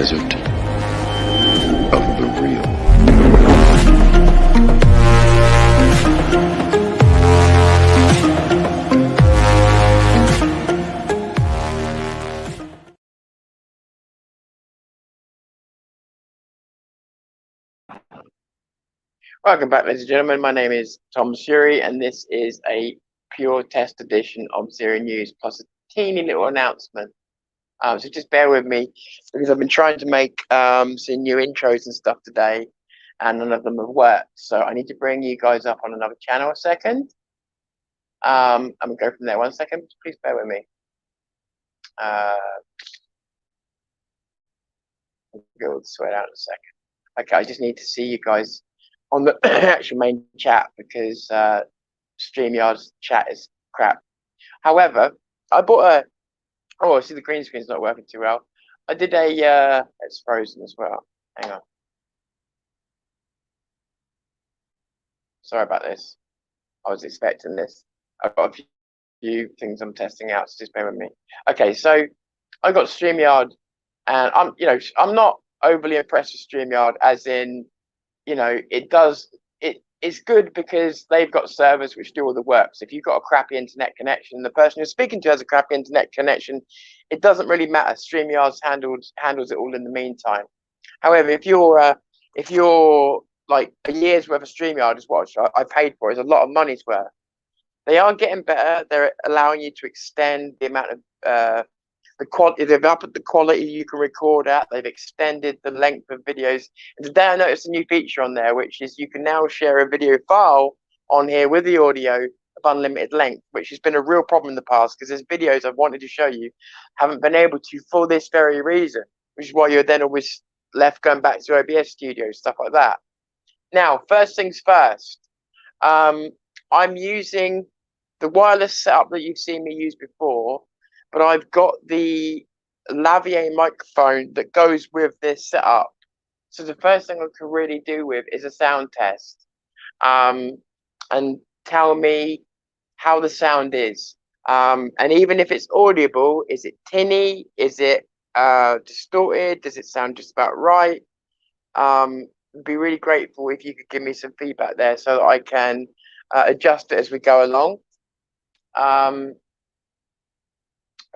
desert of the real. Welcome back, ladies and gentlemen. My name is Tom Shuri, and this is a pure test edition of Zero News plus a teeny little announcement. So just bear with me because I've been trying to make some new intros and stuff today, and none of them have worked. So I need to bring you guys up on another channel a second. I'm gonna go from there. 1 second, please bear with me. Go sweat out in a second. Okay, I just need to see you guys on the actual main chat because StreamYard's chat is crap. However, I bought a. Oh, I see the green screen's not working too well. I did a. It's frozen as well. Hang on. Sorry about this. I was expecting this. I've got a few things I'm testing out, so just bear with me. Okay, so I got StreamYard, and I'm not overly impressed with StreamYard, as in, it's good because they've got servers which do all the work. So if you've got a crappy internet connection, the person you're speaking to has a crappy internet connection, it doesn't really matter. StreamYard handles it all in the meantime. However, if you're like a year's worth of StreamYard is what I paid for, is a lot of money's worth. They are getting better. They're allowing you to extend the amount of the quality. They've upped the quality you can record at. They've extended the length of videos. And today I noticed a new feature on there, which is you can now share a video file on here with the audio of unlimited length, which has been a real problem in the past because there's videos I've wanted to show you, haven't been able to for this very reason, which is why you're then always left going back to OBS Studio, stuff like that. Now, first things first, I'm using the wireless setup that you've seen me use before, but I've got the Lavalier microphone that goes with this setup. So the first thing I can really do with is a sound test, and tell me how the sound is. And even if it's audible, is it tinny? Is it distorted? Does it sound just about right? Be really grateful if you could give me some feedback there so that I can adjust it as we go along.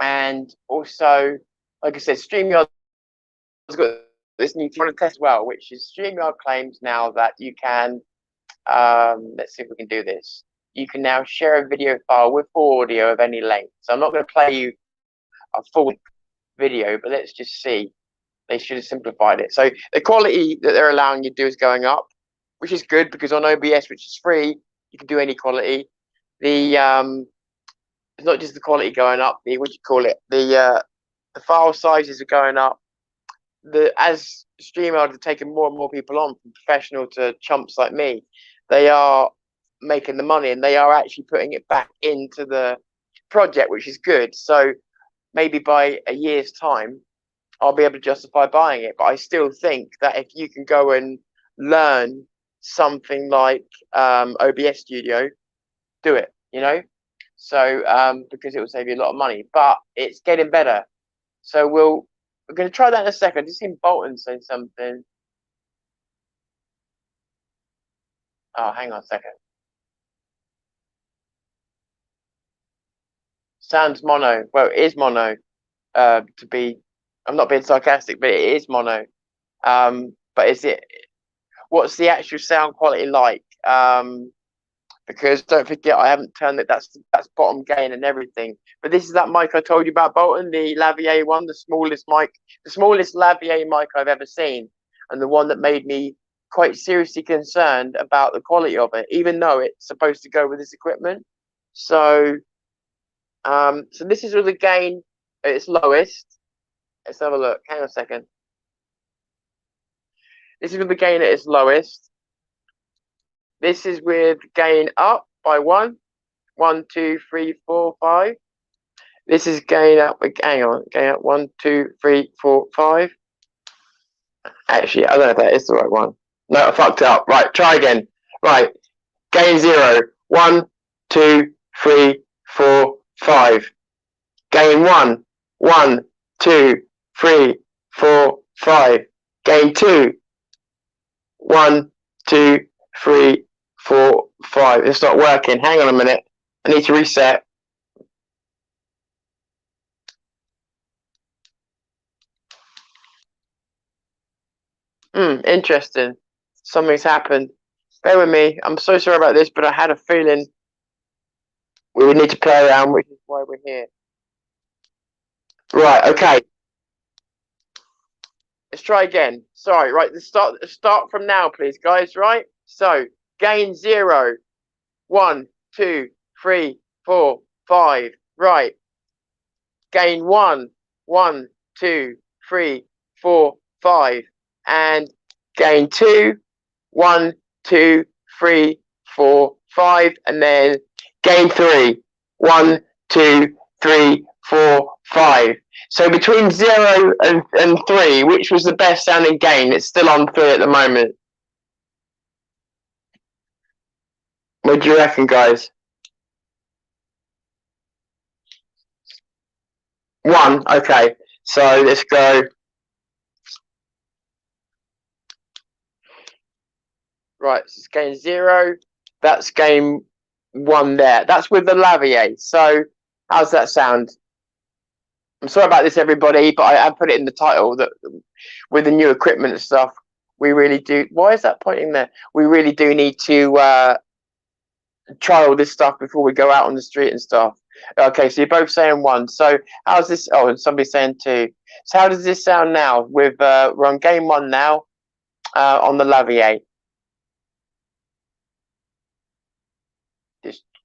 And also, like I said, StreamYard has got this new thing to test well, which is StreamYard claims now that you can, let's see if we can do this. You can now share a video file with audio of any length. So I'm not going to play you a full video, but let's just see. They should have simplified it. So the quality that they're allowing you to do is going up, which is good because on OBS, which is free, you can do any quality. It's not just the quality going up. The file sizes are going up. As StreamYard are taking more and more people on, from professional to chumps like me, they are making the money and they are actually putting it back into the project, which is good. So maybe by a year's time, I'll be able to justify buying it. But I still think that if you can go and learn something like OBS Studio, do it, So because it will save you a lot of money, but it's getting better. So we're going to try that in a second. I just seen Bolton say something. Oh, hang on a second. Sounds mono. Well, it is mono. I'm not being sarcastic, but it is mono. But what's the actual sound quality like? Because don't forget, I haven't turned it. That's bottom gain and everything. But this is that mic I told you about, Bolton, the Lavalier one, the smallest mic, the smallest Lavalier mic I've ever seen, and the one that made me quite seriously concerned about the quality of it, even though it's supposed to go with this equipment. So, so this is with the gain at its lowest. Let's have a look. Hang on a second. This is with the gain at its lowest. This is with gain up by 1, 1, 2, 3, 4, 5. This is gain up. Hang on, gain up 1, 2, 3, 4, 5. Actually, I don't know if that is the right one. No, I fucked up. Right, try again. Right, gain 0. 1, 2, 3, 4, 5. Gain 1, 1, 2, 3, 4, 5. Gain 2. 1, 2, 3, 4, 5. It's not working. Hang on a minute. I need to reset. Interesting. Something's happened. Bear with me. I'm so sorry about this, but I had a feeling we would need to play around, which is why we're here. Right, okay. Let's try again. Sorry, right. Start from now, please, guys. Right. So gain 0, 1, 2, 3, 4, 5. Right. Gain 1, 1, 2, 3, 4, 5. And gain 2, 1, 2, 3, 4, 5. And then gain 3, 1, 2, 3, 4, 5. So between 0 and 3, which was the best sounding gain? It's still on 3 at the moment. What do you reckon, guys? 1, okay. So let's go. Right, so it's gain 0. That's gain 1 there. That's with the Lavier. So how's that sound? I'm sorry about this, everybody, but I put it in the title that with the new equipment and stuff, we really do. Why is that pointing there? We really do need to try all this stuff before we go out on the street and stuff. Okay, so you're both saying 1. So how's this? Oh, and somebody's saying 2. So how does this sound now? With we're on game 1 now on the Lavier.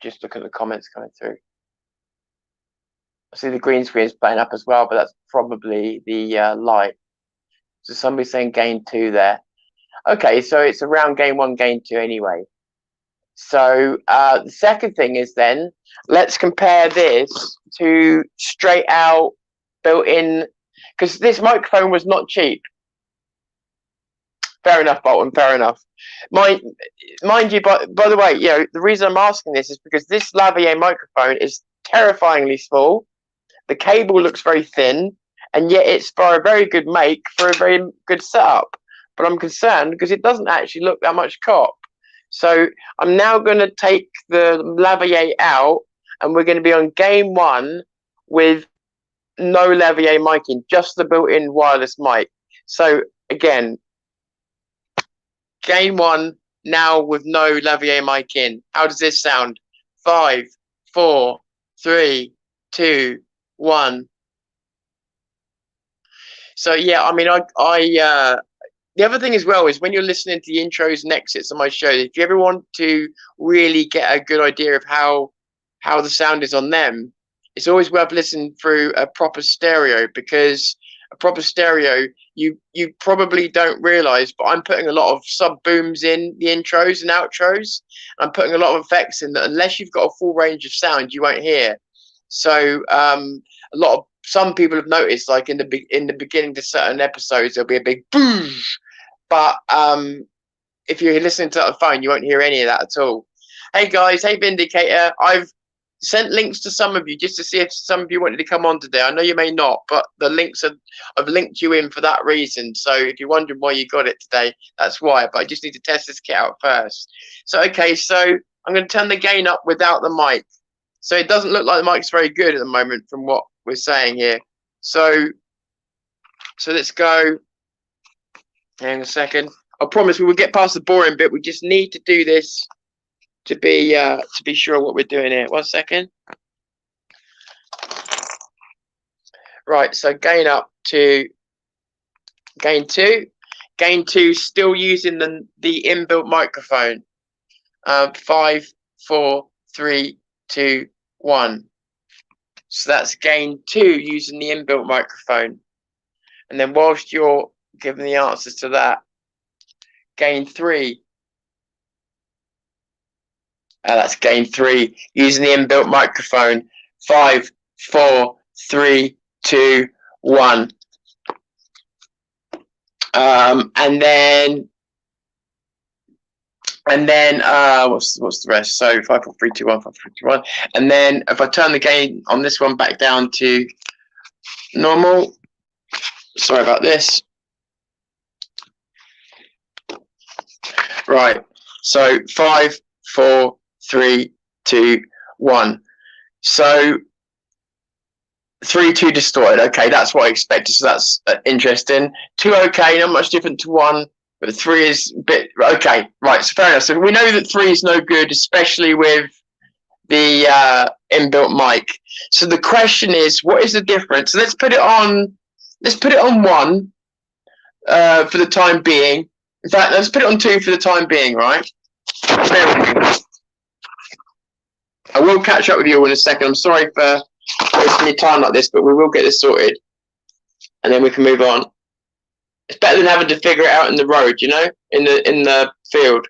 Just look at the comments coming through. I see the green screen is playing up as well, but that's probably the light. So somebody's saying gain 2 there. Okay, so it's around game 1, game 2 anyway. So the second thing is then, let's compare this to straight out built-in, because this microphone was not cheap. Fair enough, Bolton, fair enough. Mind you, by the way, you know, the reason I'm asking this is because this Lavier microphone is terrifyingly small. The cable looks very thin, and yet it's for a very good make for a very good setup. But I'm concerned because it doesn't actually look that much cop. So I'm now going to take the Lavier out, and we're going to be on game 1 with no Lavier miking, just the built-in wireless mic. So again, game 1 now with no Lavier mic in. How does this sound? 5, 4, 3, 2, 1. So yeah, I mean, the other thing as well is when you're listening to the intros and exits of my show, if you ever want to really get a good idea of how the sound is on them, it's always worth listening through a proper stereo, because a proper stereo, you probably don't realize, but I'm putting a lot of sub booms in the intros and outros. I'm putting a lot of effects in that unless you've got a full range of sound, you won't hear. So some people have noticed, like in the beginning to certain episodes, there'll be a big boosh, but if you're listening to the phone, you won't hear any of that at all. Hey guys, hey Vindicator, I've sent links to some of you just to see if some of you wanted to come on today. I know you may not, but the links I've linked you in for that reason. So if you're wondering why you got it today, that's why. But I just need to test this kit out first. So okay, so I'm going to turn the gain up without the mic. So it doesn't look like the mic's very good at the moment from what we're saying here. So let's go. Hang on a second. I promise we will get past the boring bit. We just need to do this to be sure what we're doing here. 1 second. Right, so gain up to gain 2. Gain 2 still using the inbuilt microphone. 5, 4, 3, 2, 1. So that's gain 2 using the inbuilt microphone. And then whilst you're giving the answers to that, gain 3. That's gain 3 using the inbuilt microphone. 5, 4, 3, 2, 1. And then what's the rest? So 5, 4, 3, 2, 1, 5, 4, 3, 2, 1. And then if I turn the gain on this one back down to normal, sorry about this. Right. So 5, 4, 3, 2, 1. So 3, 2 destroyed. Okay, that's what I expected. So that's interesting. 2 okay, not much different to 1, but 3 is a bit okay. Right. So fair enough. So we know that 3 is no good, especially with the inbuilt mic. So the question is, what is the difference? So let's put it on. Let's put it on 1 for the time being. In fact, let's put it on 2 for the time being. Right. I will catch up with you in a second. I'm sorry for wasting your time like this, but we will get this sorted, and then we can move on. It's better than having to figure it out in the road, you know, in the field.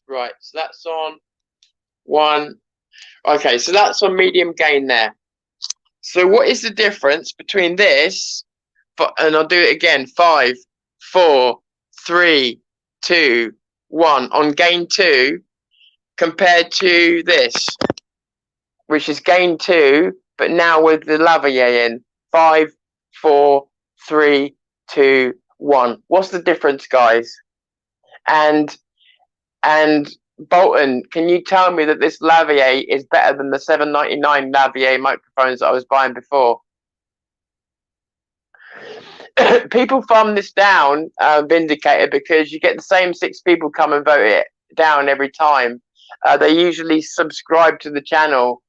Right. So that's on 1. Okay. So that's on medium gain there. So what is the difference between this? And I'll do it again. 5, 4, 3, 2, 1 on gain 2 compared to this, which is gain 2, but now with the lavalier in. 5, 4, 3, 2, 1. What's the difference, guys? And Bolton, can you tell me that this lavalier is better than the $7.99 lavalier microphones that I was buying before? People thumb this down, Vindicator, because you get the same 6 people come and vote it down every time. They usually subscribe to the channel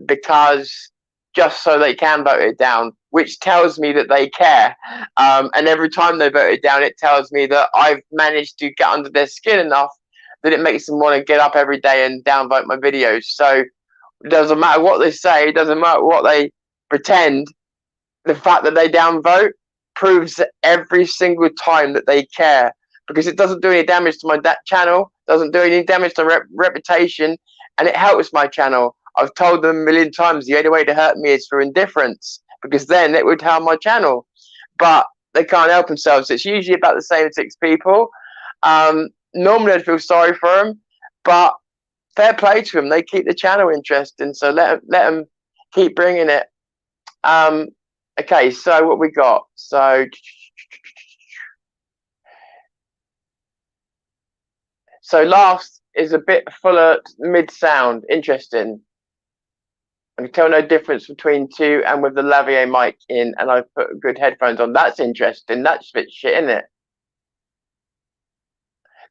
because just so they can vote it down, which tells me that they care. And every time they vote it down, it tells me that I've managed to get under their skin enough that it makes them want to get up every day and downvote my videos. So it doesn't matter what they say, it doesn't matter what they pretend. The fact that they downvote proves that every single time that they care, because it doesn't do any damage to my channel, doesn't do any damage to reputation, and it helps my channel. I've told them a million times the only way to hurt me is through indifference, because then it would harm my channel. But they can't help themselves. It's usually about the same 6 people. Normally I'd feel sorry for them, but fair play to them. They keep the channel interesting, so let them keep bringing it. Okay, so what we got? So last is a bit fuller mid sound. Interesting. I can tell no difference between 2 and with the lavalier mic in, and I've put good headphones on. That's interesting. That's a bit shit, isn't it?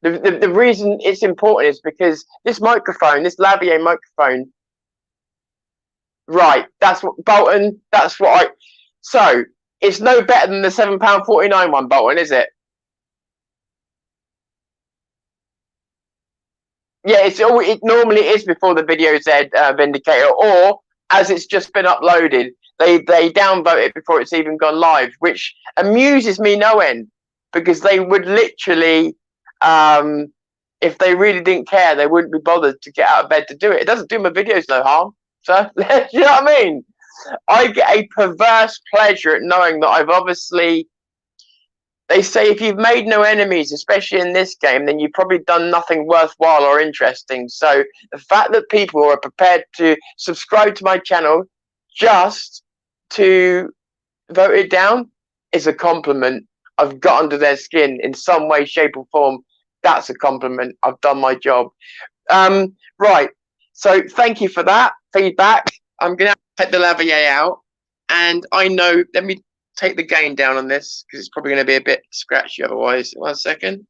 The reason it's important is because this microphone, this lavalier microphone, right, that's what, Bolton, that's what so it's no better than the £7.49 one, Bolton, is it? Yeah, it normally is before the video said Vindicator, or as it's just been uploaded, they downvote it before it's even gone live, which amuses me no end, because they would literally, if they really didn't care, they wouldn't be bothered to get out of bed to do it. It doesn't do my videos no harm, so you know what I mean? I get a perverse pleasure at knowing that I've obviously. They say if you've made no enemies, especially in this game, then you've probably done nothing worthwhile or interesting. So the fact that people are prepared to subscribe to my channel just to vote it down is a compliment. I've got under their skin in some way, shape, or form. That's a compliment. I've done my job. Right. So thank you for that feedback. I'm going to take the lavalier out. And I know, let me take the gain down on this because it's probably going to be a bit scratchy otherwise. 1 second.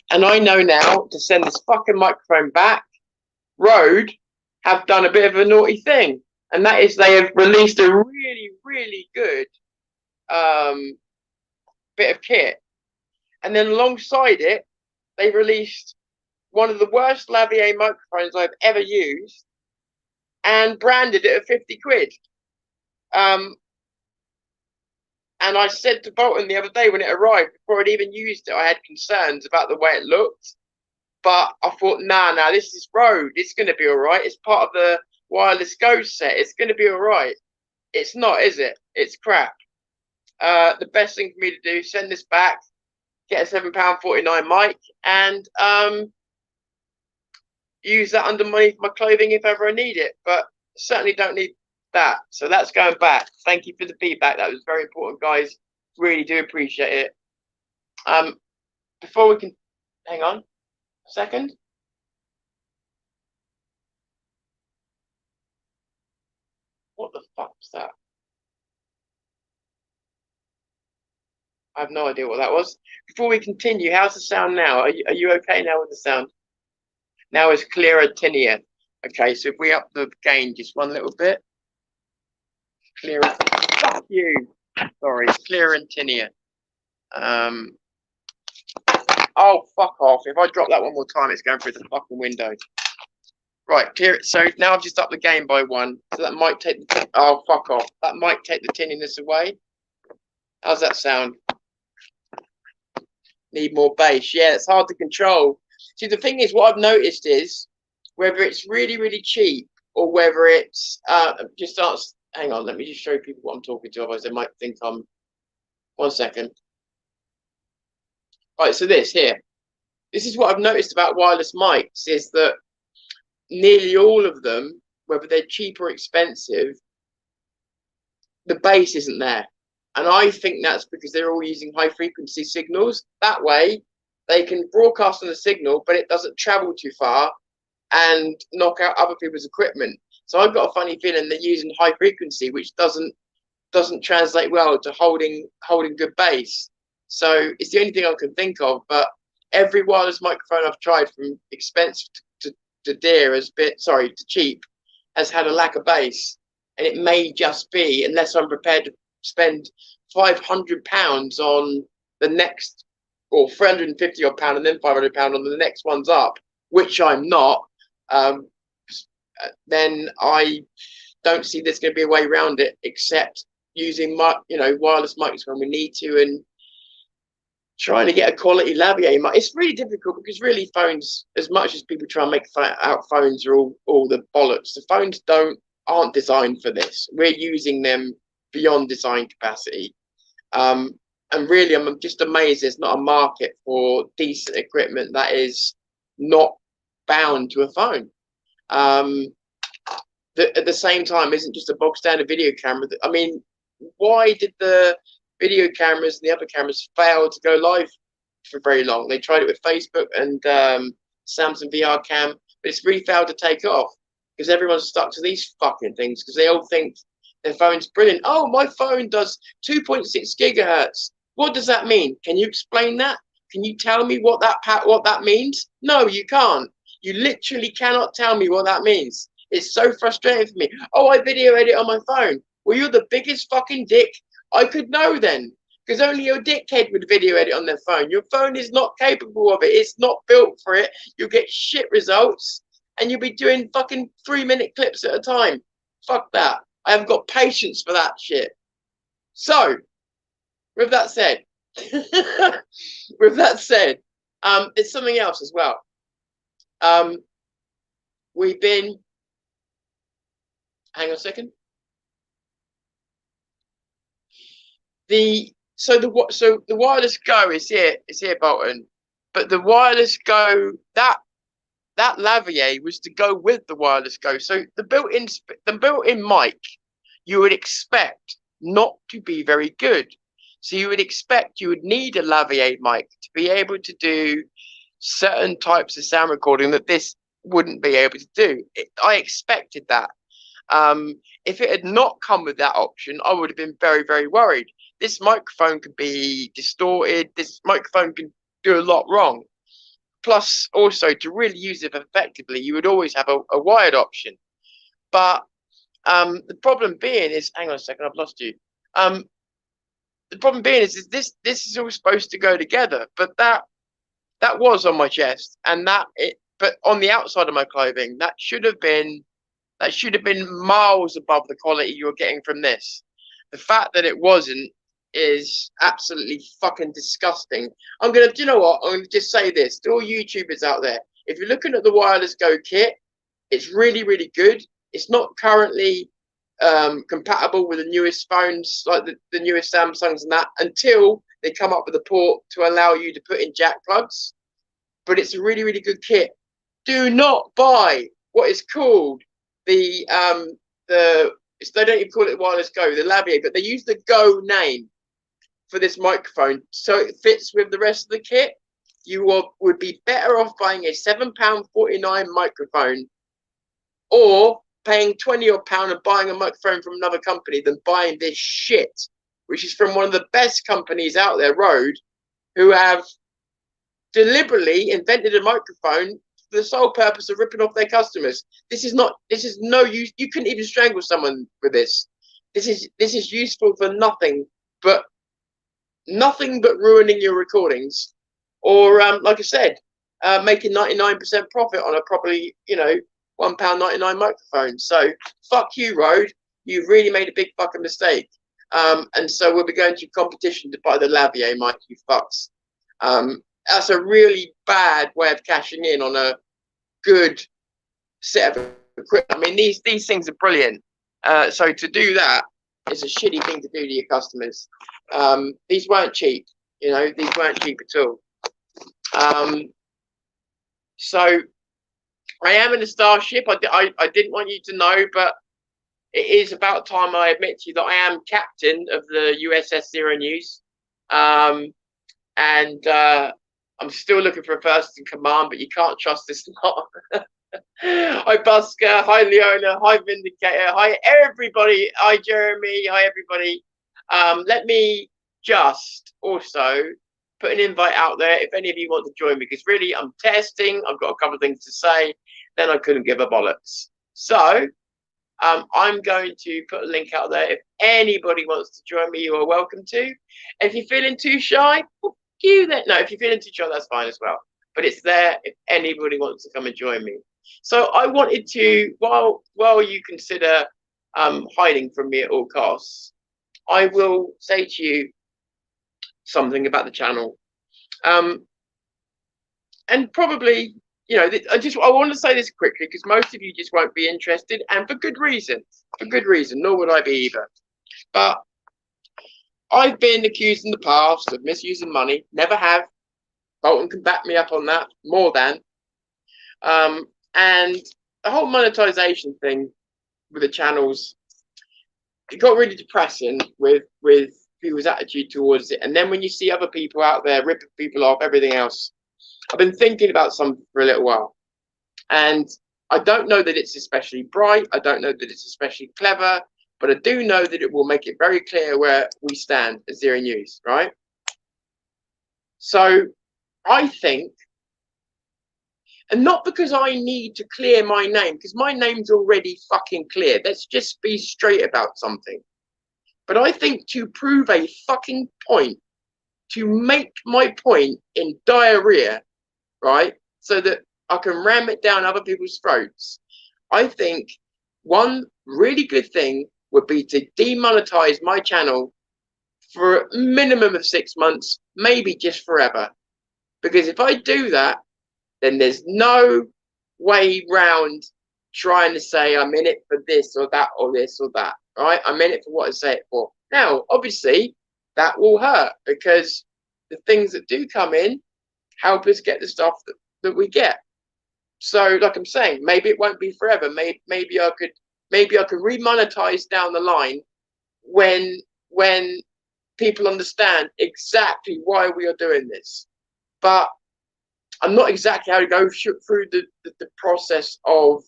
And I know now to send this fucking microphone back. Rode have done a bit of a naughty thing, and that is they have released a really, really good bit of kit, and then alongside it, they released one of the worst lavalier microphones I've ever used, and branded it at 50 quid. And I said to Bolton the other day when it arrived, before I'd even used it, I had concerns about the way it looked. But I thought, nah, this is Rode. It's going to be all right. It's part of the Wireless Go set. It's going to be all right. It's not, is it? It's crap. The best thing for me to do, send this back, get a £7.49 mic, and use that under my clothing if ever I need it. But certainly don't need that. So that's going back. Thank you for the feedback. That was very important, guys. Really do appreciate it. before we can, hang on a second. What the fuck was that? I have no idea what that was. Before we continue, how's the sound now? Are you okay now with the sound? Now it's clearer, tinnier. Okay, so if we up the gain just one little bit, clearer. Fuck you. Sorry, clearer and tinnier. Oh, fuck off. If I drop that one more time, it's going through the fucking window. Right, clear it. So now I've just upped the gain by 1. So that might take the... Oh, fuck off. That might take the tinniness away. How's that sound? Need more bass. Yeah, it's hard to control. See, the thing is, what I've noticed is whether it's really, really cheap or whether it's just starts... Hang on, let me just show people what I'm talking to. Otherwise, they might think I'm... 1 second. Right, so this here. This is what I've noticed about wireless mics is that nearly all of them, whether they're cheap or expensive, the bass isn't there. And I think that's because they're all using high frequency signals. That way, they can broadcast on the signal, but it doesn't travel too far and knock out other people's equipment. So I've got a funny feeling they're using high frequency, which doesn't translate well to holding good bass. So it's the only thing I can think of. But every wireless microphone I've tried, from expensive to dear, to cheap, has had a lack of bass. And it may just be, unless I'm prepared to spend £500 on the next, or £350 odd pound, and then £500 on the next one's up, which I'm not. Then I don't see there's going to be a way around it except using wireless mics when we need to, and trying to get a quality lavalier mic. It's really difficult because really phones, as much as people try and make out phones are all the bollocks, the phones aren't designed for this. We're using them beyond design capacity. And really, I'm just amazed there's not a market for decent equipment that is not bound to a phone. That at the same time isn't just a bog standard video camera. I mean, why did the video cameras and the other cameras fail to go live for very long? They tried it with Facebook and Samsung VR Cam, but it's really failed to take off because everyone's stuck to these fucking things because they all think their phone's brilliant. Oh, my phone does 2.6 gigahertz. What does that mean? Can you explain that? Can you tell me what that means? No, you can't. You literally cannot tell me what that means. It's so frustrating for me. Oh, I video edit on my phone. Well, you're the biggest fucking dick. I could know then, because only your dickhead would video edit on their phone. Your phone is not capable of it. It's not built for it. You'll get shit results, and you'll be doing fucking 3-minute clips at a time. Fuck that. I haven't got patience for that shit. So, with that said, there's something else as well. We've been. Hang on a second. The wireless Go is here. It's here, Bolton. But the wireless Go, that lavalier was to go with the wireless Go. So the built-in mic, you would expect not to be very good. So you would need a lavalier mic to be able to do certain types of sound recording that this wouldn't be able to do. I expected that. If it had not come with that option, I would have been very, very worried. This microphone could be distorted. This microphone can do a lot wrong. Plus, also, to really use it effectively, you would always have a wired option. But the problem being is, hang on a second, I've lost you. The problem being is this is all supposed to go together, but that was on my chest, and but on the outside of my clothing, that should have been miles above the quality you're getting from this. The fact that it wasn't is absolutely fucking disgusting. Do you know what? I'm gonna just say this to all YouTubers out there. If you're looking at the wireless Go kit, it's really, really good. It's not currently compatible with the newest phones, like the newest Samsungs and that, until they come up with a port to allow you to put in jack plugs. But it's a really, really good kit. Do not buy what is called they don't even call it wireless Go, the lavalier, but they use the Go name for this microphone so it fits with the rest of the kit. would be better off buying a £7.49 microphone, or paying £20 and buying a microphone from another company, than buying this shit, which is from one of the best companies out there, Rode, who have deliberately invented a microphone for the sole purpose of ripping off their customers. This is no use. You couldn't even strangle someone with this. This is useful for nothing but ruining your recordings, or like I said, making 99% profit on a probably £1.99 microphone. So fuck you, Rode. You really made a big fucking mistake. And so we'll be going to competition to buy the Lavier mic, you fucks. That's a really bad way of cashing in on a good set of equipment. I mean, these things are brilliant. So to do that is a shitty thing to do to your customers. These weren't cheap, these weren't cheap at all. So I am in a Starship. I didn't want you to know, but it is about time I admit to you that I am captain of the USS Zero News. And I'm still looking for a first in command, but you can't trust this lot. Hi, Busker. Hi, Leona. Hi, Vindicator. Hi, everybody. Hi, Jeremy. Hi, everybody. Let me just also put an invite out there if any of you want to join me, because really I'm testing. I've got a couple of things to say. Then I couldn't give a bollocks. So I'm going to put a link out there. If anybody wants to join me, you are welcome to. If you're feeling too shy, you then. No, if you're feeling too shy, that's fine as well. But it's there if anybody wants to come and join me. So I wanted to, while you consider hiding from me at all costs, I will say to you something about the channel. And probably, I want to say this quickly because most of you just won't be interested, and for good reason. For good reason, nor would I be either. But I've been accused in the past of misusing money. Never have. Bolton can back me up on that more than. And the whole monetization thing with the channels, it got really depressing with people's attitude towards it. And then when you see other people out there ripping people off, everything else, I've been thinking about something for a little while. And I don't know that it's especially bright. I don't know that it's especially clever. But I do know that it will make it very clear where we stand at Zero News, right? So I think, and not because I need to clear my name, because my name's already fucking clear. Let's just be straight about something. But I think to prove a fucking point, to make my point in diarrhea, right, so that I can ram it down other people's throats, I think one really good thing would be to demonetize my channel for a minimum of 6 months, maybe just forever. Because if I do that, then there's no way round trying to say I'm in it for this or that or this or that, right? I'm in it for what I say it for. Now, obviously, that will hurt because the things that do come in help us get the stuff that we get. So, like I'm saying, maybe it won't be forever. Maybe I could remonetize down the line when people understand exactly why we are doing this. But I'm not exactly how to go through the process of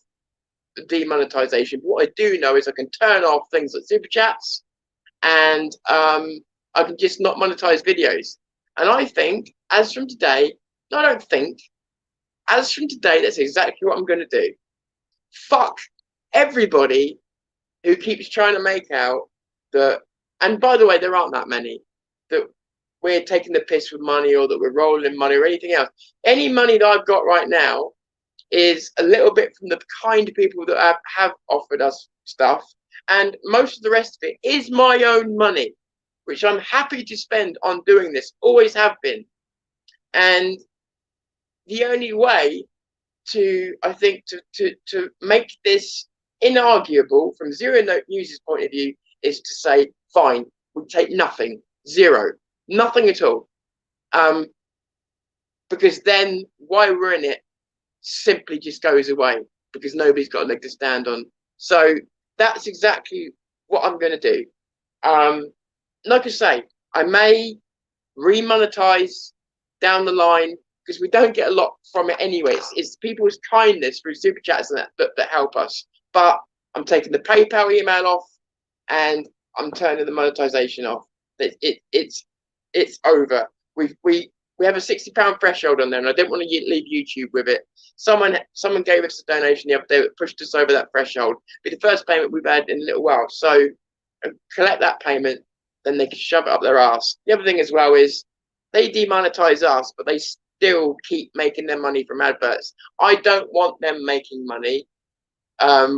the demonetization. What I do know is I can turn off things like super chats, and I can just not monetize videos. And I think, as from today, that's exactly what I'm going to do. Fuck everybody who keeps trying to make out that, and by the way, there aren't that many, that we're taking the piss with money or that we're rolling money or anything else. Any money that I've got right now is a little bit from the kind of people that have offered us stuff. And most of the rest of it is my own money, which I'm happy to spend on doing this, always have been. And the only way to, I think, to make this inarguable from Zero News' point of view is to say, fine, we take nothing, zero. Nothing at all. Because then why we're in it simply just goes away because nobody's got a leg to stand on. So that's exactly what I'm going to do. Like I say, I may remonetize down the line because we don't get a lot from it anyway. It's people's kindness through super chats and that help us. But I'm taking the PayPal email off, and I'm turning the monetization off. It's over. We have a £60 threshold on there, and I didn't want to leave YouTube with it. Someone gave us a donation the other day that pushed us over that threshold. It'll be the first payment we've had in a little while. So collect that payment, then they can shove it up their ass. The other thing as well is they demonetize us, but they still keep making their money from adverts. I don't want them making money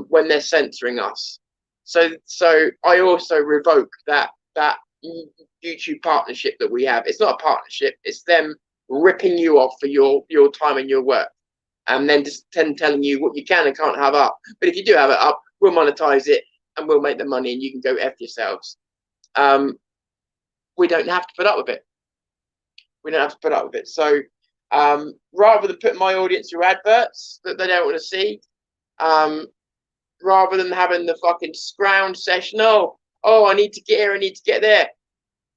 when they're censoring us. So I also revoke that YouTube partnership that we have. It's not a partnership. It's them ripping you off for your time and your work, and then just telling you what you can and can't have up. But if you do have it up, we'll monetize it and we'll make the money, and you can go F yourselves. We don't have to put up with it. We don't have to put up with it. So rather than putting my audience through adverts that they don't want to see, rather than having the fucking scrounge session, oh, I need to get here, I need to get there.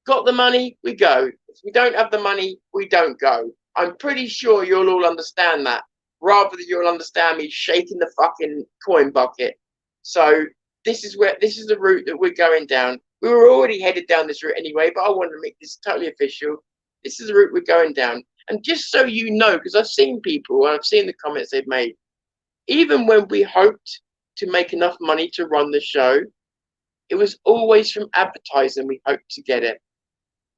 Got the money, we go. If we don't have the money, we don't go. I'm pretty sure you'll all understand that, rather than you'll understand me shaking the fucking coin bucket. So this is the route that we're going down. We were already headed down this route anyway, but I wanted to make this totally official. This is the route we're going down. And just so you know, because I've seen people, and I've seen the comments they've made, even when we hoped to make enough money to run the show, it was always from advertising we hoped to get it.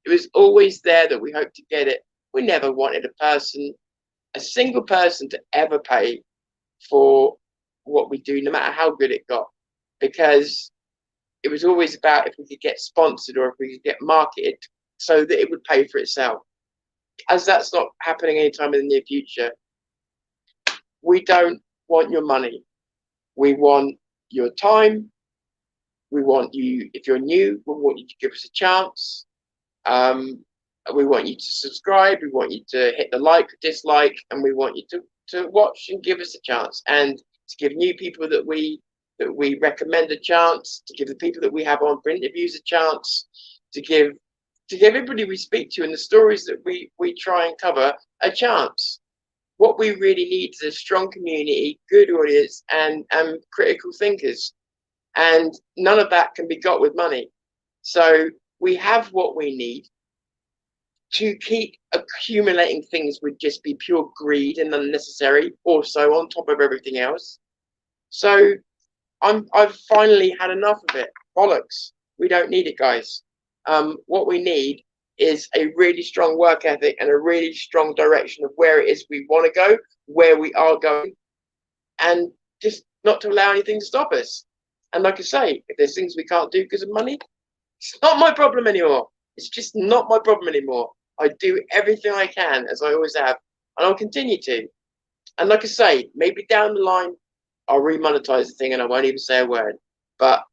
It was always there that we hoped to get it. We never wanted a single person to ever pay for what we do, no matter how good it got, because it was always about if we could get sponsored or if we could get marketed so that it would pay for itself. As that's not happening anytime in the near future, we don't want your money. We want your time. We want you, if you're new, we want you to give us a chance. We want you to subscribe. We want you to hit the like, dislike, and we want you to watch and give us a chance, and to give new people that we recommend a chance, to give the people that we have on for interviews a chance, to give everybody we speak to and the stories that we try and cover a chance. What we really need is a strong community, good audience, and critical thinkers. And none of that can be got with money. So we have what we need. To keep accumulating things would just be pure greed and unnecessary, also on top of everything else. So I've finally had enough of it. Bollocks. We don't need it, guys. What we need is a really strong work ethic and a really strong direction of where it is we want to go, where we are going, and just not to allow anything to stop us. And like I say, if there's things we can't do because of money, it's not my problem anymore. It's just not my problem anymore. I do everything I can, as I always have, and I'll continue to. And like I say, maybe down the line, I'll remonetize the thing and I won't even say a word. But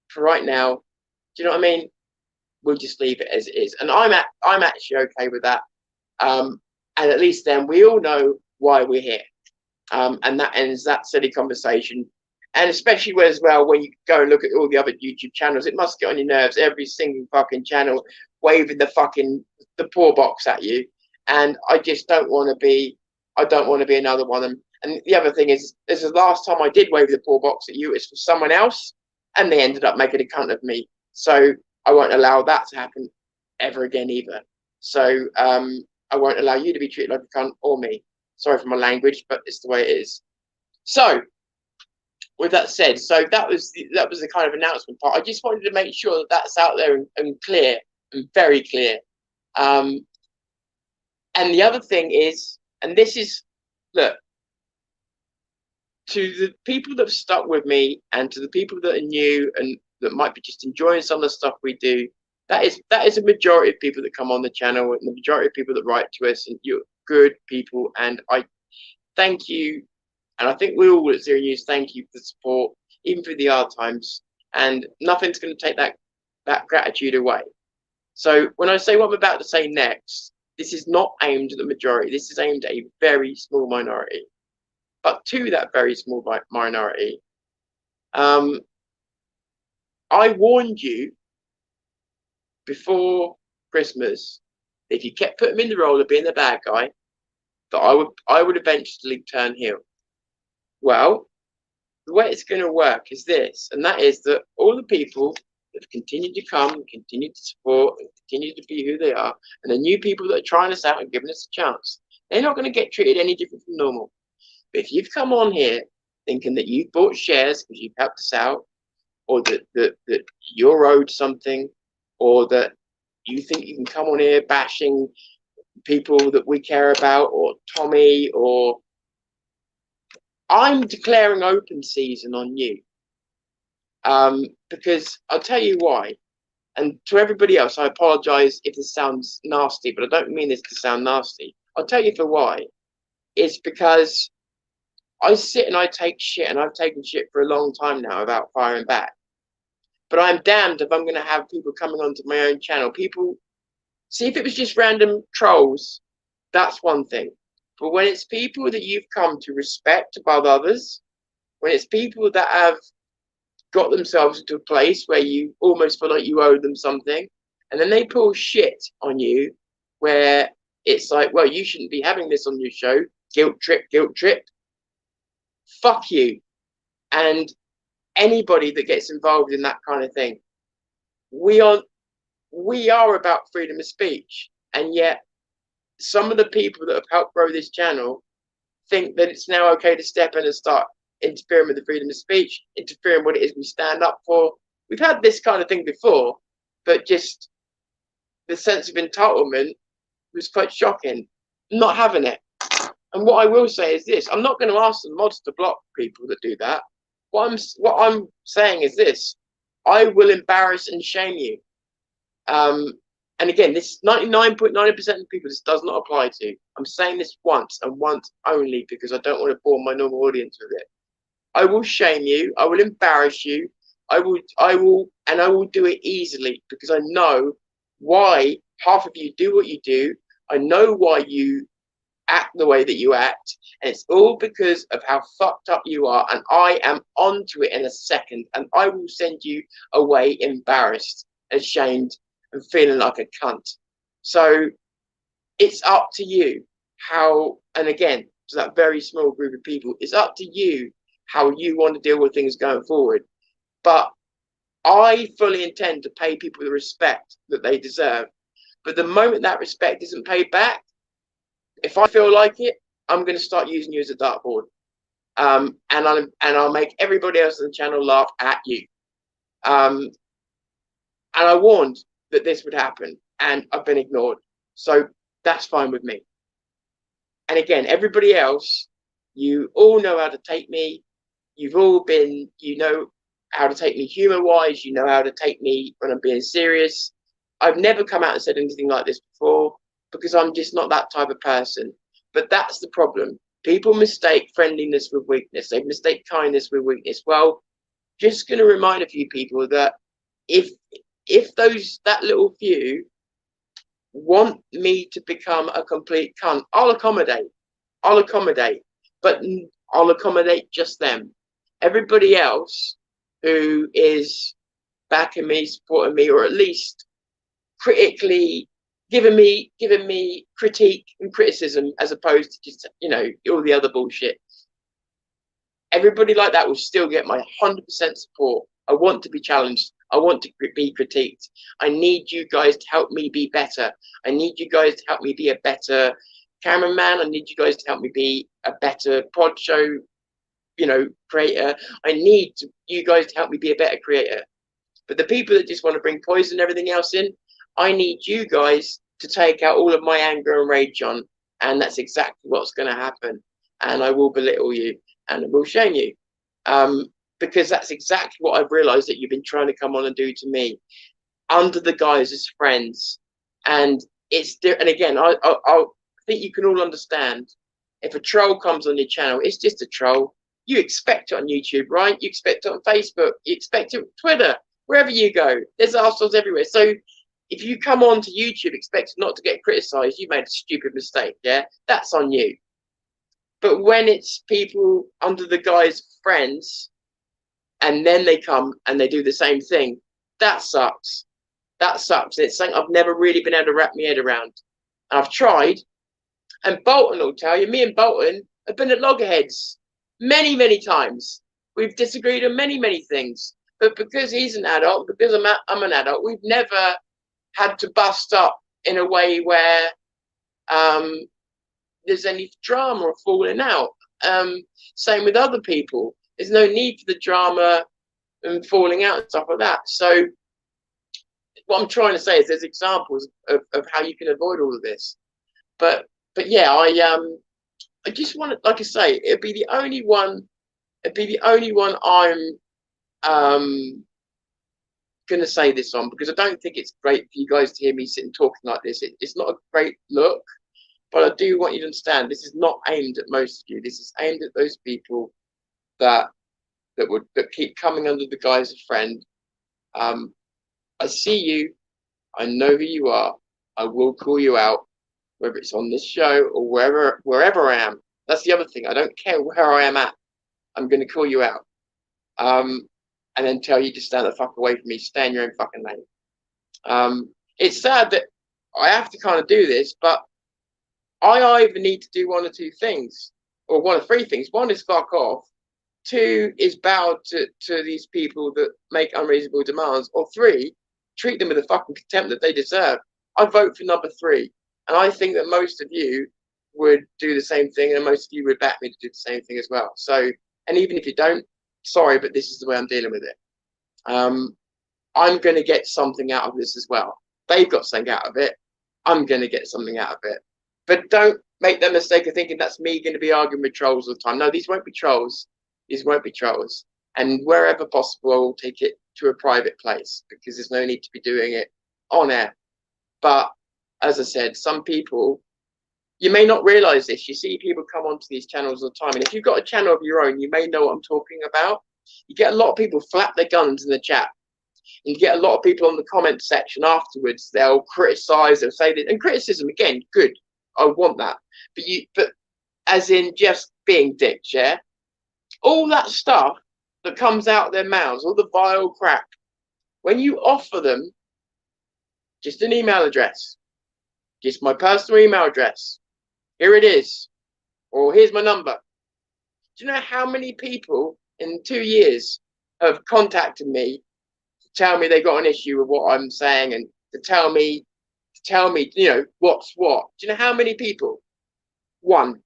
for right now, do you know what I mean? We'll just leave it as it is. And I'm actually okay with that. And at least then we all know why we're here. And that ends that silly conversation. And especially as well, when you go and look at all the other YouTube channels, it must get on your nerves. Every single fucking channel waving the poor box at you. And I just don't want to be. I don't want to be another one. And the other thing is, this is the last time I did wave the poor box at you. It's for someone else, and they ended up making a cunt of me. So I won't allow that to happen ever again either. So I won't allow you to be treated like a cunt or me. Sorry for my language, but it's the way it is. So with that said, so that was the kind of announcement part. I just wanted to make sure that that's out there and clear, and very clear. And the other thing is, and this is, look, to the people that have stuck with me and to the people that are new and that might be just enjoying some of the stuff we do, that is a majority of people that come on the channel and the majority of people that write to us, and you're good people, and I thank you. And I think we all at Zero News thank you for the support, even through the hard times, and nothing's going to take that gratitude away. So when I say what I'm about to say next, this is not aimed at the majority. This is aimed at a very small minority. But to that very small minority, I warned you before Christmas, if you kept putting me in the role of being the bad guy, that I would eventually turn heel. Well, the way it's going to work is this, and that is that all the people that have continued to come, continue to support, and continue to be who they are, and the new people that are trying us out and giving us a chance, they're not going to get treated any different from normal. But if you've come on here thinking that you've bought shares because you've helped us out, or that you're owed something, or that you think you can come on here bashing people that we care about, or Tommy, or I'm declaring open season on you. Because I'll tell you why. And to everybody else, I apologize if this sounds nasty, but I don't mean this to sound nasty. I'll tell you for why. It's because I sit and I take shit, and I've taken shit for a long time now about firing back. But I'm damned if I'm going to have people coming onto my own channel. People, see, if it was just random trolls, that's one thing. But when it's people that you've come to respect above others, when it's people that have got themselves into a place where you almost feel like you owe them something, and then they pull shit on you where it's like, well, you shouldn't be having this on your show. Guilt trip, guilt trip. Fuck you. And anybody that gets involved in that kind of thing. We are about freedom of speech, and yet some of the people that have helped grow this channel think that it's now okay to step in and start interfering with the freedom of speech, interfering what it is we stand up for. We've had this kind of thing before, but just the sense of entitlement was quite shocking. Not having it. And what I will say is this: I'm not going to ask the mods to block people that do that. What I'm saying is this: I will embarrass and shame you. And again, this 99.9% of people this does not apply to. I'm saying this once and once only because I don't want to bore my normal audience with it. I will shame you. I will embarrass you. I will do it easily because I know why half of you do what you do. I know why you act the way that you act, and it's all because of how fucked up you are, and I am onto it in a second, and I will send you away embarrassed, ashamed, and feeling like a cunt. So it's up to you how, and again, to that very small group of people, it's up to you how you want to deal with things going forward. But I fully intend to pay people the respect that they deserve. But the moment that respect isn't paid back, if I feel like it, I'm going to start using you as a dartboard, and I'll make everybody else on the channel laugh at you. And I warned that this would happen, and I've been ignored, so that's fine with me. And again, everybody else, you all know how to take me. You've all been, you know how to take me humor-wise. You know how to take me when I'm being serious. I've never come out and said anything like this before, because I'm just not that type of person. But that's the problem. People mistake friendliness with weakness. They mistake kindness with weakness. Well, just going to remind a few people that if that little few want me to become a complete cunt, I'll accommodate. But I'll accommodate just them. Everybody else who is backing me, supporting me, or at least critically giving me critique and criticism as opposed to just, you know, all the other bullshit. Everybody like that will still get my 100% support. I want to be challenged. I want to be critiqued. I need you guys to help me be better. I need you guys to help me be a better cameraman. I need you guys to help me be a better pod show, you know, creator. I need you guys to help me be a better creator. But the people that just want to bring poison and everything else in, I need you guys to take out all of my anger and rage on, and that's exactly what's going to happen. And I will belittle you, and I will shame you, because that's exactly what I've realised that you've been trying to come on and do to me, under the guise as friends. And it's and again, I think you can all understand, if a troll comes on your channel, it's just a troll. You expect it on YouTube, right? You expect it on Facebook. You expect it on Twitter. Wherever you go, there's assholes everywhere. So if you come on to YouTube expecting not to get criticised, you made a stupid mistake, yeah? That's on you. But when it's people under the guise of friends, and then they come and they do the same thing, that sucks. That sucks. It's something I've never really been able to wrap my head around. And I've tried, And Bolton will tell you, me and Bolton have been at loggerheads many, many times. We've disagreed on many, many things. But because he's an adult, because I'm an adult, we've never had to bust up in a way where there's any drama or falling out. Same with other people. There's no need for the drama and falling out and stuff like that. So what I'm trying to say is there's examples of how you can avoid all of this. But yeah, I just want to, like I say, it'd be the only one I'm gonna say this on, because I don't think it's great for you guys to hear me sitting talking like this. It's not a great look, but I do want you to understand this is not aimed at most of you. This is aimed at those people that keep coming under the guise of friend. I see you. I know who you are. I will call you out, whether it's on this show or wherever I am. That's the other thing. I don't care where I am at. I'm going to call you out. And then tell you to stand the fuck away from me. Stay in your own fucking lane. It's sad that I have to kind of do this, but I either need to do one or two things, or one of three things. One is fuck off. Two is bow to these people that make unreasonable demands. Or three, treat them with the fucking contempt that they deserve. I vote for number three. And I think that most of you would do the same thing, and most of you would back me to do the same thing as well. So, and even if you don't, sorry, but this is the way I'm dealing with it. I'm going to get something out of this as well. They've got something out of it. I'm going to get something out of it. But don't make the mistake of thinking that's me going to be arguing with trolls all the time. No, these won't be trolls. These won't be trolls. And wherever possible, I will take it to a private place, because there's no need to be doing it on air. But as I said, some people, you may not realize this. You see people come onto these channels all the time. And if you've got a channel of your own, you may know what I'm talking about. You get a lot of people flap their guns in the chat. You get a lot of people on the comment section afterwards. They'll criticize, they'll say that. And criticism, again, good. I want that. But as in just being dicks, yeah? All that stuff that comes out of their mouths, all the vile crap, when you offer them just an email address, just my personal email address, here it is, or here's my number. Do you know how many people in 2 years have contacted me to tell me they got an issue with what I'm saying, and to tell me, you know, what's what? Do you know how many people? One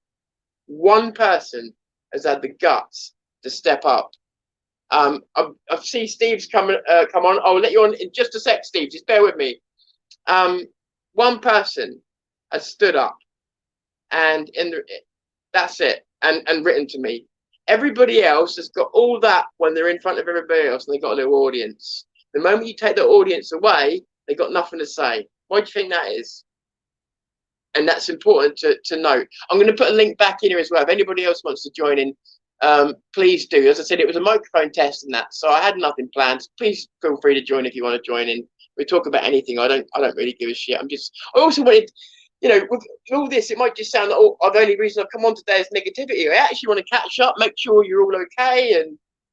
person has had the guts to step up. I've seen Steve's come on. I'll let you on in just a sec, Steve. Just bear with me. One person has stood up, and that's it, and written to me. Everybody else has got all that when they're in front of everybody else, and they've got a little audience. The moment you take the audience away, they've got nothing to say. Why do you think that is? And that's important to note. I'm going to put a link back in here as well. If anybody else wants to join in, please do. As I said, it was a microphone test and that, so I had nothing planned. Please feel free to join if you want to join in. We talk about anything. I don't really give a shit. I also wanted, you know, with all this, it might just sound like, oh, the only reason I've come on today is negativity. I actually want to catch up, make sure you're all okay,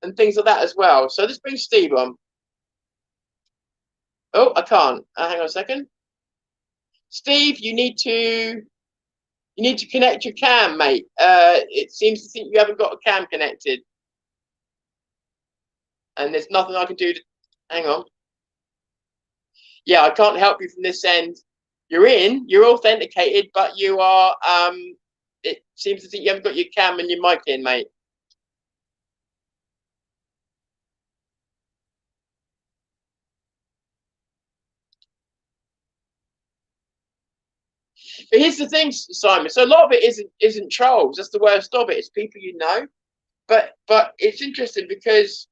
and things like that as well. So let's bring Steve on. Oh, I can't. Hang on a second. Steve, you need to connect your cam, mate. It seems to think you haven't got a cam connected, and there's nothing I can do to. Hang on. Yeah, I can't help you from this end. You're authenticated, but you are. It seems to think you haven't got your cam and your mic in, mate. But here's the thing, Simon. So a lot of it isn't trolls. That's the worst of it. It's people you know. But it's interesting because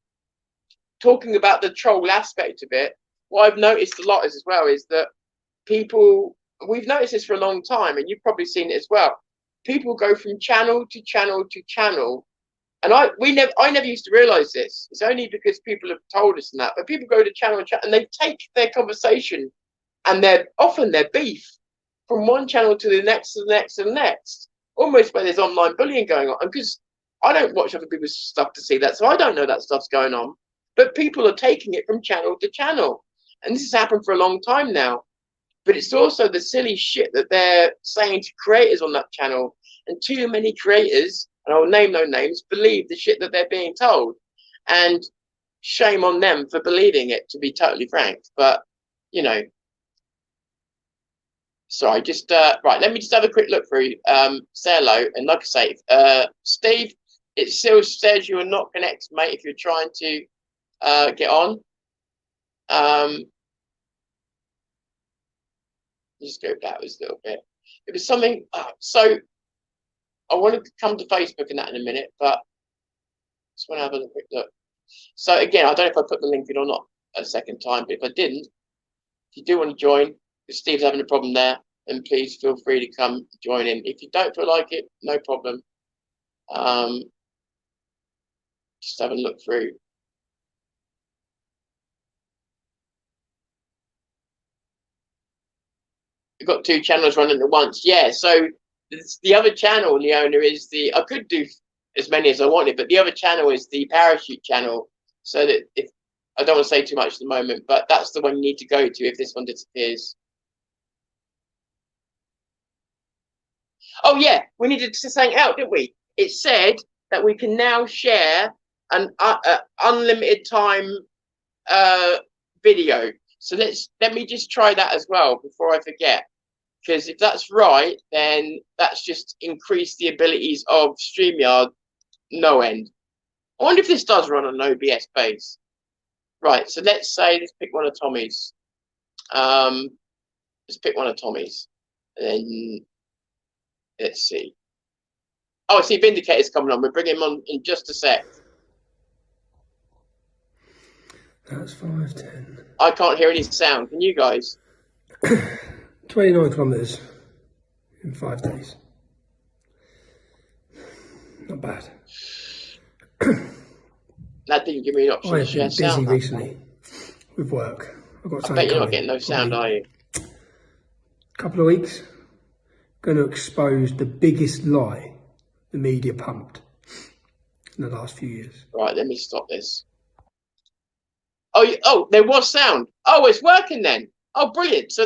talking about the troll aspect of it, what I've noticed a lot as well is that people, we've noticed this for a long time, and you've probably seen it as well. People go from channel to channel to channel, and I never used to realize this. It's only because people have told us that. But people go to channel and channel, and they take their conversation and often their beef from one channel to the next, to the next, to the next, almost where there's online bullying going on. And because I don't watch other people's stuff to see that, so I don't know that stuff's going on. But people are taking it from channel to channel, and this has happened for a long time now. but it's also the silly shit that they're saying to creators on that channel. And too many creators, and I'll name no names, believe the shit that they're being told. And shame on them for believing it, to be totally frank. But, you know, sorry, just, right, let me just have a quick look through, say hello, and like I say, Steve, it still says you are not connected, mate, if you're trying to get on. Just go backwards a little bit. It was something, so I wanted to come to Facebook and that in a minute, but just want to have a quick look. So again, I don't know if I put the link in or not a second time, but if I didn't, if you do want to join, if Steve's having a problem there, then please feel free to come join in. If you don't feel like it, no problem. Just have a look through. We've got 2 channels running at once. Yeah, so the other channel, the owner, is the, I could do as many as I wanted, but the other channel is the parachute channel. So that if, I don't want to say too much at the moment, but that's the one you need to go to if this one disappears. Oh yeah, we needed to something out, didn't we? It said that we can now share an unlimited time video. So let me just try that as well before I forget. Because if that's right, then that's just increased the abilities of StreamYard no end. I wonder if this does run on an OBS base. Right, so let's pick one of Tommy's. Let's pick one of Tommy's. And then let's see. Oh, I see Vindicator's coming on. We'll bring him on in just a sec. That's 5:10. I can't hear any sound. Can you guys? 29 kilometres in 5 days. Not bad. That didn't give me an option I to have share been busy sound. recently with work. I've got I bet you're not getting no sound, are you? Couple of weeks. Going to expose the biggest lie the media pumped in the last few years. Right, let me stop this. Oh, there was sound. Oh, it's working then. Oh, brilliant. So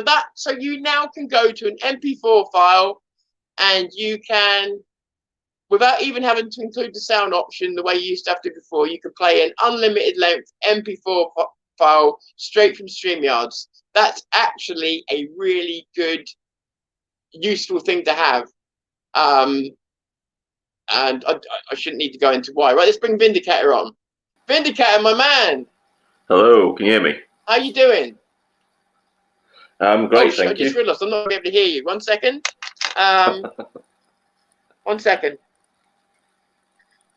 you now can go to an MP4 file and you can, without even having to include the sound option the way you used to have to before, you can play an unlimited length MP4 file straight from StreamYards. That's actually a really good, useful thing to have. And I shouldn't need to go into why. Right, let's bring Vindicator on. Vindicator, my man. Hello, can you hear me? How you doing? Great, thank I just realised I'm not able to hear you. 1 second. 1 second.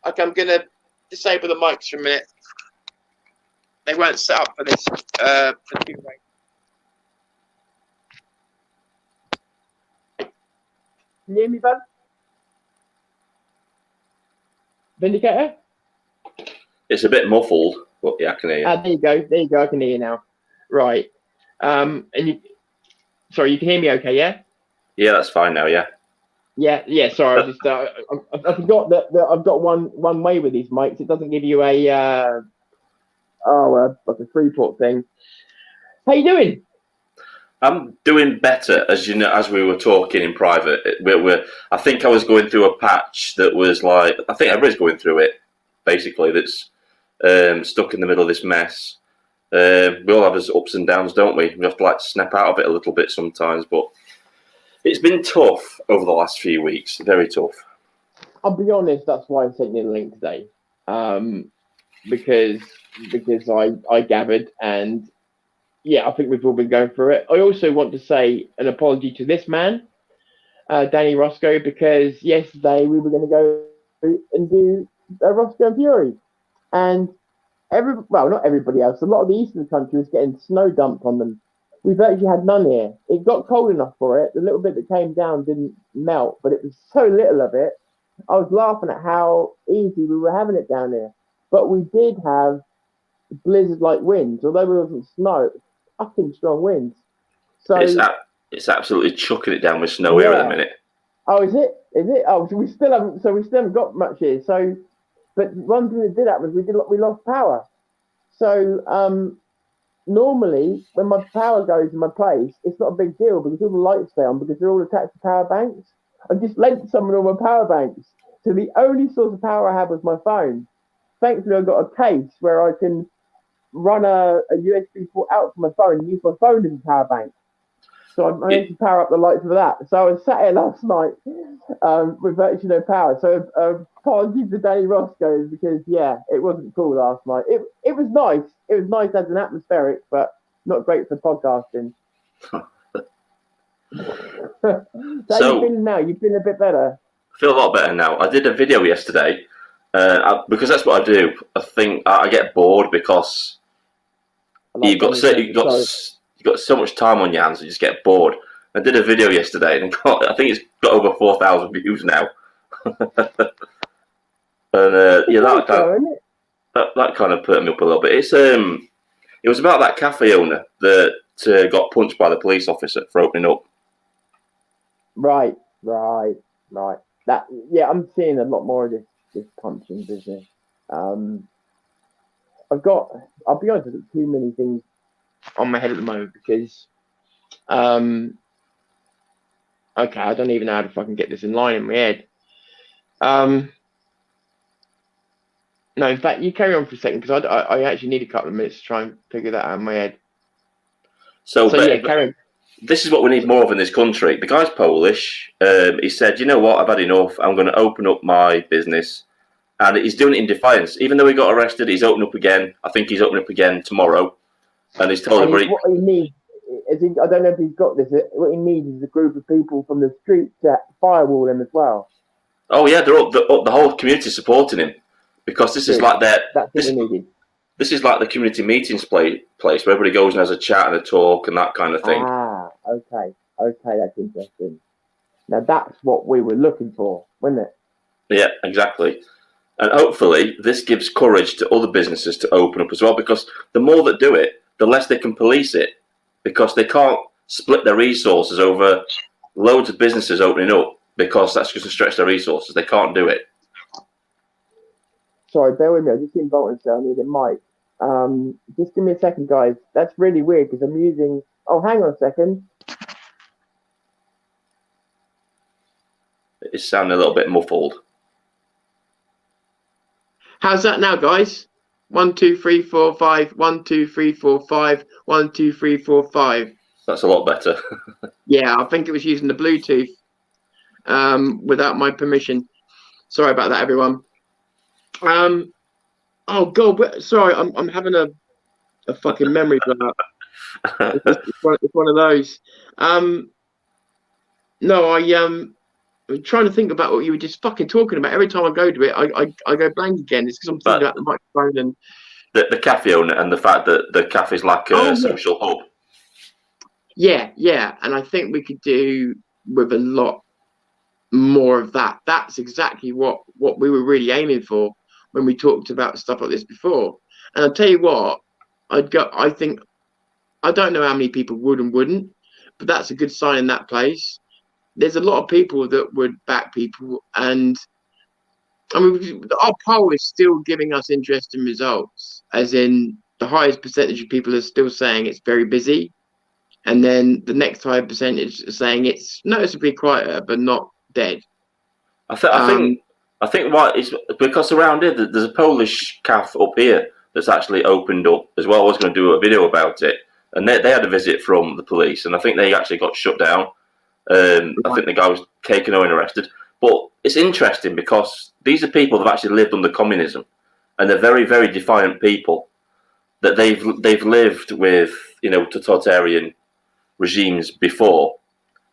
Okay, I'm gonna disable the mics for a minute. They weren't set up for this. For two-way. Can you hear me, bud? Vindicator? It's a bit muffled, but yeah, I can hear you. There you go. There you go. I can hear you now. Right. And sorry, you can hear me okay, yeah? Yeah, that's fine now, yeah. Yeah, sorry, I just I forgot that I've got one way with these mics. It doesn't give you a like a 3-port thing. How you doing? I'm doing better, as you know, as we were talking in private. I think I was going through a patch that was like, I think everybody's going through it, basically, that's stuck in the middle of this mess. We all have us ups and downs, don't we? We have to like snap out of it a little bit sometimes, but it's been tough over the last few weeks, very tough. I'll be honest, that's why I sent you the link today, because I gathered, and yeah, I think we've all been going through it. I also want to say an apology to this man, Danny Roscoe, because yesterday we were going to go and do Roscoe and Fury, and not everybody else, a lot of the eastern country was getting snow dumped on them. We've actually had none here. It got cold enough for it. The little bit that came down didn't melt, but it was so little of it. I was laughing at how easy we were having it down here. But we did have blizzard-like winds. Although we wasn't snow, it was fucking strong winds. So it's absolutely chucking it down with snow here at the minute. Oh, is it? Oh, so we still haven't got much here. So, but one thing that did happen was we lost power. So, normally when my power goes in my place, it's not a big deal because all the lights stay on because they're all attached to power banks. I just lent someone all my power banks. So the only source of power I had was my phone. Thankfully, I got a case where I can run a USB port out from my phone and use my phone as a power bank. So I managed to power up the lights with that. So I was sat here last night with virtually no power. So apologies to Danny Roscoe because, yeah, it wasn't cool last night. It was nice. It was nice as an atmospheric, but not great for podcasting. So how you feeling now? You feeling a bit better? I feel a lot better now. I did a video yesterday because that's what I do. I think I get bored because you've got so much time on your hands, you just get bored. I did a video yesterday and I think it's got over 4,000 views now. And yeah, that kind of put me up a little bit. It was about that cafe owner that got punched by the police officer for opening up. Right. That, yeah, I'm seeing a lot more of this punching business. I'll be honest, I've got too many things on my head at the moment because, okay, I don't even know how to fucking get this in line in my head. No, in fact, you carry on for a second because I actually need a couple of minutes to try and figure that out in my head. So yeah, carry on. This is what we need more of in this country. The guy's Polish. He said, you know what, I've had enough. I'm going to open up my business. And he's doing it in defiance. Even though he got arrested, he's opening up again. I think he's opening up again tomorrow. And he's told everybody... What he needs, I don't know if he's got this, what he needs is a group of people from the street to firewall him as well. Oh, yeah, the whole community supporting him. Because this is like their... That's what he needed. This is like the community meetings place where everybody goes and has a chat and a talk and that kind of thing. Okay, that's interesting. Now that's what we were looking for, wasn't it? Yeah, exactly. And hopefully this gives courage to other businesses to open up as well, because the more that do it, the less they can police it, because they can't split their resources over loads of businesses opening up, because that's just to stretch their resources. They can't do it. Sorry, bear with me. I just seen Bolton say I need a mic. Just give me a second, guys. That's really weird because I'm using... Oh, hang on a second. It's sounding a little bit muffled. How's that now, guys? 1, 2, 3, 4, 5. 1, 2, 3, 4, 5. 1, 2, 3, 4, 5. That's a lot better. Yeah, I think it was using the Bluetooth without my permission. Sorry about that, everyone. Oh God, sorry, I'm having a fucking memory blowout. It's one of those. No, I'm trying to think about what you were just fucking talking about. Every time I go to it, I go blank again. It's because I'm thinking about the microphone and the cafe owner and the fact that the cafe is like a social hub. Yeah, and I think we could do with a lot more of that. That's exactly what we were really aiming for when we talked about stuff like this before. And I'll tell you what, I think, I don't know how many people would and wouldn't, but that's a good sign in that place. There's a lot of people that would back people, and I mean, our poll is still giving us interesting results, as in the highest percentage of people are still saying it's very busy, and then the next higher percentage are saying it's noticeably quieter, but not dead. I think why it's because around here there's a Polish cafe up here that's actually opened up as well. I was going to do a video about it, and they had a visit from the police, and I think they actually got shut down. I think the guy was taken away and arrested. But it's interesting because these are people that have actually lived under communism, and they're very, very defiant people. That they've lived with totalitarian regimes before,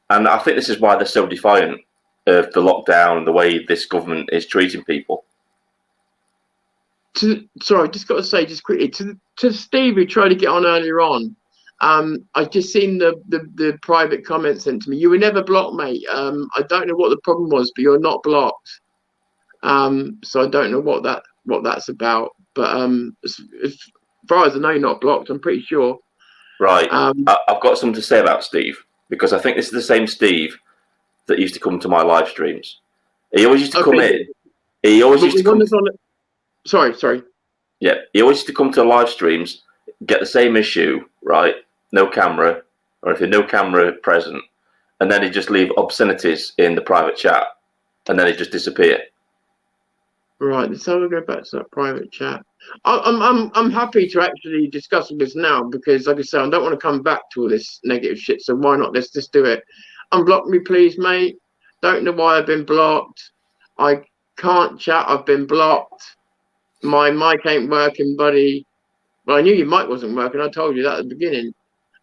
and I think this is why they're so defiant of the lockdown and the way this government is treating people. Sorry, just got to say, just quickly to Steve, who tried to get on earlier on. I've just seen the private comment sent to me. You were never blocked, mate. I don't know what the problem was, but you're not blocked. So I don't know what that's about. But as far as I know, you're not blocked. I'm pretty sure. Right. I've got something to say about Steve, because I think this is the same Steve that used to come to my live streams. He always used to come in. He always used to come. Sorry. Yeah, he always used to come to the live streams. get the same issue, right? No camera, or if there's no camera present, and then he'd just leave obscenities in the private chat, and then he'd just disappear. Right, so we'll go back to that private chat. I'm happy to actually discuss this now because, like I said, I don't want to come back to all this negative shit. So why not? Let's just do it. Unblock me, please, mate. Don't know why I've been blocked. I can't chat. I've been blocked. My mic ain't working, buddy. Well, I knew your mic wasn't working. I told you that at the beginning.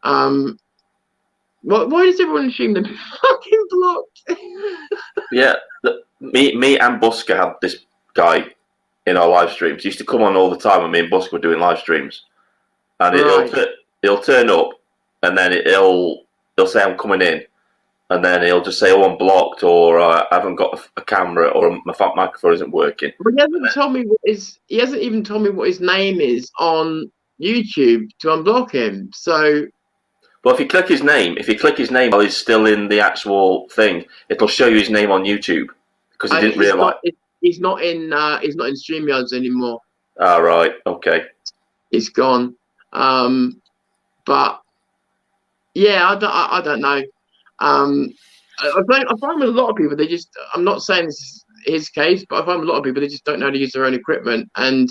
Why does everyone assume they're fucking blocked? Yeah, me and Busker had this guy in our live streams. He used to come on all the time when me and Busker were doing live streams, and he'll turn up, and then he'll say I'm coming in, and then he'll just say, "Oh, I'm blocked," or "I haven't got a camera," or "My microphone isn't working." But he hasn't told me he hasn't even told me what his name is on YouTube to unblock him. So, well, if you click his name while he's still in the actual thing, it'll show you his name on YouTube because he didn't realise. He's not in StreamYards anymore. Ah, right, okay. It's gone. But yeah, I don't know. I find with a lot of people, they just, I'm not saying this is his case, but I find with a lot of people, they just don't know how to use their own equipment. And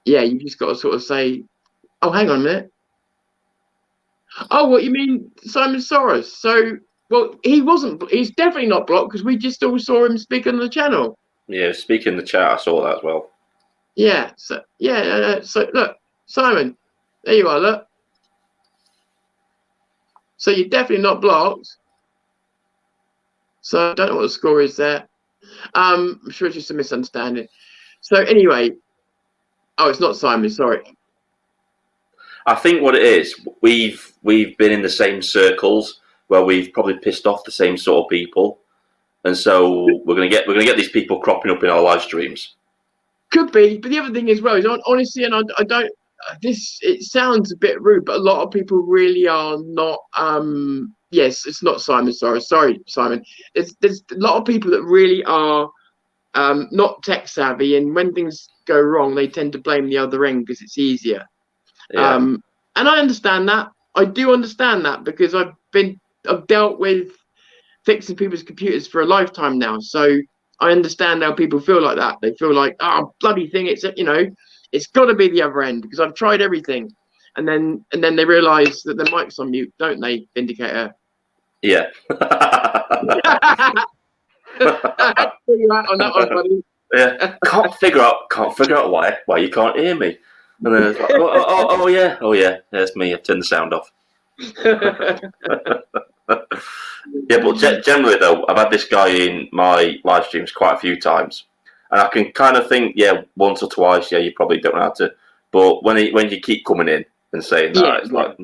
yeah, you just got to sort of say, oh, hang on a minute. Oh, what you mean, Simon Soros? So, well, he's definitely not blocked because we just all saw him speak on the channel. Yeah, speaking in the chat, I saw that as well. Yeah, so look, Simon, there you are, look. So you're definitely not blocked. So I don't know what the score is there. I'm sure it's just a misunderstanding. So anyway, oh, it's not Simon, sorry. I think what it is, we've been in the same circles where we've probably pissed off the same sort of people, and so we're gonna get these people cropping up in our live streams. Could be, but the other thing as well is honestly, and I don't. It sounds a bit rude, but a lot of people really are not. Yes, it's not Simon. Sorry, Simon. There's a lot of people that really are not tech savvy, and when things go wrong, they tend to blame the other end because it's easier. Yeah. And I understand that. I do understand that because I've dealt with fixing people's computers for a lifetime now, so I understand how people feel like that. They feel like, oh, bloody thing, it's it's got to be the other end because I've tried everything, and then they realise that the mic's on mute, don't they, Vindicator? Yeah. You out on that one, buddy. Yeah. Can't figure out why you can't hear me. And then it's like, oh yeah, that's me. I've turned the sound off. Yeah, but generally though, I've had this guy in my live streams quite a few times, and I can kind of think, yeah, once or twice, yeah, you probably don't know how to. But when you keep coming in and saying that, it's like,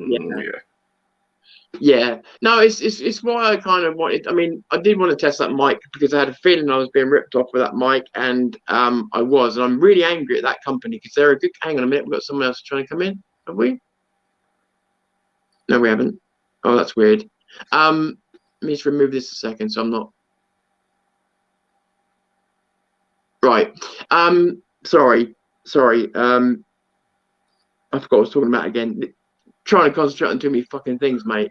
yeah. No, it's why I kind of wanted. I mean, I did want to test that mic because I had a feeling I was being ripped off with that mic, and I was, and I'm really angry at that company because they're a good. Hang on a minute, we've got someone else trying to come in, have we? No, we haven't. Oh, that's weird. Let me just remove this a second, so I'm not. Right. Sorry. I forgot what I was talking about again. Trying to concentrate on too many fucking things, mate.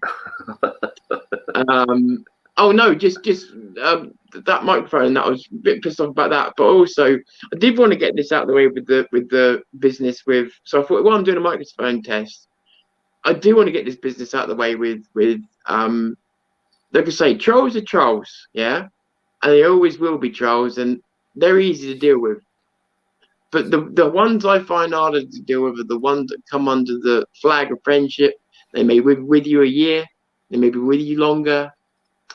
Oh no, just that microphone. That I was a bit pissed off about that, but also I did want to get this out of the way with the business with. So I thought, well, I'm doing a microphone test. I do want to get this business out of the way with like I say, trolls are trolls, yeah, and they always will be trolls, and they're easy to deal with. But the ones I find harder to deal with are the ones that come under the flag of friendship. They may be with you a year, they may be with you longer,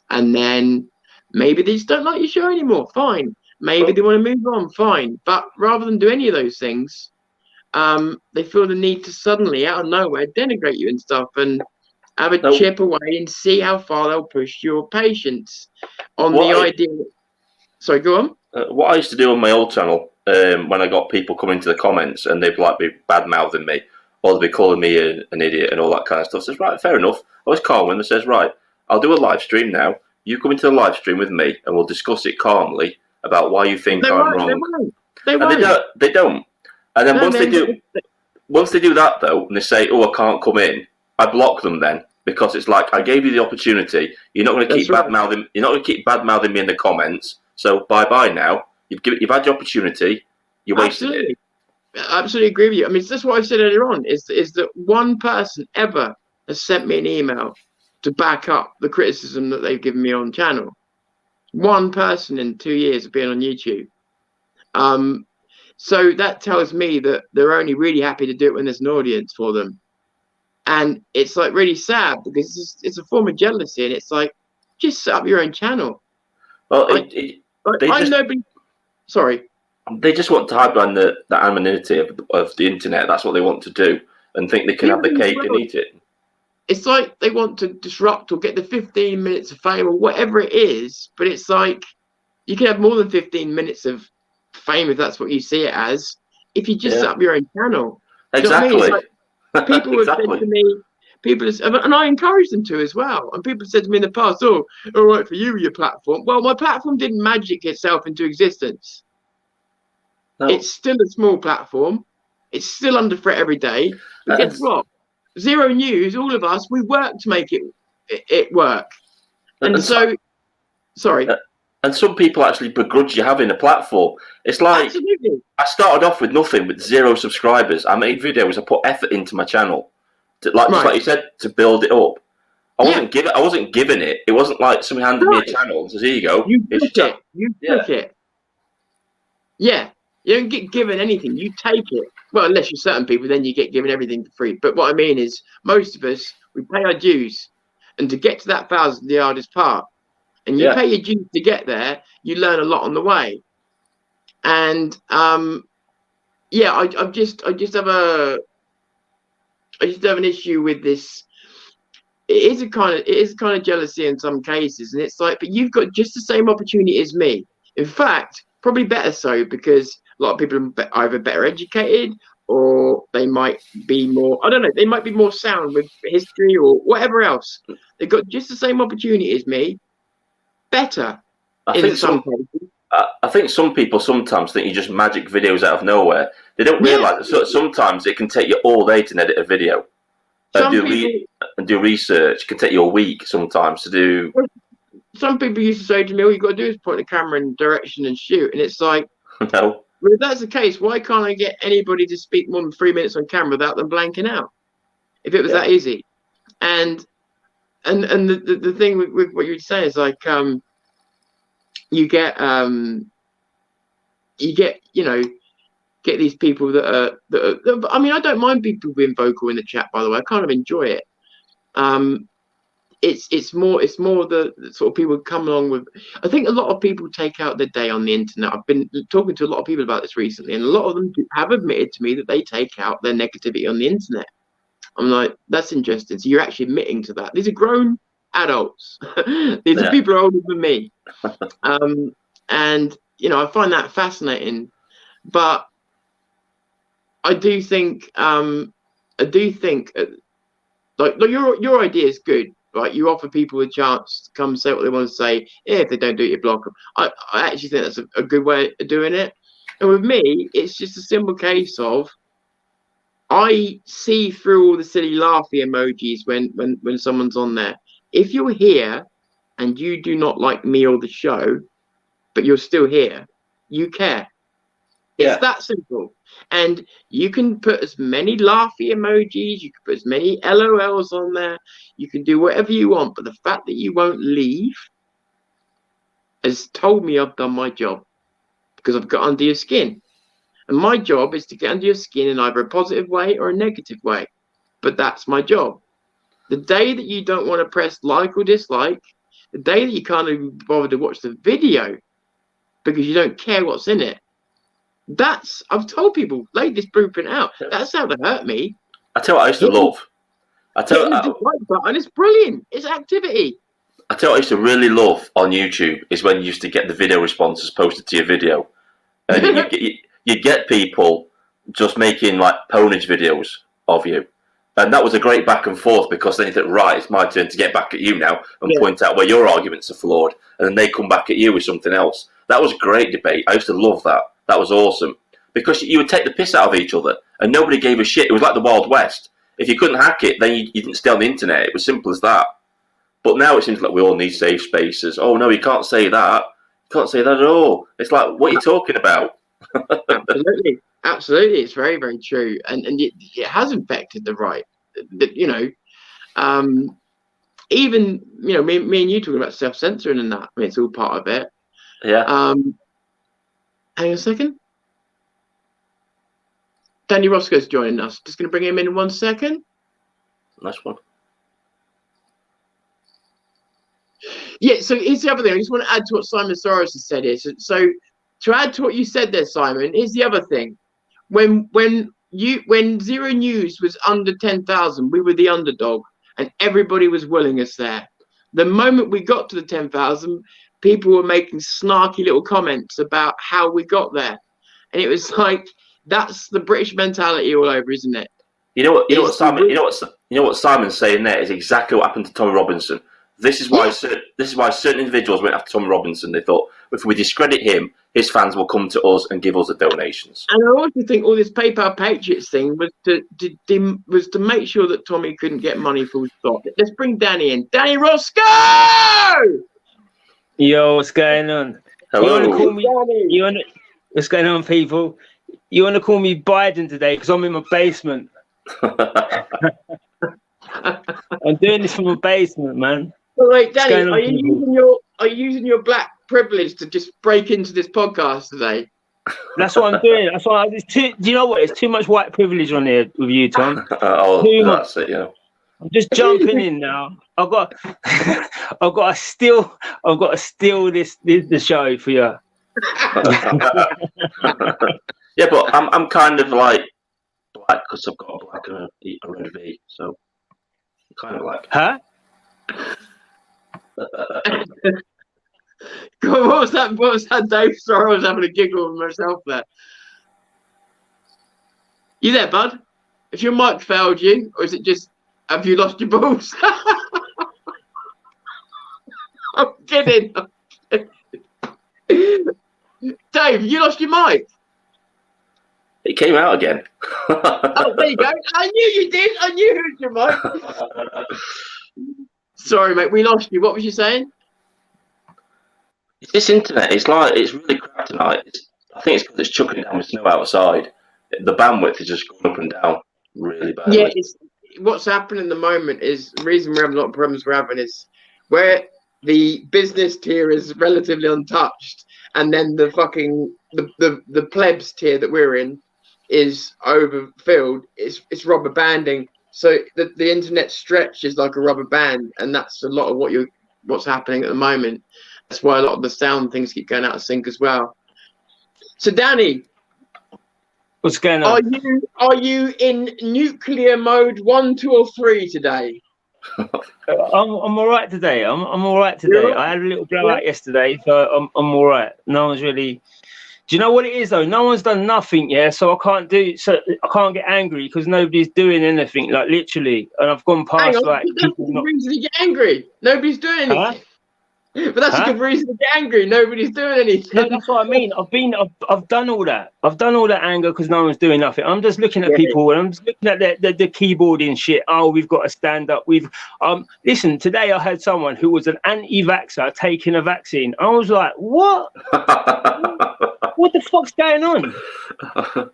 and then maybe they just don't like your show anymore. Fine. Maybe they want to move on. Fine. But rather than do any of those things, they feel the need to suddenly, out of nowhere, denigrate you and stuff, and have a chip away and see how far they'll push your patience on the idea. Sorry, go on. What I used to do on my old channel, when I got people coming to the comments and they'd like be bad mouthing me, or they'd be calling me an idiot and all that kind of stuff. Says, right, fair enough. I was calm when they says, right, I'll do a live stream now. You come into the live stream with me and we'll discuss it calmly about why you think I'm wrong. They won't. They don't. And then once they do, once they do that though, and they say, "Oh, I can't come in," I block them then, because it's like, I gave you the opportunity. You're not going to keep bad mouthing. You're not going to keep bad mouthing me in the comments. So bye bye now. You've had your opportunity. You wasted it. I absolutely agree with you. I mean, that's what I said earlier on. Is that one person ever has sent me an email to back up the criticism that they've given me on channel? One person in 2 years of being on YouTube. So that tells me that they're only really happy to do it when there's an audience for them. And it's like really sad, because it's a form of jealousy, and it's like, just set up your own channel. Well, Sorry. They just want to hide behind the anonymity of the internet. That's what they want to do, and think they can have the cake and eat it. It's like they want to disrupt or get the 15 minutes of fame or whatever it is, but it's like you can have more than 15 minutes of fame if that's what you see it as, if you just set up your own channel. Exactly. You know like, people have said to me, and I encourage them to as well. And people said to me in the past, "Oh, all right for you, your platform." Well, my platform didn't magic itself into existence. No. It's still a small platform. It's still under threat every day. But guess what? Zero News, all of us, we work to make it work. And so, sorry. And some people actually begrudge you having a platform. It's like, absolutely. I started off with nothing, with 0 subscribers. I made videos. I put effort into my channel, just like you said, to build it up. I wasn't given it. It wasn't like somebody handed me a channel and says, "Here you go." You took it. You took it. Yeah. You don't get given anything. You take it. Well, unless you're certain people, then you get given everything for free. But what I mean is, most of us, we pay our dues, and to get to that 1,000, the hardest part. And you pay your dues to get there. You learn a lot on the way. And I just have an issue with this. It is a kind of jealousy in some cases, and it's like, but you've got just the same opportunity as me. In fact, probably better so, because a lot of people are either better educated, or they might be more, I don't know, they might be more sound with history or whatever else. They've got just the same opportunity as me, better in some cases. I think some people sometimes think you just magic videos out of nowhere. They don't realise that sometimes it can take you all day to edit a video. And do research. It can take you a week sometimes to do. Some people used to say to me, "All you got to do is point the camera in direction and shoot." And it's like, no. Well, if that's the case, why can't I get anybody to speak more than 3 minutes on camera without them blanking out? If it was that easy. And the thing with what you're saying is like, you get get these people that are, I mean, I don't mind people being vocal in the chat, by the way. I kind of enjoy it. It's more the sort of people come along with. I think a lot of people take out their day on the internet. I've been talking to a lot of people about this recently, and a lot of them have admitted to me that they take out their negativity on the internet. I'm like, that's interesting. So you're actually admitting to that. These are grown adults. These are people older than me. And I find that fascinating. But I do think like your idea is good. Right, you offer people a chance to come say what they want to say. If they don't do it, you block them. I actually think that's a good way of doing it. And with me, it's just a simple case of I see through all the silly laughy emojis when someone's on there. If you're here and you do not like me or the show, but you're still here, you care. It's that simple. And you can put as many laughy emojis, you can put as many LOLs on there, you can do whatever you want, but the fact that you won't leave has told me I've done my job, because I've got under your skin. And my job is to get under your skin in either a positive way or a negative way. But that's my job. The day that you don't want to press like or dislike, the day that you can't even bother to watch the video because you don't care what's in it, I've told people, laid this blueprint out. That's how to hurt me. I tell you what I used to love. And it's brilliant. It's activity. I tell you what I used to really love on YouTube is when you used to get the video responses posted to your video. And you get people just making like ponage videos of you. And that was a great back and forth, because then you think, right, it's my turn to get back at you now and point out where your arguments are flawed. And then they come back at you with something else. That was a great debate. I used to love that. That was awesome. because you would take the piss out of each other and nobody gave a shit. It was like the Wild West. If you couldn't hack it, then you didn't stay on the internet. It was simple as that. But now it seems like we all need safe spaces. Oh no, you can't say that. You can't say that at all. It's like, what are you talking about? Absolutely, it's very, very true, and it has infected the right. You know, even me and you talking about self-censoring and that. I mean, it's all part of it. Yeah. Hang on a second. Danny Roscoe's joining us. Just going to bring him in 1 second. Nice one. Yeah, so here's the other thing. I just want to add to what Simon Soros has said here. So to add to what you said there, Simon, here's the other thing. When Zero News was under 10,000, we were the underdog, and everybody was willing us there. The moment we got to the 10,000, people were making snarky little comments about how we got there, and it was like, that's the British mentality all over, isn't it? You know what Simon's saying there is exactly what happened to Tommy Robinson. This is why certain individuals went after Tommy Robinson. They thought, if we discredit him, his fans will come to us and give us the donations. And I also think all this PayPal Patriots thing was to make sure that Tommy couldn't get money full stop. Let's bring Danny in. Danny Roscoe! Yo, what's going on? Hello. You wanna call me, what's going on, people? You want to call me Biden today because I'm in my basement. I'm doing this from my basement, man. Well, wait, Danny, are you using your black privilege to just break into this podcast today? That's what I'm doing. That's why do you know what? It's too much white privilege on here with you, Tom. That's it, yeah. I'm just jumping in now. I've got to steal the show for you. Yeah, but I'm kind of like black because I've got a black and a red V, so I'm kind of like. Huh? God, what was that, Dave? Sorry, I was having a giggle with myself there. You there, bud? If your mic failed you, or is it just, have you lost your balls? I'm kidding. Dave, you lost your mic. It came out again. Oh, there you go. I knew you did. I knew it was your mic. Sorry, mate. We lost you. What was you saying? This internet, it's really crap tonight. I think it's because it's chucking down with snow outside. The bandwidth is just going up and down really badly. Yeah, what's happening at the moment is the reason we're having a lot of problems we're having is where the business tier is relatively untouched, and then the plebs tier that we're in is overfilled. It's rubber banding, so the internet stretches like a rubber band, and that's a lot of what's happening at the moment. That's why a lot of the sound things keep going out of sync as well. So, Danny, what's going on? Are you in nuclear mode 1, 2, or 3 today? I'm all right today. I'm all right today. I had a little blowout yesterday, so I'm all right. No one's really. Do you know what it is though? No one's done nothing, yeah. So I can't get angry because nobody's doing anything, like literally. And I've gone past like people not. Reason to get angry. Nobody's doing anything. Huh? But that's a good reason to get angry. Nobody's doing anything. No, that's what I mean. I've done all that. I've done all that anger because no one's doing nothing. I'm just looking at people and I'm just looking at the keyboarding shit. Oh, we've got to stand up. Listen, today I had someone who was an anti-vaxxer taking a vaccine. I was like, what? What the fuck's going on? Do you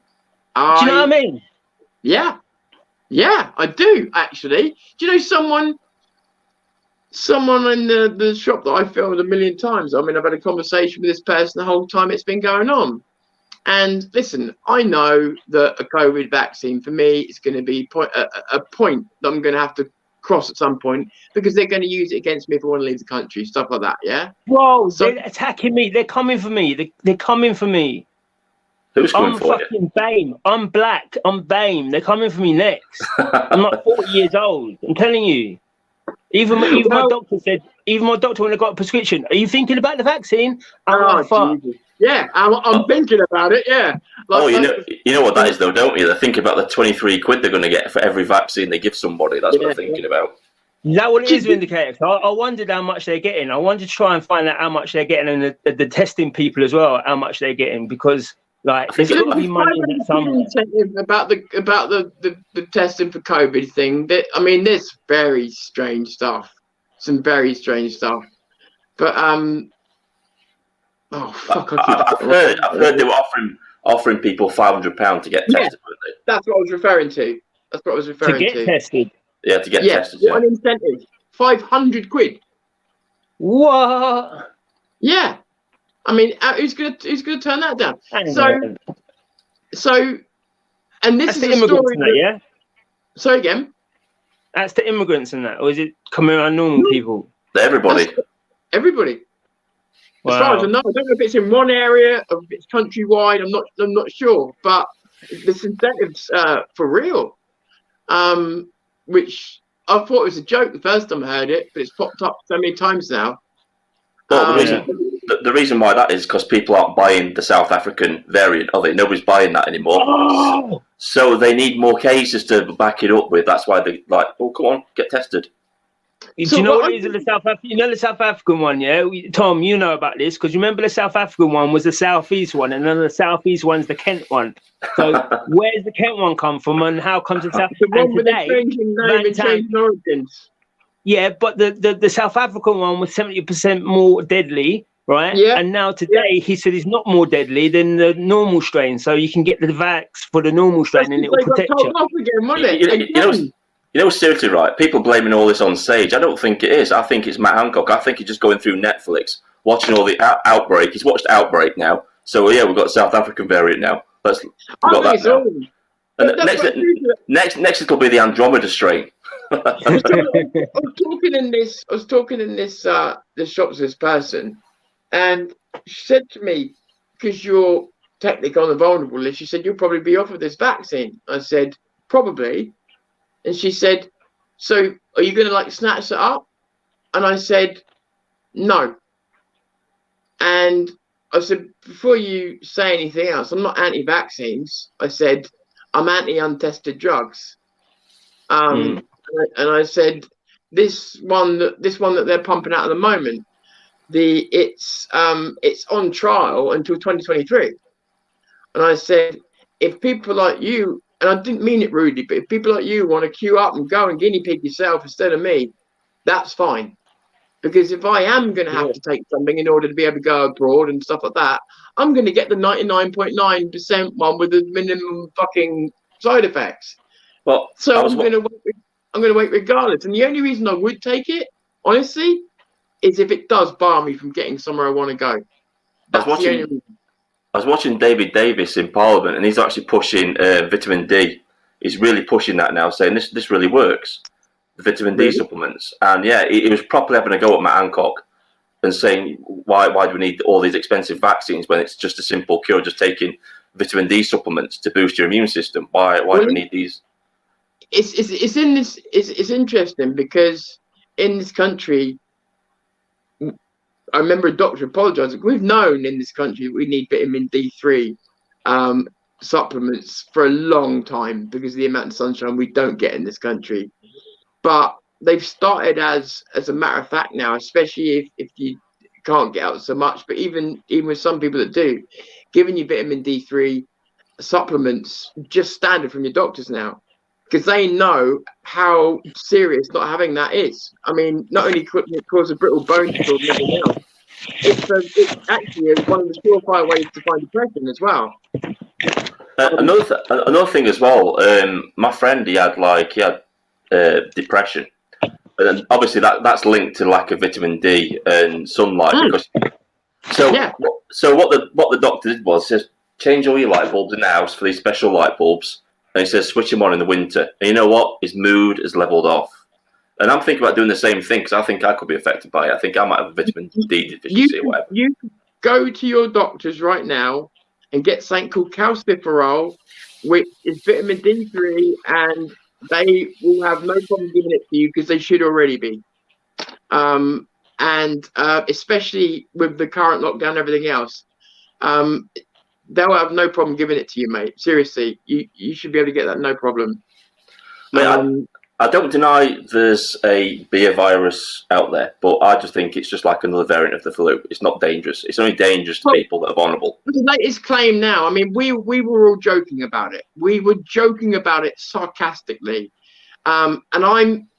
know what I mean? Yeah, I do actually. Do you know someone in the shop that I filmed a million times? I mean, I've had a conversation with this person the whole time it's been going on. And listen, I know that a COVID vaccine for me is going to be a point that I'm going to have to cross at some point because they're going to use it against me if I want to leave the country, stuff like that. Yeah. Whoa! So, they're attacking me. They're coming for me. They're coming for me. Who's coming for you? I'm fucking BAME. I'm black. I'm BAME. They're coming for me next. I'm like 40 years old. I'm telling you. Even my doctor said. Even my doctor, when I got a prescription, are you thinking about the vaccine? Yeah, I'm thinking about it. Yeah. You know what that is though, don't you? They think about the 23 quid they're going to get for every vaccine they give somebody. That's what they're thinking about. Is that what it is, Vindicator? I wondered how much they're getting. I wanted to try and find out how much they're getting, and the testing people as well, how much they're getting, because Like, there's got to be money in that somewhere. Incentive about the testing for COVID thing. That, I mean, there's very strange stuff. Some very strange stuff. But oh fuck! I've heard they were offering people £500 to get tested. Weren't they? That's what I was referring to. That's what I was referring to. To get tested. Yeah, to get tested. What an incentive! 500 quid. What? Yeah. I mean, who's gonna turn that down? So, and this That's is the a immigrants story. and that, yeah. So again, That's the immigrants and that, or is it coming around normal people? Everybody. Everybody. Wow. As far as I know, I don't know if it's in one area or if it's countrywide. I'm not sure, but this incentive's for real. Which I thought it was a joke the first time I heard it, but it's popped up so many times now. Well, the reason why that is because people aren't buying the South African variant, are they? Nobody's buying that anymore. Oh! So they need more cases to back it up with. That's why they're like, oh, come on, get tested. Do you know what it is? The South African one, yeah? Tom, you know about this, because you remember the South African one was the Southeast one, and then the Southeast one's the Kent one. So where's the Kent one come from, and how comes the South? The one and with today, the changing name and changing origins. Yeah, but the South African one was 70% more deadly, right? Yeah. And now today he said it's not more deadly than the normal strain, so you can get the vax for the normal strain and it will protect you. Off again, wasn't it? You know, seriously, right? People blaming all this on Sage. I don't think it is. I think it's Matt Hancock. I think he's just going through Netflix, watching all the Outbreak. He's watched Outbreak now. So, yeah, we've got South African variant now. We've got that now. And next it'll be the Andromeda strain. I was talking in this shop with this person, and she said to me, because you're technically on the vulnerable list, she said, you'll probably be offered this vaccine. I said, probably. And she said, so are you going to like snatch it up? And I said, no. And I said, before you say anything else, I'm not anti-vaccines. I said, I'm anti-untested drugs. And I said, this one that they're pumping out at the moment, it's on trial until 2023. And I said, if people like you, and I didn't mean it rudely, but if people like you want to queue up and go and guinea pig yourself instead of me, that's fine. Because if I am going to have to take something in order to be able to go abroad and stuff like that, I'm going to get the 99.9% one with the minimum fucking side effects. Well, so I'm going to wait regardless. And the only reason I would take it, honestly, is if it does bar me from getting somewhere I want to go. That's the only reason. I was watching David Davis in Parliament, and he's actually pushing vitamin D. He's really pushing that now, saying this really works, the vitamin D supplements. And yeah, he was properly having a go at Matt Hancock and saying, why do we need all these expensive vaccines when it's just a simple cure, just taking vitamin D supplements to boost your immune system? Why do we need these? It's interesting because in this country, I remember a doctor apologising. We've known in this country we need vitamin D3 supplements for a long time because of the amount of sunshine we don't get in this country. But they've started as a matter of fact now, especially if you can't get out so much. But even with some people that do, giving you vitamin D3 supplements just standard from your doctors now, because they know how serious not having that is. I mean, not only could it cause a brittle bone to and everything else, it's actually one of the surefire ways to find depression as well. Another thing as well. My friend, he had depression, and obviously that's linked to lack of vitamin D and sunlight. So what the doctor did was says change all your light bulbs in the house for these special light bulbs, and he says switch them on in the winter. And you know what? His mood has leveled off. And I'm thinking about doing the same thing because I think I could be affected by it. I think I might have a vitamin D deficiency or whatever. You go to your doctors right now and get something called calciferol, which is vitamin D3, and they will have no problem giving it to you because they should already be. Especially with the current lockdown and everything else, they'll have no problem giving it to you, mate. Seriously, you should be able to get that, no problem. I don't deny there's a beer virus out there, but I just think it's just like another variant of the flu. It's not dangerous. It's only dangerous to people that are vulnerable. The latest claim now, I mean, we were all joking about it. We were joking about it sarcastically. And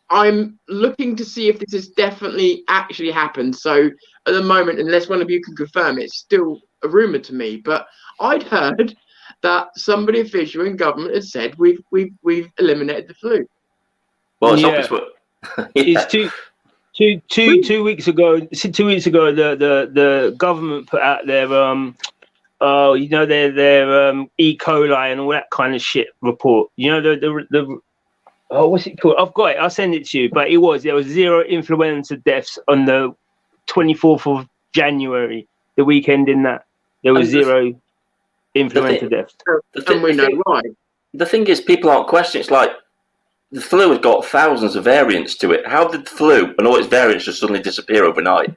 I'm looking to see if this has definitely actually happened. So at the moment, unless one of you can confirm, it's still a rumor to me. But I'd heard that somebody official in government had said we've eliminated the flu. Well, it's Yeah. obvious what. It's two weeks ago. 2 weeks ago, the government put out their their E. coli and all that kind of shit report. You know the what's it called? I've got it. I'll send it to you. But there was 0 influenza deaths on the 24th of January, the weekend in that. There was 0 influenza deaths. And we know why. The thing is, people aren't questioning. It's like the flu has got thousands of variants to it. How did the flu and all its variants just suddenly disappear overnight?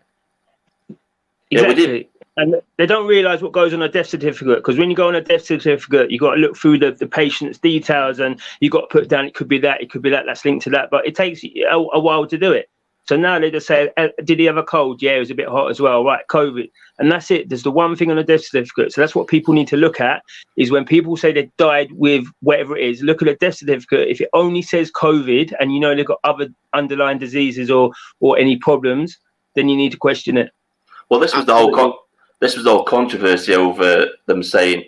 Exactly. And they don't realise what goes on a death certificate, because when you go on a death certificate, you've got to look through the patient's details, and you've got to put down it could be that, that's linked to that, but it takes a while to do it. So now they just say, did he have a cold? Yeah, it was a bit hot as well. Right, COVID. And that's it. There's the one thing on a death certificate. So that's what people need to look at, is when people say they died with whatever it is, look at a death certificate. If it only says COVID and you know they've got other underlying diseases or any problems, then you need to question it. Well, this was the whole controversy over them saying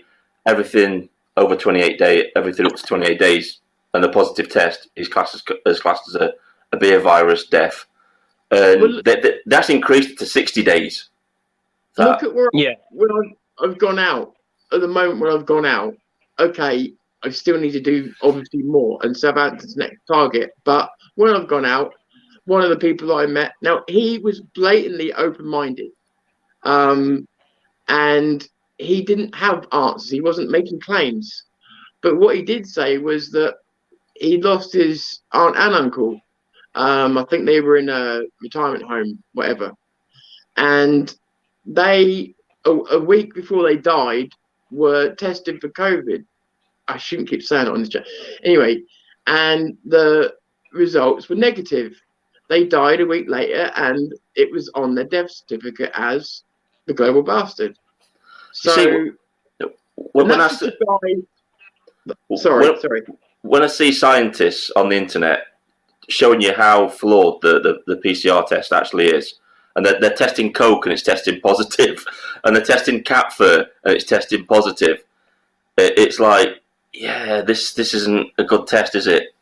everything over 28 days, everything up to 28 days, and the positive test is classed as a beer virus death. That's increased to 60 days. Look at where I've gone out. At the moment where I've gone out, okay, I still need to do obviously more, and Southampton's next target. But when I've gone out, one of the people that I met, now he was blatantly open-minded, and he didn't have answers. He wasn't making claims, but what he did say was that he lost his aunt and uncle. I think they were in a retirement home, whatever. And they, a week before they died, were tested for COVID. I shouldn't keep saying it on this chat. Anyway, and the results were negative. They died a week later, and it was on their death certificate as the global bastard. So, see, when I see scientists on the internet showing you how flawed the PCR test actually is, and they're testing Coke and it's testing positive, and they're testing cat fur and it's testing positive, it's like, yeah, this isn't a good test, is it?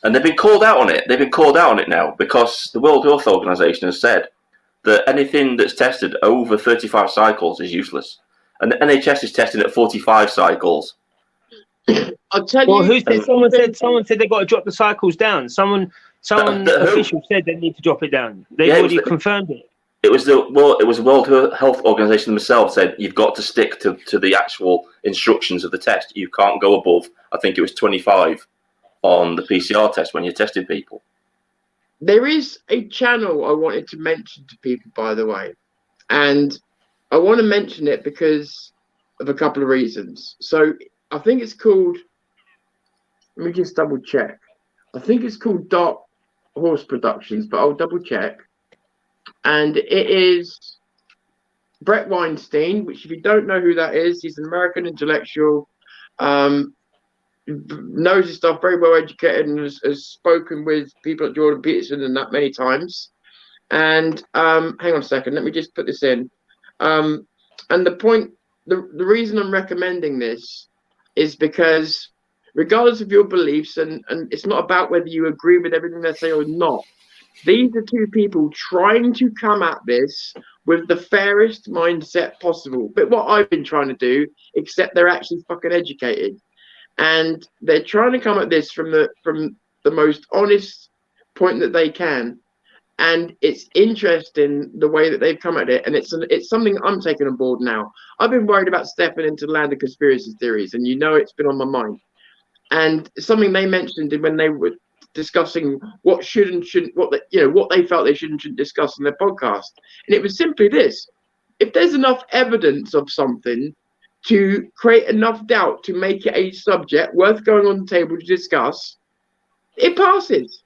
And they've been called out on it. They've been called out on it now, because the World Health Organization has said that anything that's tested over 35 cycles is useless, and the NHS is testing at 45 cycles. I'll tell Well, you. Someone said they got to drop the cycles down. Someone official said they need to drop it down. They've already confirmed it. It was the World Health Organization themselves said you've got to stick to the actual instructions of the test. You can't go above, I think it was 25 on the PCR test when you're testing people. There is a channel I wanted to mention to people, by the way, and I want to mention it because of a couple of reasons. So I think it's called, let me just double check. I think it's called Dark Horse Productions, but I'll double check. And it is Brett Weinstein, which, if you don't know who that is, he's an American intellectual, knows his stuff, very well educated, and has spoken with people like Jordan Peterson and that many times. And hang on a second, let me just put this in. And the reason I'm recommending this is because regardless of your beliefs, and it's not about whether you agree with everything they say or not, these are two people trying to come at this with the fairest mindset possible. But what I've been trying to do, except they're actually fucking educated. And they're trying to come at this from the most honest point that they can. And it's interesting the way that they've come at it. And it's something I'm taking on board now. I've been worried about stepping into the land of conspiracy theories, and it's been on my mind. And something they mentioned when they were discussing what should and shouldn't, what they felt they should and shouldn't discuss on their podcast. And it was simply this: if there's enough evidence of something to create enough doubt to make it a subject worth going on the table to discuss, it passes.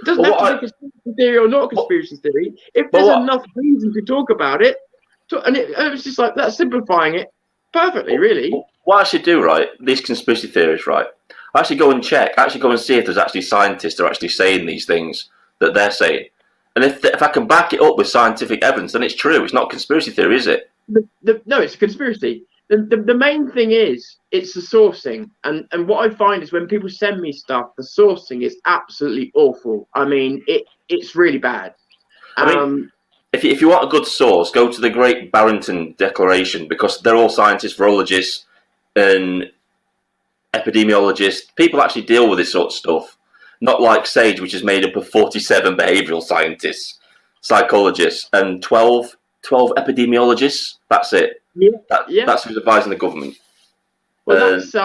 It doesn't Well, have to be a conspiracy theory or not a conspiracy theory. If there's enough reason to talk about it, and it was just like that's simplifying it perfectly, really. What I should do, right? These conspiracy theories, right? I actually go and check. Actually, go and see if there's actually scientists that are actually saying these things that they're saying. And if I can back it up with scientific evidence, then it's true. It's not conspiracy theory, is it? No, it's a conspiracy. The main thing is it's the sourcing, and what I find is when people send me stuff, the sourcing is absolutely awful. I mean, it's really bad. I mean, if you want a good source, go to the Great Barrington Declaration, because they're all scientists, virologists, and epidemiologists. People actually deal with this sort of stuff. Not like SAGE, which is made up of 47 behavioural scientists, psychologists, and 12 epidemiologists. That's it. Yeah, That's who's advising the government. Well, that's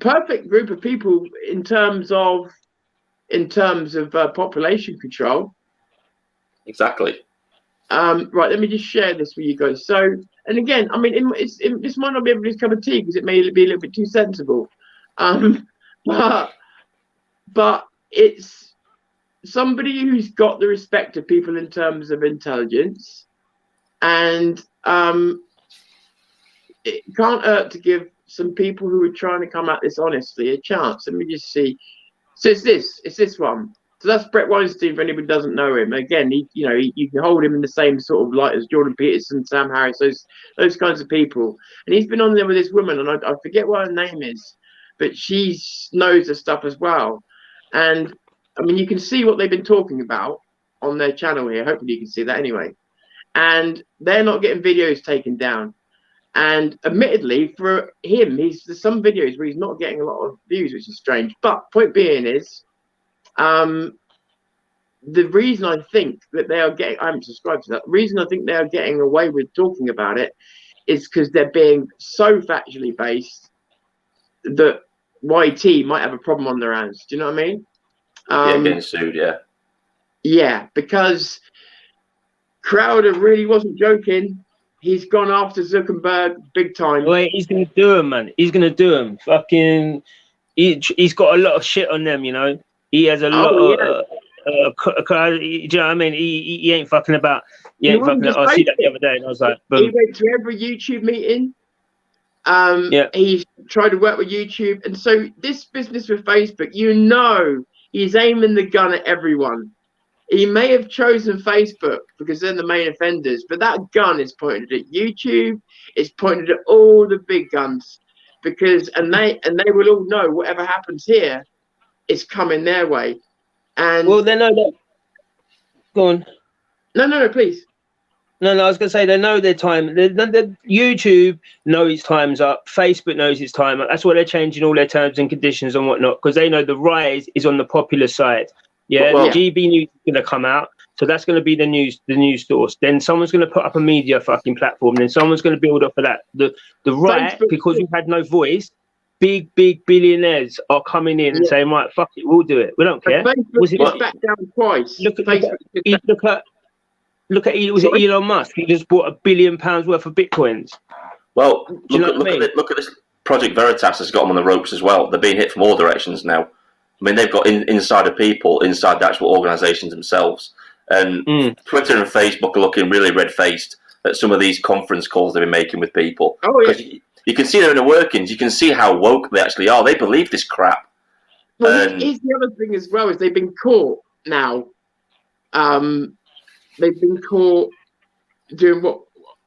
perfect group of people in terms of population control. Exactly. Right, let me just share this with you guys. So, and again, I mean, this might not be everybody's cup of tea because it may be a little bit too sensible, but it's somebody who's got the respect of people in terms of intelligence, and it can't hurt to give some people who are trying to come at this honestly a chance. Let me just see. So it's this one. So that's Brett Weinstein. For anybody who doesn't know him, again, you can hold him in the same sort of light as Jordan Peterson, Sam Harris, those kinds of people. And he's been on there with this woman, and I forget what her name is, but she knows the stuff as well. And I mean, you can see what they've been talking about on their channel here. Hopefully, you can see that anyway. And they're not getting videos taken down. And admittedly, for him, there's some videos where he's not getting a lot of views, which is strange. But point being is, the reason I think that they are getting, I haven't subscribed to that, the reason I think they are getting away with talking about it is because they're being so factually based that YT might have a problem on their hands. Do you know what I mean? Getting sued, yeah. Yeah, because Crowder really wasn't joking. He's gone after Zuckerberg big time. Wait, he's going to do him, man. He's going to do him. Fucking, he's got a lot of shit on them, you know. He has a lot of, do you know what I mean? He ain't fucking about. He ain't fucking. I see that the other day, and I was like, boom. He went to every YouTube meeting. He's tried to work with YouTube, and so this business with Facebook, he's aiming the gun at everyone. He may have chosen Facebook because they're the main offenders, but that gun is pointed at YouTube. It's pointed at all the big guns, because and they will all know whatever happens here is coming their way. And well, they know that. Go on. No, please. No, I was going to say they know their time. YouTube knows its time's up. Facebook knows its time up. That's why they're changing all their terms and conditions and whatnot, because they know the rise is on the popular side. Yeah, Well, the GB News is going to come out, so that's going to be the news source. Then someone's going to put up a media fucking platform. Then someone's going to build up for that. The right, Facebook, because we've had no voice. Big billionaires are coming in and saying, right, fuck it, we'll do it. We don't care. Was it back down twice? Look at Elon Musk? He just bought $1 billion worth of bitcoins. Well, look at this. Project Veritas has got them on the ropes as well. They're being hit from all directions now. I mean, they've got insider people inside the actual organisations themselves. And Twitter and Facebook are looking really red-faced at some of these conference calls they've been making with people. Oh, yeah. You can see their inner workings. You can see how woke they actually are. They believe this crap. Well, here's the other thing as well, is they've been caught now. They've been caught doing what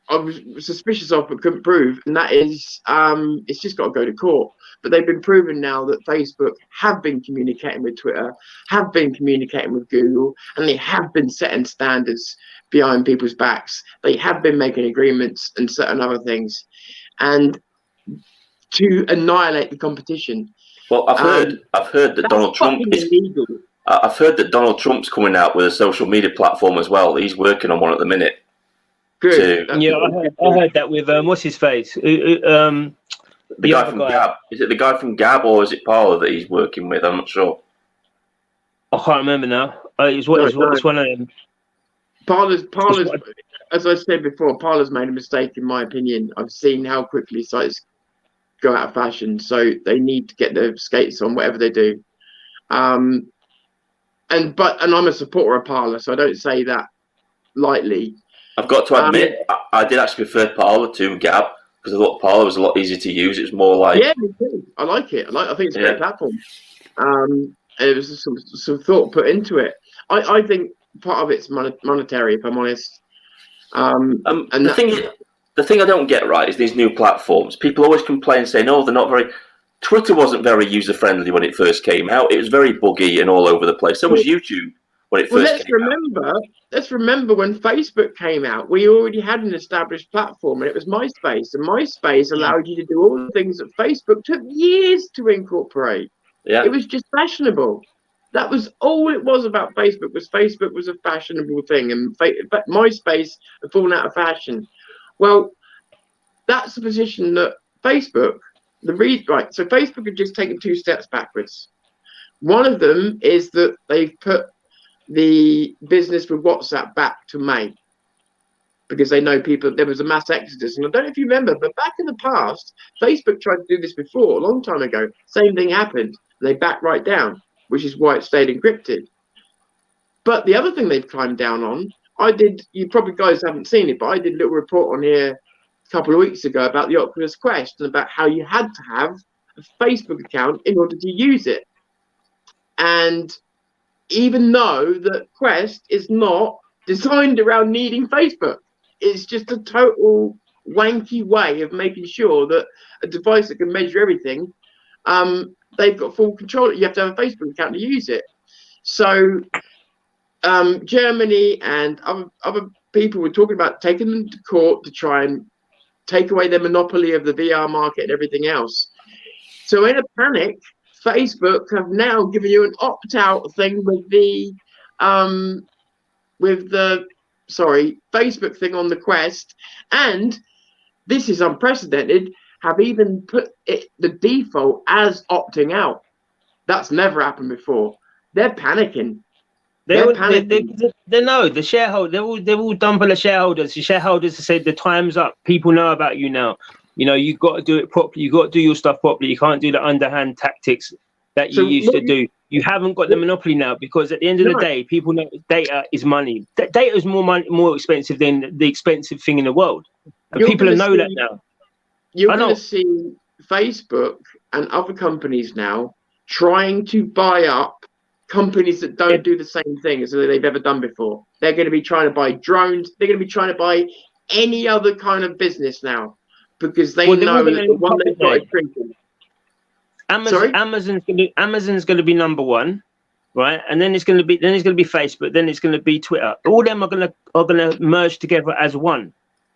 I was suspicious of but couldn't prove, and that is it's just got to go to court. But they've been proven now that Facebook have been communicating with Twitter, have been communicating with Google, and they have been setting standards behind people's backs. They have been making agreements and certain other things, and to annihilate the competition. Well, I've heard that Donald Trump is illegal. I've heard that Donald Trump's coming out with a social media platform as well. He's working on one at the minute. Good. Yeah, I heard that with what's his face? The guy from Gab. Is it the guy from Gab or is it Parler that he's working with? I'm not sure. I can't remember now. It's one of them. Parler's, as I said before, Parler's made a mistake in my opinion. I've seen how quickly sites go out of fashion, so they need to get their skates on, whatever they do. And and I'm a supporter of Parler, so I don't say that lightly. I've got to admit, I did actually prefer Parler to Gab because I thought Parler was a lot easier to use. It's more like Yeah, me too. I like it. I think it's a great platform. And it was some thought put into it. I think part of it's monetary, if I'm honest. And the thing I don't get right is these new platforms. People always complain, saying, "Oh, they're not very." Twitter wasn't very user friendly when it first came out. It was very buggy and all over the place. So was YouTube when it first came out. Let's remember when Facebook came out, we already had an established platform, and it was MySpace. And MySpace allowed you to do all the things that Facebook took years to incorporate. Yeah. It was just fashionable. That was all it was about Facebook was a fashionable thing, and MySpace had fallen out of fashion. Well, that's the position that Facebook, so Facebook had just taken 2 steps backwards. One of them is that they've put the business with WhatsApp back to May because they know there was a mass exodus. And I don't know if you remember, but back in the past, Facebook tried to do this before, a long time ago. Same thing happened. They backed right down, which is why it stayed encrypted. But the other thing they've climbed down on, you probably guys haven't seen it, but I did a little report on here a couple of weeks ago about the Oculus Quest and about how you had to have a Facebook account in order to use it. And even though the Quest is not designed around needing Facebook, it's just a total wanky way of making sure that a device that can measure everything, they've got full control. You have to have a Facebook account to use it. So Germany and other people were talking about taking them to court to try and take away their monopoly of the VR market and everything else. So in a panic, Facebook have now given you an opt-out thing with the Facebook thing on the Quest, and this is unprecedented, have even put the default as opting out. That's never happened before. They're panicking. They know the shareholders. They're all done for the shareholders. The shareholders have said the time's up. People know about you now. You know, you've got to do it properly. You've got to do your stuff properly. You can't do the underhand tactics that you used to do. You haven't got the monopoly now, because at the end of the day, people know data is money. Data is more expensive than the expensive thing in the world. And people know that now. You're going to see Facebook and other companies now trying to buy up companies that don't do the same thing as they've ever done before. They're going to be trying to buy drones. They're going to be trying to buy any other kind of business now, because they know that the one they've got is shrinking. Amazon's going to be number one, right? And then it's going to be Facebook. Then it's going to be Twitter. All of them are going to merge together as one,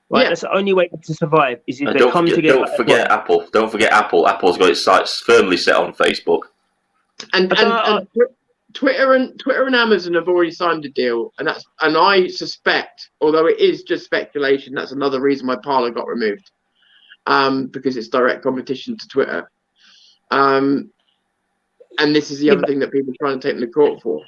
right? Yeah. That's the only way to survive is if they come together. Don't forget Apple. Don't forget Apple. Apple's got its sights firmly set on Facebook. And Twitter and Amazon have already signed a deal, and I suspect, although it is just speculation, that's another reason why Parler got removed, because it's direct competition to Twitter. And this is the other thing that people are trying to take them to court for.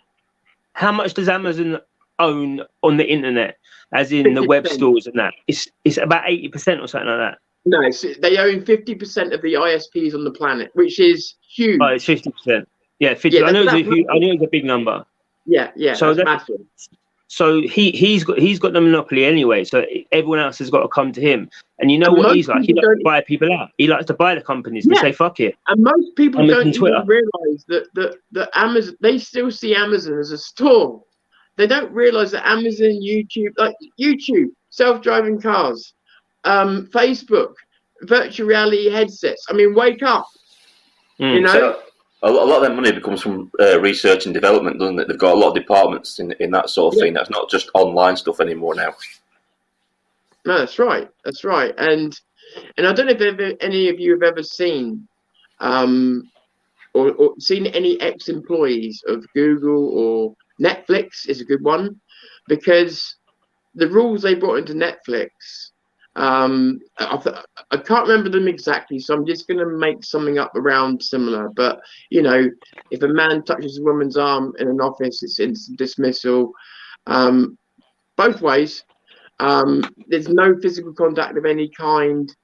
How much does Amazon own on the internet, as in 50%. The web stores and that? It's about 80% or something like that. No, they own 50% of the ISPs on the planet, which is huge. Oh, it's 50%. Yeah, 50. I know it's a big number. Yeah. So that's massive. So he's got the monopoly anyway. So everyone else has got to come to him. And you know what he's like? He likes to buy people out. He likes to buy the companies and say fuck it. And most people don't even realize that Amazon, they still see Amazon as a store. They don't realize that Amazon, YouTube, self-driving cars, Facebook, virtual reality headsets. I mean, wake up. You know. So a lot of their money comes from research and development, doesn't it? They've got a lot of departments in that sort of thing. That's not just online stuff anymore now. No, that's right. That's right. And I don't know if any of you have ever seen or seen any ex-employees of Google or Netflix is a good one, because the rules they brought into Netflix, I can't remember them exactly, so I'm just going to make something up around similar. But, you know, if a man touches a woman's arm in an office, it's instant dismissal. Both ways. There's no physical contact of any kind.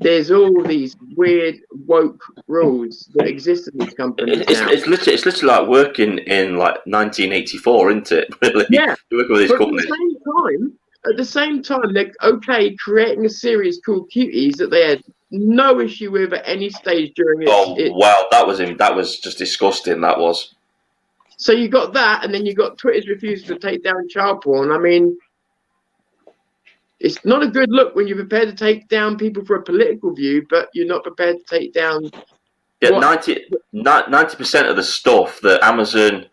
there's all these weird woke rules that exist in these companies now. It's literally like working in like 1984, isn't it? Really? Yeah. You work with these But companies. at the same time, they're okay creating a series called Cuties that they had no issue with at any stage during it. Oh wow, that was just disgusting. That was. So you got that, and then you got Twitter's refusal to take down child porn. I mean, it's not a good look when you're prepared to take down people for a political view, but you're not prepared to take down. Yeah, 90% of the stuff that Amazon,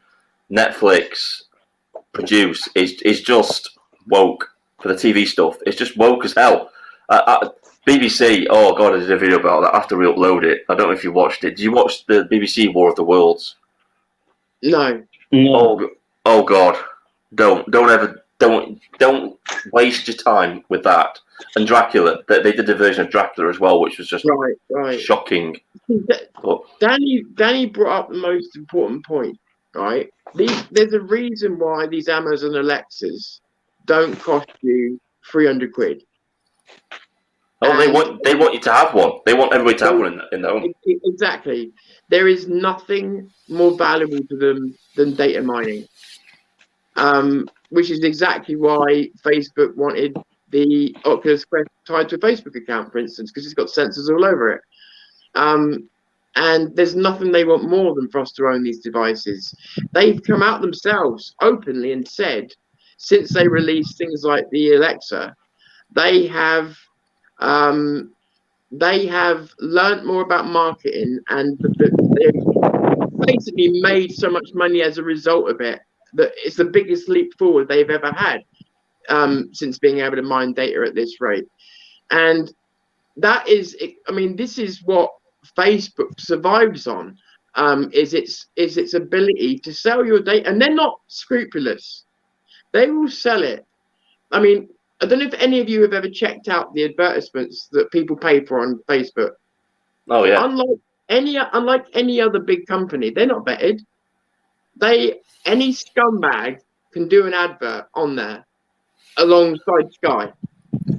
Netflix produce is just woke for the TV stuff. It's just woke as hell. BBC, oh god, I did a video about that. I have to re-upload it. I don't know if you watched it. Did you watch the BBC War of the Worlds? No. Oh god, don't waste your time with that. And Dracula, they did a version of Dracula as well, which was just right. shocking. Danny brought up the most important point, right? There's a reason why these Amazon Alexas don't cost you 300 quid. Oh, they want you to have one. They want everybody to have one in their home. Exactly. There is nothing more valuable to them than data mining, which is exactly why Facebook wanted the Oculus Quest tied to a Facebook account, for instance, because it's got sensors all over it. And there's nothing they want more than for us to own these devices. They've come out themselves openly and said, since they released things like the Alexa, they have learned more about marketing, and they've basically made so much money as a result of it that it's the biggest leap forward they've ever had since being able to mine data at this rate. And that is, I mean, this is what Facebook survives on, is its ability to sell your data, and they're not scrupulous. They will sell it. I mean, I don't know if any of you have ever checked out the advertisements that people pay for on Facebook. Oh yeah. Unlike any other big company, they're not vetted. Any scumbag can do an advert on there alongside Sky.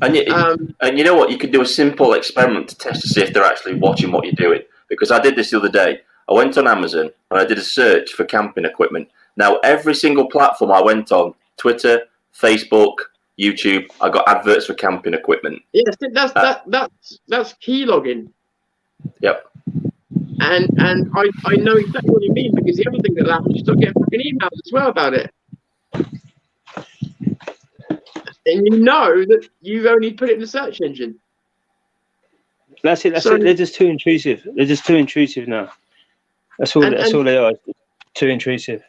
And you know what? You could do a simple experiment to test to see if they're actually watching what you're doing. Because I did this the other day. I went on Amazon and I did a search for camping equipment. Now, every single platform I went on, Twitter, Facebook, YouTube, I got adverts for camping equipment. Yes, that's keylogging. Yep. And I know exactly what you mean, because the other thing that happened, you start getting fucking emails as well about it. And you know that you've only put it in the search engine. That's it. They're just too intrusive. They're just too intrusive now. That's all they are. Too intrusive.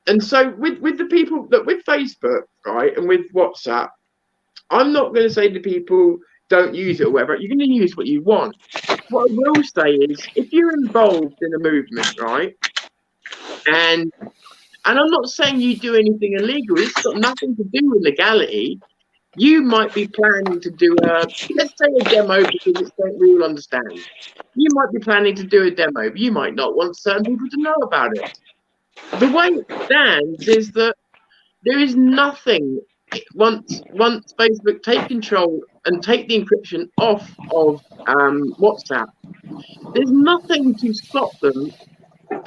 And so with the people that with Facebook, right, and with WhatsApp, I'm not going to say to people don't use it or whatever. You're going to use what you want. What I will say is, if you're involved in a movement, right, and I'm not saying you do anything illegal. It's got nothing to do with legality. You might be planning to do let's say a demo, because it's something we will understand. You might be planning to do a demo, but you might not want certain people to know about it. The way it stands is that there is nothing, once Facebook take control and take the encryption off of WhatsApp, there's nothing to stop them.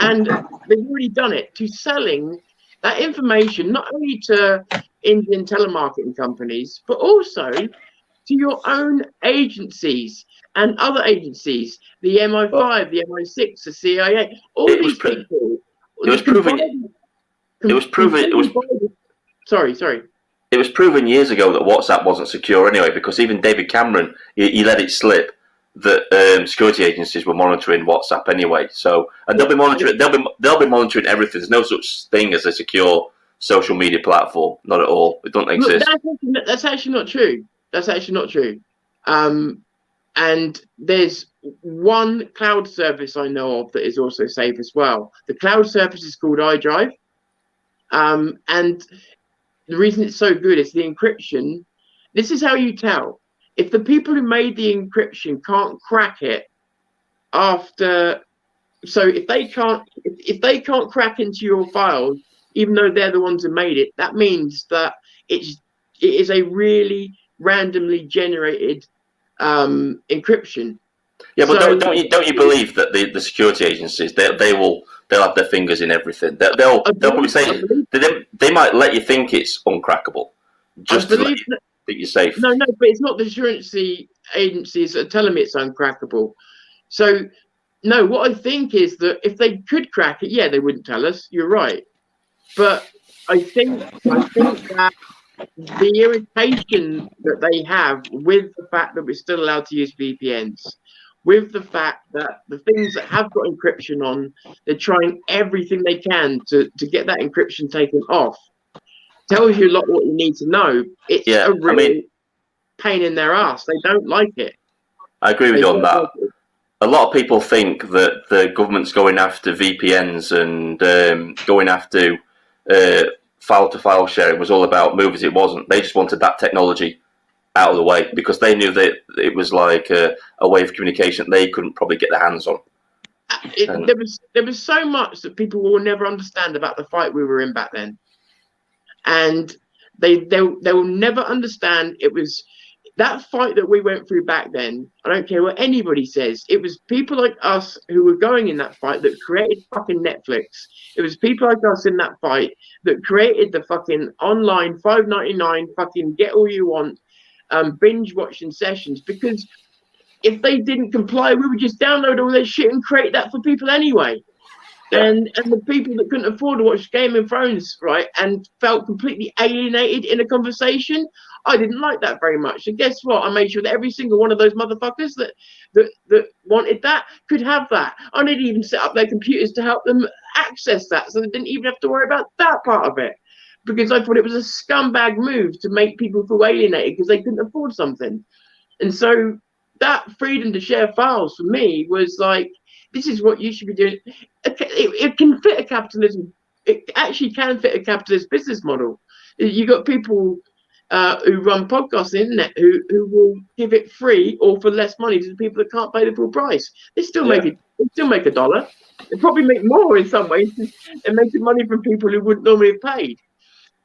And they've already done it, to selling that information not only to Indian telemarketing companies, but also to your own agencies and other agencies, the MI5, the MI6, the CIA, all these people. It was proven years ago that WhatsApp wasn't secure anyway, because even David Cameron, he let it slip that security agencies were monitoring WhatsApp anyway. So, and they'll be monitoring everything. There's no such thing as a secure social media platform. Not at all. It doesn't exist. That's actually not true. That's actually not true. And there's one cloud service I know of that is also safe as well. The cloud service is called iDrive. And the reason it's so good is the encryption. This is how you tell. If the people who made the encryption can't crack it after, so if they can't crack into your files, even though they're the ones who made it, that means that it is a really randomly generated encryption. Yeah, but So- don't you believe that the security agencies they'll have their fingers in everything? They'll probably say they might let you think it's uncrackable, just to let you think you're safe. No, but it's not the assurance agencies that are telling me it's uncrackable. So, no, what I think is that if they could crack it, yeah, they wouldn't tell us. You're right, but I think that the irritation that they have with the fact that we're still allowed to use VPNs, with the fact that the things that have got encryption on, they're trying everything they can to get that encryption taken off, tells you a lot what you need to know. It's a real pain in their ass. They don't like it. I agree with you on that. A lot of people think that the government's going after VPNs and going after file-to-file sharing was all about movies. It wasn't. They just wanted that technology out of the way because they knew that it was like a way of communication they couldn't probably get their hands on. There was so much that people will never understand about the fight we were in back then, and they will never understand. It was that fight that we went through back then. I don't care what anybody says. It was people like us who were going in that fight that created fucking Netflix. It was people like us in that fight that created the fucking online $5.99 fucking get all you want binge watching sessions, because if they didn't comply, we would just download all their shit and create that for people anyway. And the people that couldn't afford to watch Game of Thrones, right, and felt completely alienated in a conversation, I didn't like that very much. So guess what? I made sure that every single one of those motherfuckers that wanted that could have that. I didn't even set up their computers to help them access that, so they didn't even have to worry about that part of it. Because I thought it was a scumbag move to make people feel alienated because they couldn't afford something. And so that freedom to share files for me was like, this is what you should be doing. It can fit a capitalism. It actually can fit a capitalist business model. You got people who run podcasts on the internet who will give it free or for less money to the people that can't pay the full price. They still make it. They still make $1. They probably make more in some ways and making money from people who wouldn't normally have paid.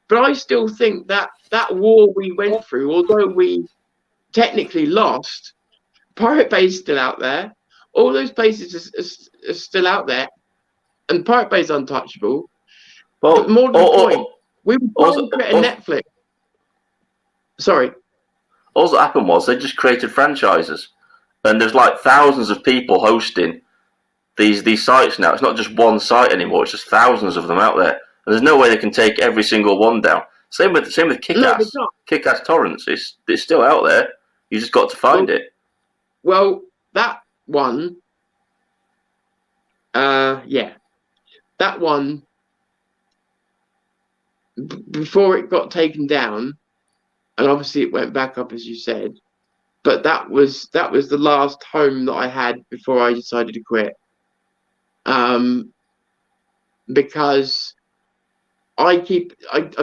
But I still think that war we went through, although we technically lost, Pirate Bay is still out there. All those places are still out there, and Pirate Bay is untouchable. But more to the point, we were trying to create a Netflix. Sorry. All that happened was they just created franchises, and there's like thousands of people hosting these sites now. It's not just one site anymore; it's just thousands of them out there. And there's no way they can take every single one down. Same with Kick-Ass. No, Kick-Ass torrents. It's still out there. You just got to find it. Well, that one, that one, before it got taken down, and obviously it went back up as you said, but that was the last home that I had before I decided to quit. Because I've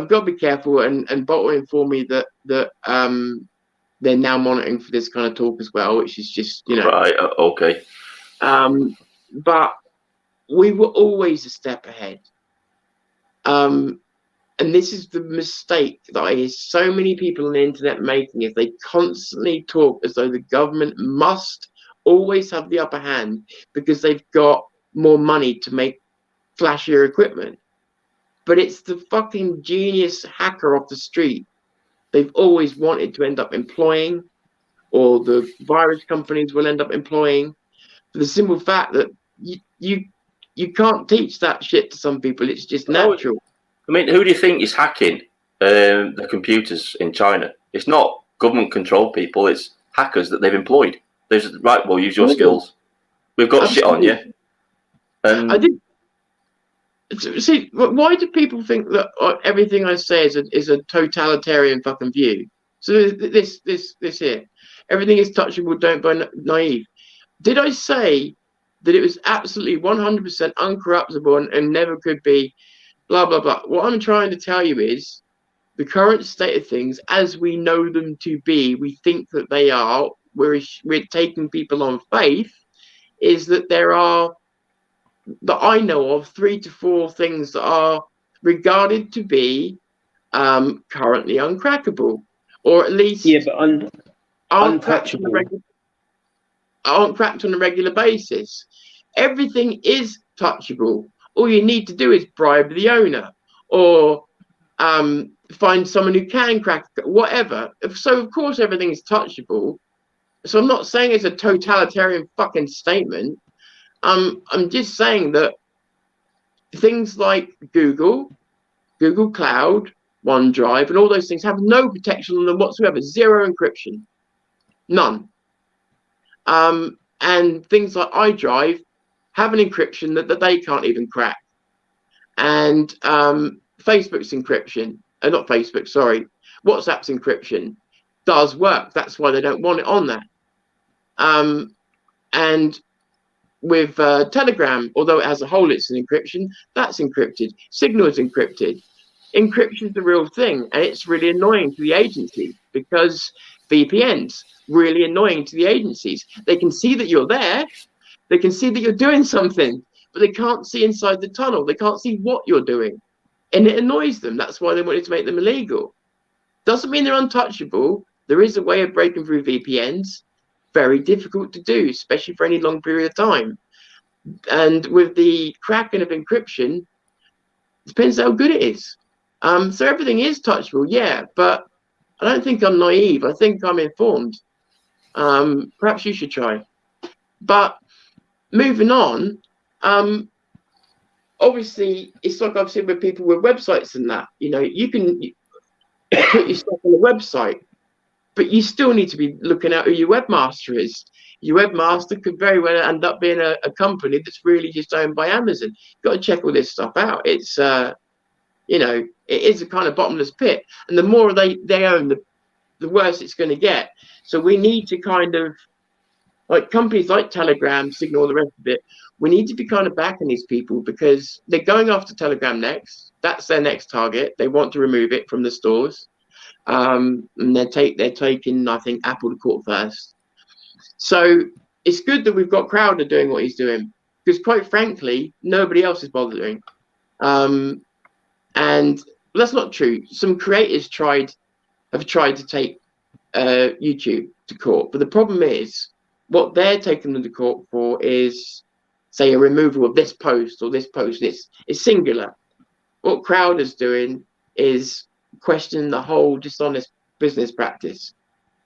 got to be careful, and Bolt will inform me that they're now monitoring for this kind of talk as well, which is just, Right, okay. But we were always a step ahead. And this is the mistake that I hear so many people on the internet making, is they constantly talk as though the government must always have the upper hand because they've got more money to make flashier equipment. But it's the fucking genius hacker off the street they've always wanted to end up employing, or the virus companies will end up employing, for the simple fact that you can't teach that shit to some people. It's just natural. I mean, who do you think is hacking the computers in China? It's not government-controlled people. It's hackers that they've employed. They're just, right, well, use your skills. We've got shit on you. And I did. See, why do people think that everything I say is a totalitarian fucking view? So this here, everything is touchable, don't be naive. Did I say that it was absolutely 100% uncorruptible and never could be blah, blah, blah? What I'm trying to tell you is the current state of things, as we know them to be, we think that they are, we're taking people on faith, is that there are, that I know of, 3 to 4 things that are regarded to be currently uncrackable, or at least aren't cracked on a regular basis. Everything is touchable. All you need to do is bribe the owner, or find someone who can crack, whatever. So of course everything is touchable. So I'm not saying it's a totalitarian fucking statement. I'm just saying that things like Google Cloud, OneDrive, and all those things have no protection on them whatsoever. Zero encryption, none. And things like iDrive have an encryption that they can't even crack. And Facebook's encryption, not Facebook, sorry, WhatsApp's encryption does work. That's why they don't want it on there. And with Telegram, although it has a hole, it's an encryption, that's encrypted. Signal is encrypted. Encryption is the real thing, and it's really annoying to the agency, because VPNs really annoying to the agencies. They can see that you're there, they can see that you're doing something, but they can't see inside the tunnel. They can't see what you're doing, and it annoys them. That's why they wanted to make them illegal. Doesn't mean they're untouchable. There is a way of breaking through VPNs. Very difficult to do, especially for any long period of time. And with the cracking of encryption, it depends how good it is. So everything is touchable, yeah, but I don't think I'm naive. I think I'm informed. Perhaps you should try. But moving on, obviously, it's like I've seen with people with websites and that. You know, you can put your stuff on a website, but you still need to be looking at who your webmaster is. Your webmaster could very well end up being a company that's really just owned by Amazon. You've got to check all this stuff out. It's, you know, it is a kind of bottomless pit. And the more they own, the worse it's going to get. So we need to kind of, like companies like Telegram, Signal, the rest of it, we need to be kind of backing these people, because they're going after Telegram next. That's their next target. They want to remove it from the stores. And they're taking, I think, Apple to court first. So it's good that we've got Crowder doing what he's doing, because quite frankly, nobody else is bothering. And that's not true. Some creators have tried to take YouTube to court, but the problem is what they're taking them to court for is, say, a removal of this post or this post. It's singular. What Crowder's doing is questioning the whole dishonest business practice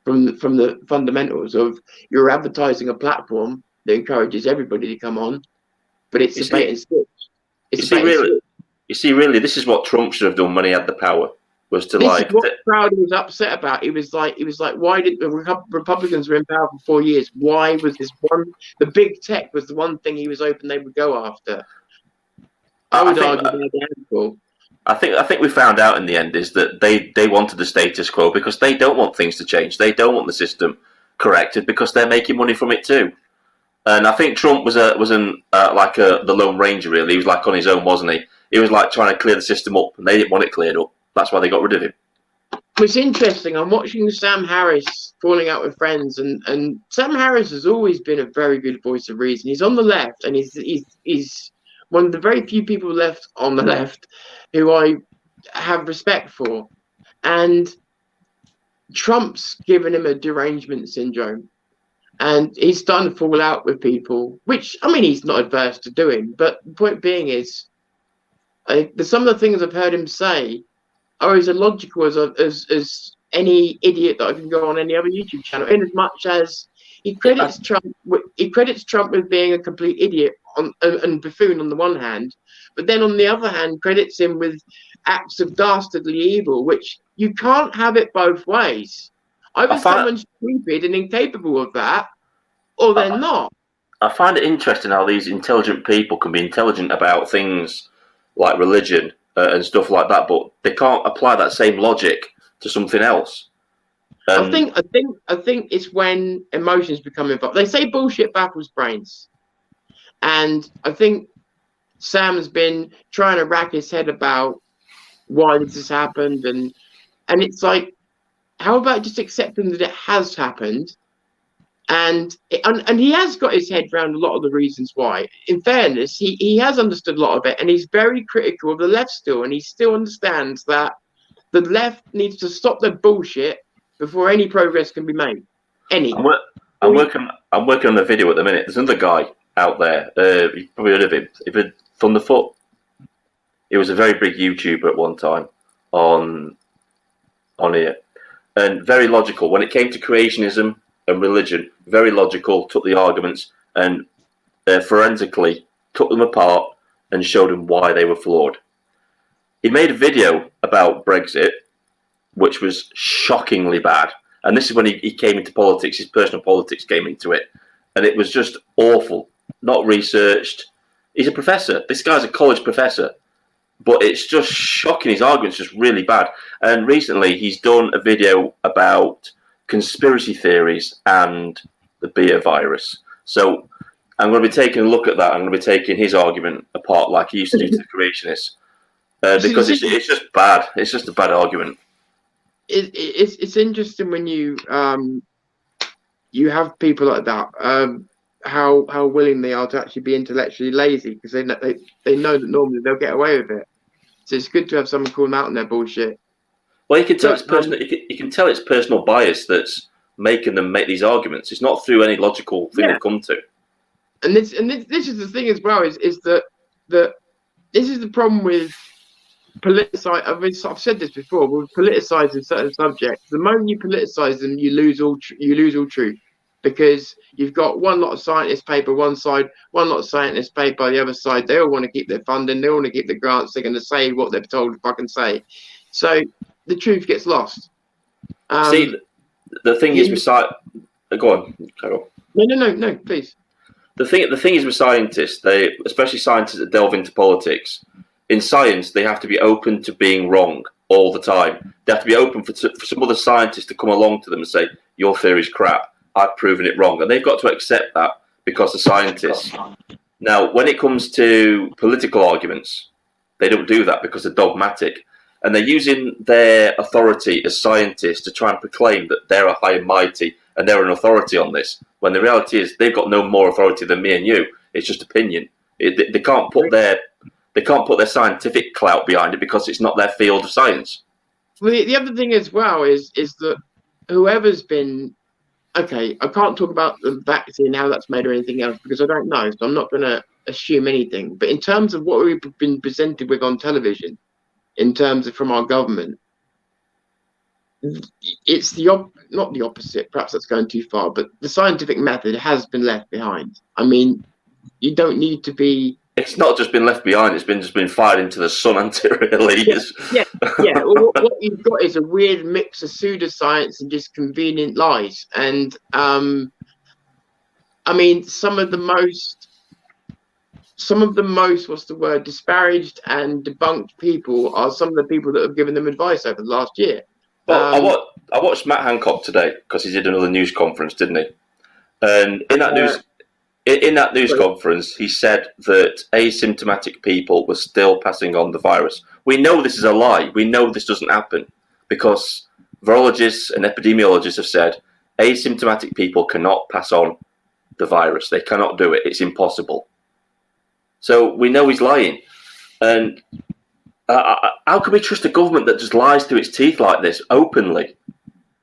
from the fundamentals of, you're advertising a platform that encourages everybody to come on, but it's a bait and switch. You see, really, this is what Trump should have done when he had the power, was to this like. Is what Crowder was upset about. He was like, why did the Republicans were in power for 4 years? Why was this one? The big tech was the one thing he was hoping they would go after. I would argue they're identical. I think we found out in the end is that they wanted the status quo because they don't want things to change. They don't want the system corrected because they're making money from it too. And I think Trump was the Lone Ranger, really. He was like on his own, wasn't he? He was like trying to clear the system up, and they didn't want it cleared up. That's why they got rid of him. It's interesting. I'm watching Sam Harris falling out with friends, and Sam Harris has always been a very good voice of reason. He's on the left, and he's one of the very few people left on the left who I have respect for. And Trump's given him a derangement syndrome. And he's starting to fall out with people, which, I mean, he's not adverse to doing. But the point being is, some of the things I've heard him say are as illogical as any idiot that I can go on any other YouTube channel, in as much as he credits Trump with being a complete idiot and buffoon on the one hand, but then on the other hand credits him with acts of dastardly evil, which you can't have it both ways. Either someone's stupid and incapable of that, or they're not. I find it interesting how these intelligent people can be intelligent about things like religion and stuff like that, but they can't apply that same logic to something else. I think it's when emotions become involved. They say bullshit baffles brains, and I think Sam's been trying to rack his head about why this has happened, and it's like, how about just accepting that it has happened, and he has got his head around a lot of the reasons why. In fairness, he has understood a lot of it, and he's very critical of the left still, and he still understands that the left needs to stop their bullshit before any progress can be made. Any. I'm working on a video at the minute. There's another guy out there. You've probably heard of him. You've heard Thunderfoot. He was a very big YouTuber at one time on here, and very logical when it came to creationism and religion. Very logical. Took the arguments and forensically took them apart and showed them why they were flawed. He made a video about Brexit, which was shockingly bad. And this is when he came into politics. His personal politics came into it, and it was just awful. Not researched. He's a professor. This guy's a college professor. But it's just shocking. His argument's just really bad. And recently he's done a video about conspiracy theories and the beer virus. So I'm going to be taking a look at that. I'm going to be taking his argument apart like he used to do to the creationists. Because it's just bad. It's just a bad argument. It's interesting when you have people like that. How willing they are to actually be intellectually lazy, because they know that normally they'll get away with it. So it's good to have someone call them out on their bullshit. Well, you can tell it's personal. You can tell it's personal bias that's making them make these arguments. It's not through any logical thing they've come to. And this is the thing as well. Is that this is the problem with politicizing. I've said this before. With politicizing certain subjects, the moment you politicize them, you lose all truth. Because you've got one lot of scientists paid by one side, one lot of scientists paid by the other side. They all want to keep their funding. They all want to keep the grants. They're going to say what they're told to fucking say. So the truth gets lost. See, the thing is with go on. No, please. The thing is with scientists, especially scientists that delve into politics, in science, they have to be open to being wrong all the time. They have to be open for some other scientists to come along to them and say, your theory's crap. I've proven it wrong. And they've got to accept that because they're scientists. Now, when it comes to political arguments, they don't do that because they're dogmatic. And they're using their authority as scientists to try and proclaim that they're a high and mighty and they're an authority on this. When the reality is they've got no more authority than me and you. It's just opinion. They can't put their scientific clout behind it because it's not their field of science. Well, the other thing as well is that whoever's been... Okay, I can't talk about the vaccine, how that's made or anything else, because I don't know, so I'm not going to assume anything. But in terms of what we've been presented with on television, in terms of from our government, it's not the opposite, perhaps that's going too far, but the scientific method has been left behind. I mean, you don't need to be... It's not just been left behind, it's just been fired into the sun until really is. Yeah. Well, what you've got is a weird mix of pseudoscience and just convenient lies. And I mean, some of the most, what's the word, disparaged and debunked people are some of the people that have given them advice over the last year. Well, I watched Matt Hancock today because he did another news conference, didn't he? And in that news conference, he said that asymptomatic people were still passing on the virus. We know this is a lie. We know this doesn't happen because virologists and epidemiologists have said asymptomatic people cannot pass on the virus. They cannot do it. It's impossible. So we know he's lying. And how can we trust a government that just lies through its teeth like this openly?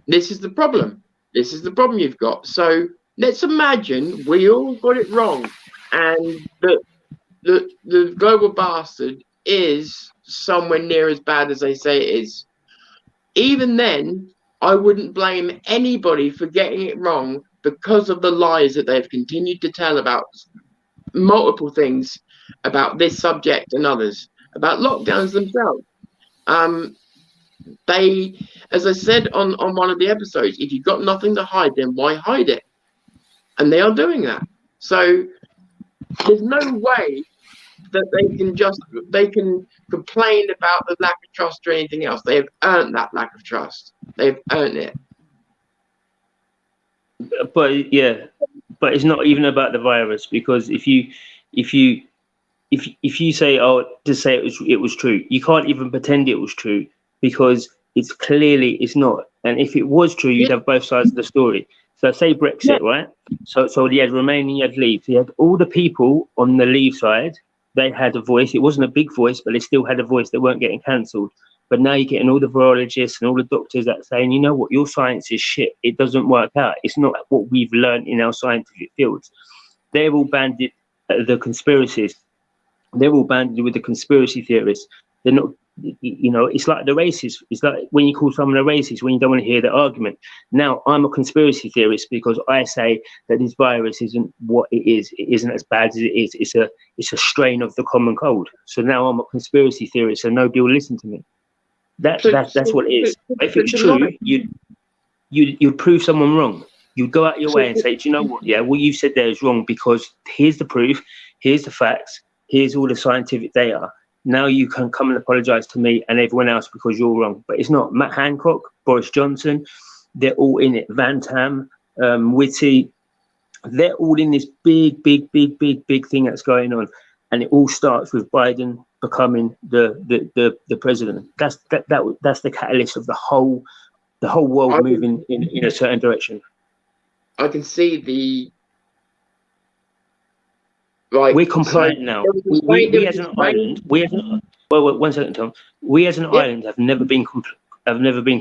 This is the problem. This is the problem you've got. So let's imagine we all got it wrong and the global bastard is somewhere near as bad as they say it is. Even then, I wouldn't blame anybody for getting it wrong because of the lies that they've continued to tell about multiple things, about this subject and others, about lockdowns themselves. They, as I said on one of the episodes, if you've got nothing to hide, then why hide it? And they are doing that. So there's no way that they can complain about the lack of trust or anything else. They have earned that lack of trust. They've earned it. But it's not even about the virus, because if you say, oh, to say it was true, you can't even pretend it was true because it's not. And if it was true, you'd have both sides of the story. So say Brexit, right? So you had Remain and you had Leave. So you had all the people on the Leave side. They had a voice. It wasn't a big voice, but they still had a voice. They weren't getting cancelled. But now you're getting all the virologists and all the doctors that are saying, you know what, your science is shit. It doesn't work out. It's not what we've learned in our scientific fields. They're all banded, the conspiracists. They're all banded with the conspiracy theorists. They're not, you know, it's like the racists. It's like when you call someone a racist when you don't want to hear the argument. Now, I'm a conspiracy theorist because I say that this virus isn't what it is. It isn't as bad as it is. It's a strain of the common cold. So now I'm a conspiracy theorist, so nobody will listen to me. That's what it is. If it's true, you'd prove someone wrong. You'd go out your way and say, do you know what? Yeah, what you said there is wrong because here's the proof, here's the facts, here's all the scientific data. Now you can come and apologise to me and everyone else because you're wrong. But it's not. Matt Hancock, Boris Johnson, they're all in it. Van Tam, Whitty, they're all in this big thing that's going on. And it all starts with Biden becoming the president. That's the catalyst of the whole world moving in a certain direction. I can see we're compliant now. We as an island, well, 1 second, Tom. We as an island have never been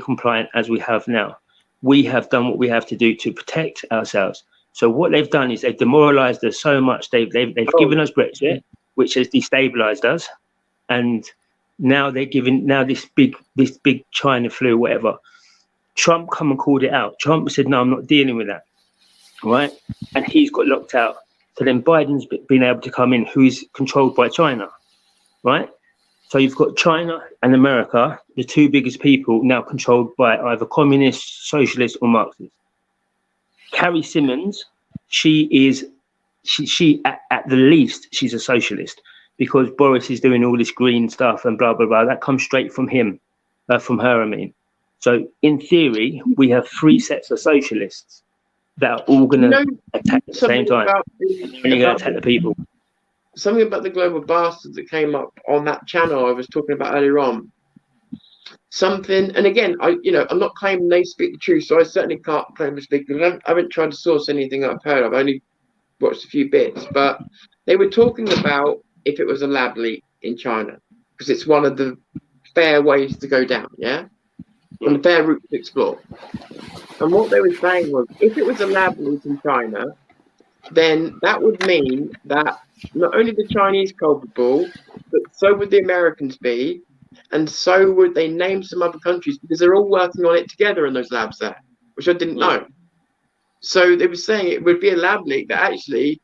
compliant as we have now. We have done what we have to do to protect ourselves. So what they've done is they've demoralised us so much. They've given us Brexit, which has destabilised us, and now they're giving this big China flu, whatever. Trump come and called it out. Trump said, no, I'm not dealing with that, right? And he's got locked out. So then Biden's been able to come in, who's controlled by China, right? So you've got China and America, the two biggest people now controlled by either communists, socialists, or Marxists. Carrie Simmons, she at the least, she's a socialist because Boris is doing all this green stuff and blah, blah, blah. That comes straight from him, from her, I mean. So in theory, we have 3 sets of socialists that are all going to attack at the same time. And you're going to attack the people. Something about the global bastards that came up on that channel I was talking about earlier on. Something, and again, I'm not claiming they speak the truth, so I certainly can't claim to speak. I haven't tried to source anything I've heard. I've only watched a few bits, but they were talking about if it was a lab leak in China, because it's one of the fair ways to go down, yeah? And the fair route to explore. And what they were saying was, if it was a lab leak in China, then that would mean that not only the Chinese culpable, but so would the Americans be, and so would they name some other countries, because they're all working on it together in those labs there, which I didn't know. So they were saying it would be a lab leak that actually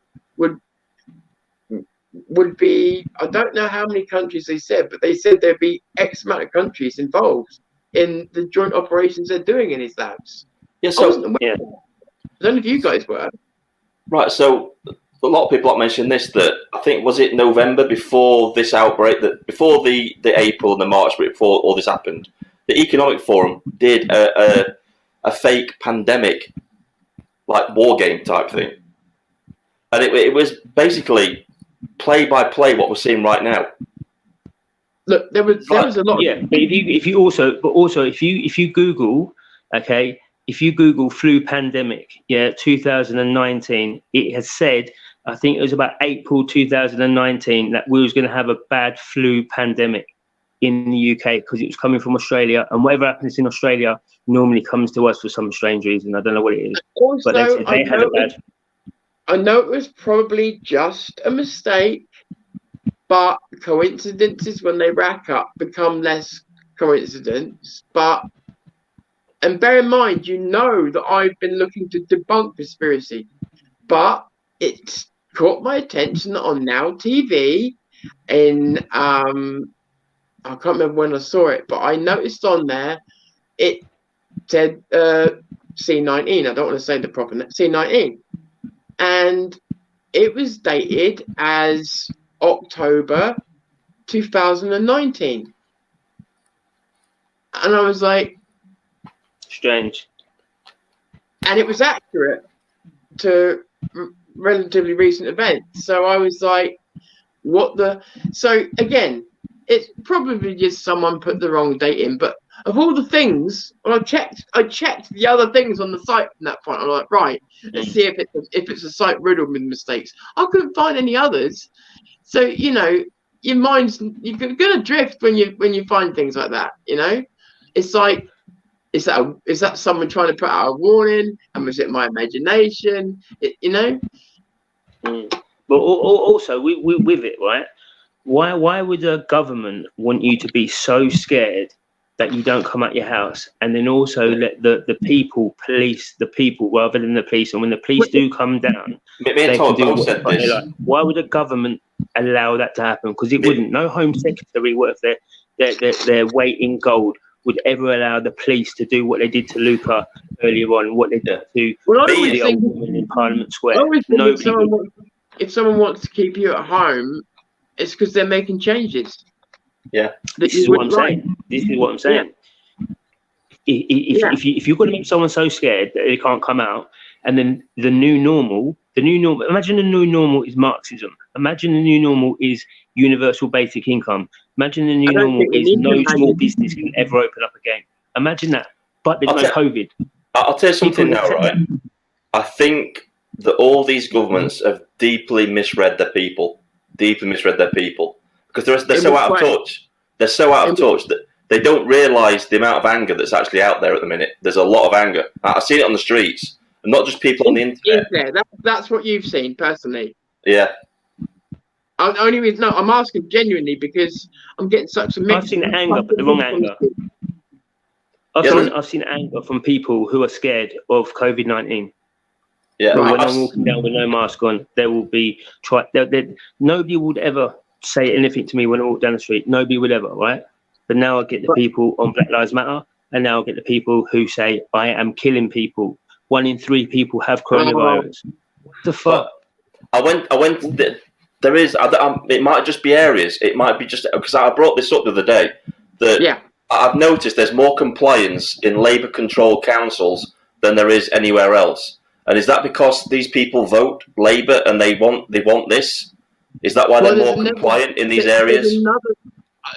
would be, I don't know how many countries they said, but they said there'd be X amount of countries involved in the joint operations they're doing in these labs. Yeah, so I don't know if you guys were. Right, so a lot of people have mentioned this, that I think, was it November before this outbreak, that before the April and the March, before all this happened, the Economic Forum did a fake pandemic, like war game type thing. And it was basically play by play what we're seeing right now. Look, there was a lot. Yeah, but if you Google, okay, if you Google flu pandemic, 2019, it has said, I think it was about April 2019, that we was going to have a bad flu pandemic in the UK because it was coming from Australia, and whatever happens in Australia normally comes to us for some strange reason. I don't know what it is. Also, but they had a bad. I know it was probably just a mistake, but coincidences, when they rack up, become less coincidence. And bear in mind, that I've been looking to debunk conspiracy, but it's caught my attention on Now TV. I can't remember when I saw it, but I noticed on there it said C19. I don't want to say the proper C19, and it was dated as October 2019, and I was like, strange. And it was accurate to relatively recent events. So I was like, what the? So again, it's probably just someone put the wrong date in. But of all the things, when I checked the other things on the site from that point. I'm like, right, let's see if it's a site riddled with mistakes. I couldn't find any others. So your mind's you're gonna drift when you find things like that. You know, it's like, is that someone trying to put out a warning? And was it my imagination? You know. But also with it, right? Why would a government want you to be so scared that you don't come out your house, and then also let the people police the people rather than the police? And when the police do come down, Me and they Tom can do both what said the fuck they this. like. Why would a government allow that to happen? Because it wouldn't. No Home Secretary worth their weight in gold would ever allow the police to do what they did to Luca earlier on, what they did to Well, I the always old think, woman in Parliament Square. I always think Nobody would. if someone wants to keep you at home, it's because they're making changes. Yeah. This is what I'm saying. This is what I'm saying. If you're going to make someone so scared that they can't come out, and then the new normal, imagine the new normal is Marxism. Imagine the new normal is universal basic income. Imagine the new normal is no small business can ever open up again. Imagine that. But there's no COVID. I'll tell you something People now, right? I think that all these governments have deeply misread their people. Because they're so out of touch. They're so out of touch that they don't realise the amount of anger that's actually out there at the minute. There's a lot of anger. I've seen it on the streets, and not just people on the internet. That's what you've seen personally. Yeah. Only reason, no, I'm asking genuinely because I'm getting such a mix. I've seen anger, but the wrong anger. I've seen anger from people who are scared of COVID-19. Yeah. But when I'm walking down with no mask on, there will be nobody would ever say anything to me when I walk down the street. Nobody would ever, right? But now I get the people on Black Lives Matter, and now I get the people who say I am killing people. 1 in 3 people have coronavirus. What the fuck? I went. There is. It might just be areas. It might be just because I brought this up the other day. That I've noticed there's more compliance in Labour-controlled councils than there is anywhere else. And is that because these people vote Labour and they want this? Is that why they're more compliant in these areas?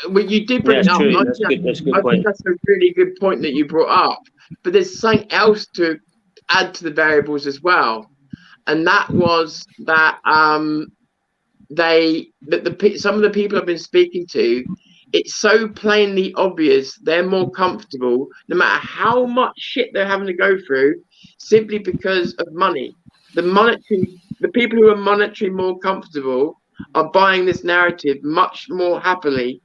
Well, you did bring it up. That's a good point. I think that's a really good point that you brought up. But there's something else to add to the variables as well, and that was that some of the people I've been speaking to, it's so plainly obvious they're more comfortable, no matter how much shit they're having to go through, simply because of money. The people who are monetarily more comfortable are buying this narrative much more happily.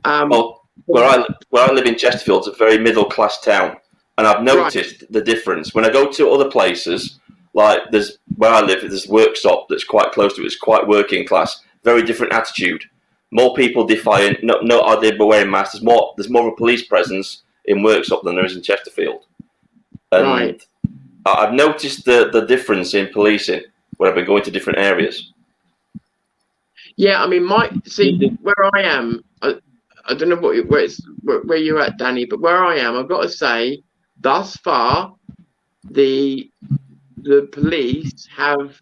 Where I live in Chesterfield, it's a very middle class town, and I've noticed the difference when I go to other places. Like where I live, there's a workshop that's quite close to it. It's quite working class. Very different attitude. More people defiant. No, are they wearing masks? There's more of a police presence in workshop than there is in Chesterfield. And I've noticed the difference in policing when I've been going to different areas. Yeah, I mean, where I am, I don't know where you're at, Danny, but where I am, I've got to say, thus far, the police have,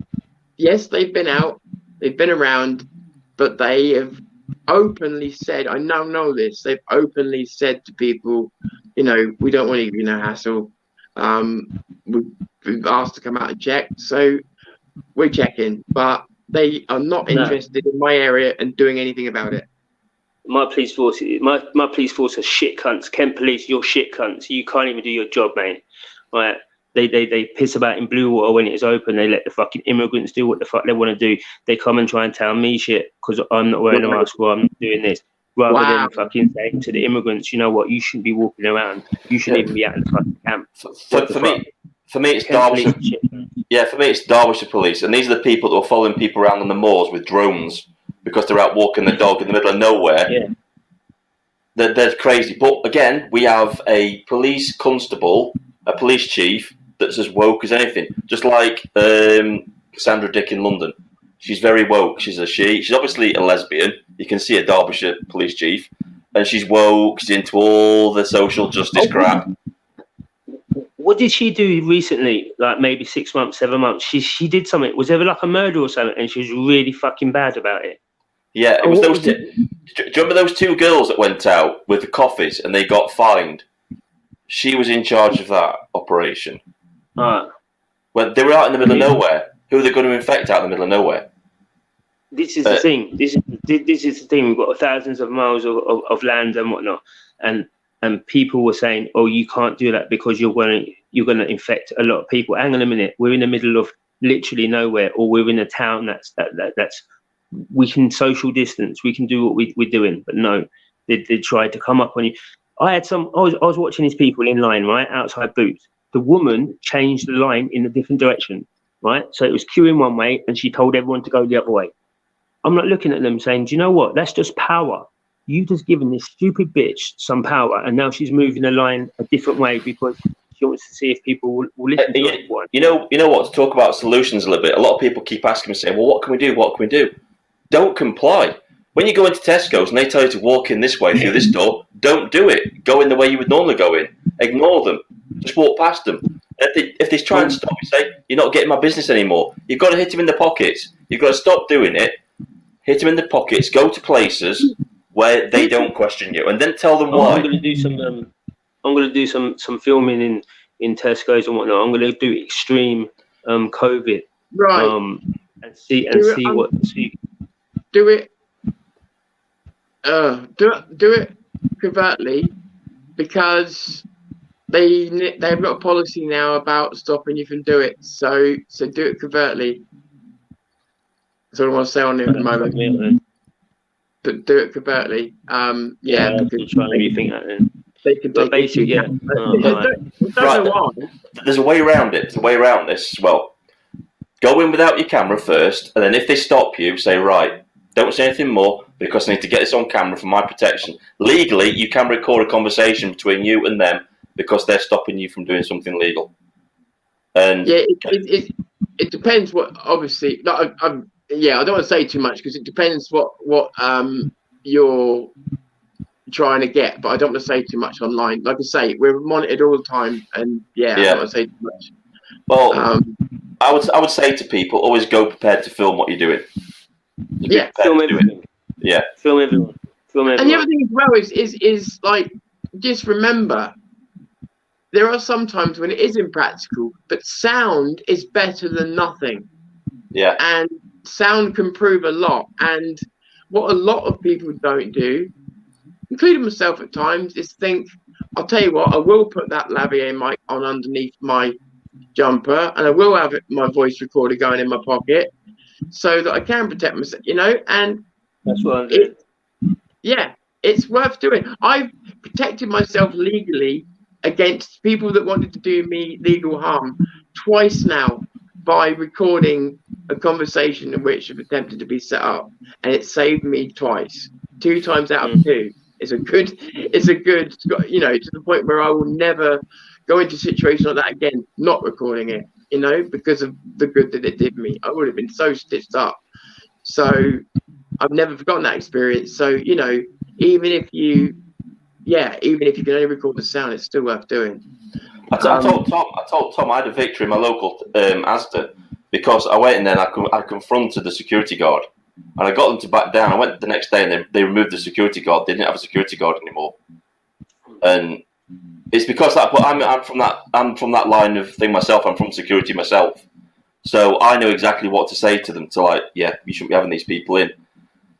yes, they've been out, they've been around, but they have openly said, I now know this, they've openly said to people, we don't want to give you no hassle. We've asked to come out and check, so we're checking, but they are not interested in my area and doing anything about it. My police force are shit cunts. Kent Police, you're shit cunts. You can't even do your job, mate. Right? They piss about in blue water when it's open. They let the fucking immigrants do what the fuck they want to do. They come and try and tell me shit because I'm not wearing a mask or I'm not doing this. Rather than fucking saying to the immigrants, you know what, you shouldn't be walking around. You shouldn't even be out in the fucking camp. For me, it's Derbyshire. Yeah, for me, it's Derbyshire police, and these are the people that are following people around on the moors with drones because they're out walking the dog in the middle of nowhere. Yeah. They're crazy. But again, we have a police constable, a police chief that's as woke as anything. Just like Sandra Dick in London. She's very woke. She's obviously a lesbian. You can see a Derbyshire police chief. And she's woke. She's into all the social justice crap. What did she do recently? Like maybe 6 months, 7 months. She did something. Was there like a murder or something? And she was really fucking bad about it. Yeah, it was those. Do you remember those 2 girls that went out with the coffees and they got fined? She was in charge of that operation. When they were out in the middle of nowhere, who are they going to infect out in the middle of nowhere? this is the thing. This is the thing. We've got thousands of miles of land and whatnot, and people were saying, "Oh, you can't do that because you're going to infect a lot of people." Hang on a minute. We're in the middle of literally nowhere, or we're in a town that's we can social distance. We can do what we're doing, but no, they tried to come up on you. I was watching these people in line right outside Boots. The woman changed the line in a different direction, right? So it was queuing one way, and she told everyone to go the other way. I'm not looking at them saying, "Do you know what? That's just power. You just given this stupid bitch some power, and now she's moving the line a different way because she wants to see if people will listen to her." You know what? To talk about solutions a little bit, a lot of people keep asking me, saying, "Well, what can we do? What can we do?" Don't comply. When you go into Tesco's and they tell you to walk in this way through this door, don't do it. Go in the way you would normally go in. Ignore them. Just walk past them. If they try and stop you, say, "You're not getting my business anymore," you've got to hit them in the pockets. You've got to stop doing it. Hit them in the pockets. Go to places where they don't question you, and then tell them why. I'm going to do some. I'm going to do some filming in Tesco's and whatnot. I'm going to do extreme COVID, Right. and see what. Do it. Do it covertly, because they've got a policy now about stopping you from doing it. So do it covertly. That's all I want to say on it at the moment. But do it covertly. I'm trying to rethink that then. They can But basically, yeah. Right. There's a way around it. There's a way around this as well. Go in without your camera first, and then if they stop you, say, "Right, don't say anything more because I need to get this on camera for my protection." Legally, you can record a conversation between you and them because they're stopping you from doing something legal. And yeah, it depends what. Obviously, I don't want to say too much because it depends what you're trying to get. But I don't want to say too much online. Like I say, we're monitored all the time, and I don't want to say too much. Well, I would say to people, always go prepared to film what you're doing. Film everything. Yeah, film everyone. And the other thing as well is like, just remember, there are some times when it is impractical, but sound is better than nothing. Yeah. And sound can prove a lot. And what a lot of people don't do, including myself at times, is think, "I'll tell you what, I will put that lavalier mic on underneath my jumper, and I will have my voice recorder going in my pocket so that I can protect myself," and that's what I'm doing. It's worth doing. I've protected myself legally against people that wanted to do me legal harm twice now by recording a conversation in which have attempted to be set up, and it saved me twice. 2 times out of 2. It's a good, to the point where I will never go into a situation like that again, not recording it, because of the good that it did me. I would have been so stitched up. So I've never forgotten that experience. So, even if you can only record the sound, it's still worth doing. I told Tom I had a victory in my local Asda because I went in there and I confronted the security guard and I got them to back down. I went the next day and they removed the security guard. They didn't have a security guard anymore, and it's because I'm from that line of thing myself. I'm from security myself, so I know exactly what to say to them. To you shouldn't be having these people in.